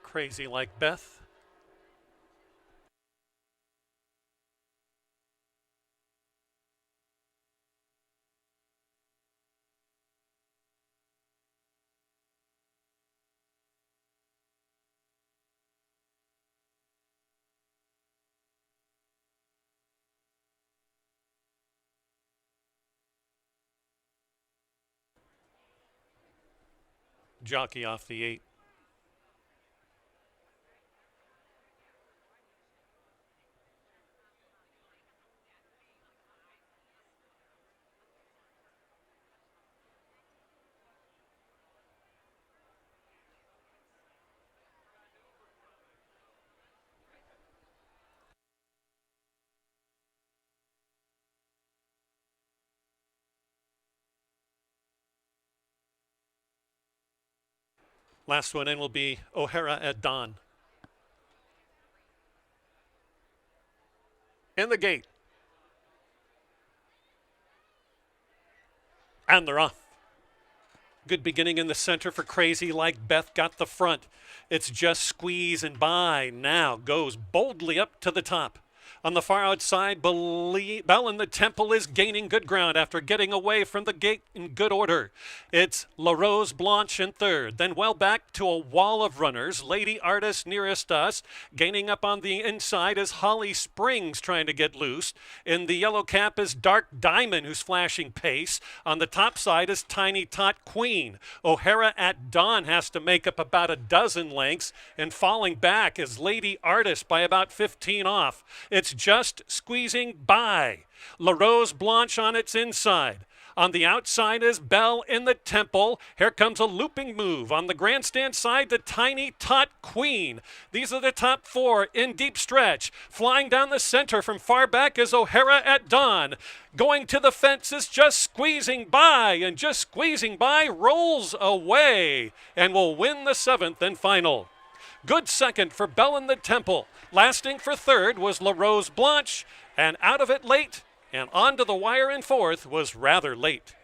Crazy Like Beth. Jockey off the 8. Last one in will be O'Hara at Dawn. In the gate. And they're off. Good beginning in the center for Crazy Like Beth. Got the front. It's just squeezing by. Now goes boldly up to the top. On the far outside, Bell in the Temple is gaining good ground after getting away from the gate in good order. It's La Rose Blanche in third. Then well back to a wall of runners. Lady Artist nearest us. Gaining up on the inside is Holly Springs trying to get loose. In the yellow cap is Dark Diamond, who's flashing pace. On the top side is Tiny Tot Queen. O'Hara at Dawn has to make up about a dozen lengths. And falling back is Lady Artist by about 15 off. It's just squeezing by. La Rose Blanche on its inside. On the outside is Bell in the Temple. Here comes a looping move. On the grandstand side, the Tiny Tot Queen. These are the top 4 in deep stretch. Flying down the center from far back is O'Hara at Dawn. Going to the fence is just squeezing by, and just squeezing by rolls away and will win the 7th and final. Good second for Bell in the Temple. Lasting for third was La Rose Blanche, and out of it late and onto the wire in fourth was Rather Late.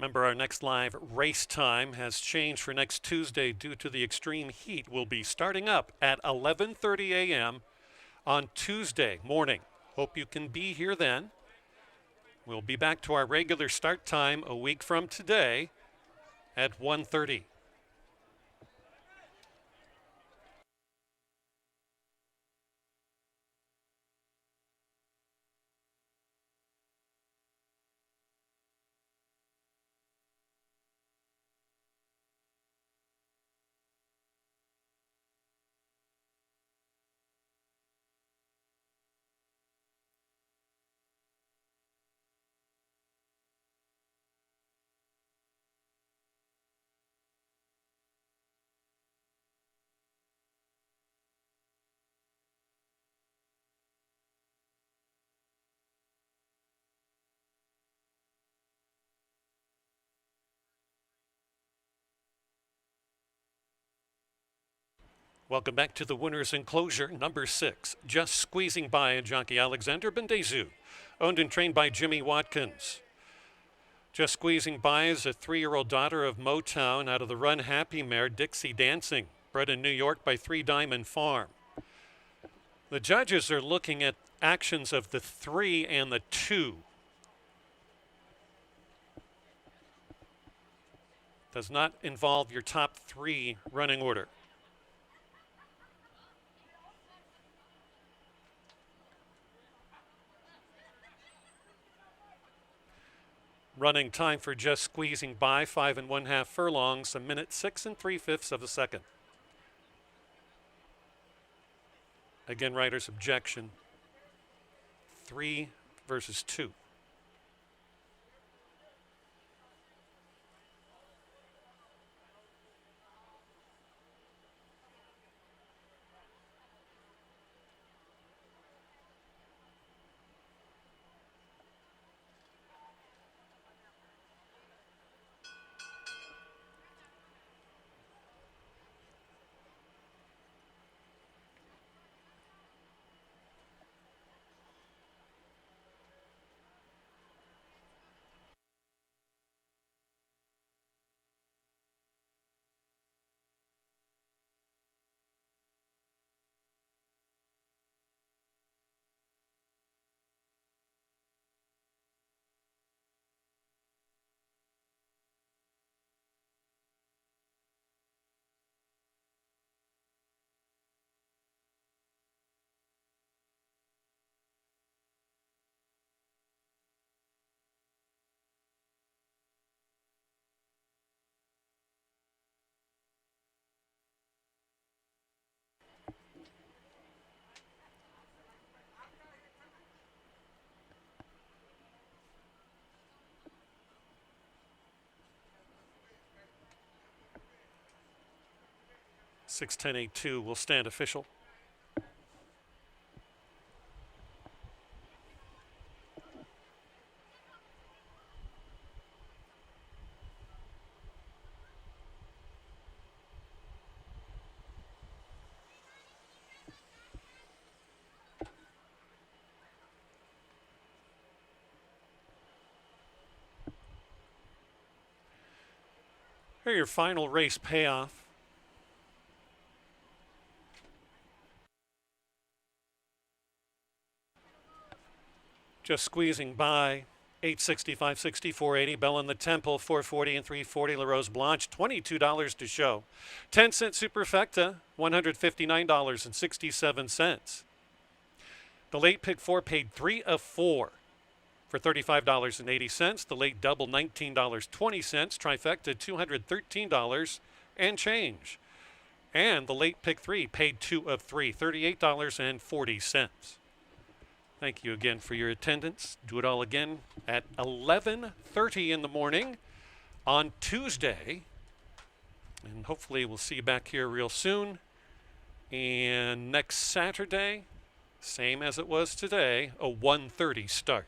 Remember, our next live race time has changed for next Tuesday due to the extreme heat. We'll be starting up at 11:30 a.m. on Tuesday morning. Hope you can be here then. We'll be back to our regular start time a week from today at 1:30. Welcome back to the winner's enclosure, number 6, Just Squeezing By, jockey Alexander Bendezu, owned and trained by Jimmy Watkins. Just Squeezing By is a 3-year-old daughter of Motown out of the Run Happy mare Dixie Dancing, bred in New York by 3 Diamond Farm. The judges are looking at actions of the 3 and the 2. Does not involve your top 3 running order. Running time for Just Squeezing By, 5 1/2 furlongs, a minute 6 3/5 of a second. Again, writer's objection. 3 versus 2. Six 10-8-2 will stand official. Here are your final race payoff. Just Squeezing By, 865, 60, 480. Bell in the Temple, 440 and 340. La Rose Blanche, $22 to show. 10-cent Superfecta, $159.67. The late pick 4 paid 3 of 4 for $35.80. The late double, $19.20. Trifecta, $213 and change. And the late pick 3 paid 2 of 3, $38.40. Thank you again for your attendance. Do it all again at 11:30 in the morning on Tuesday. And hopefully we'll see you back here real soon. And next Saturday, same as it was today, a 1:30 start.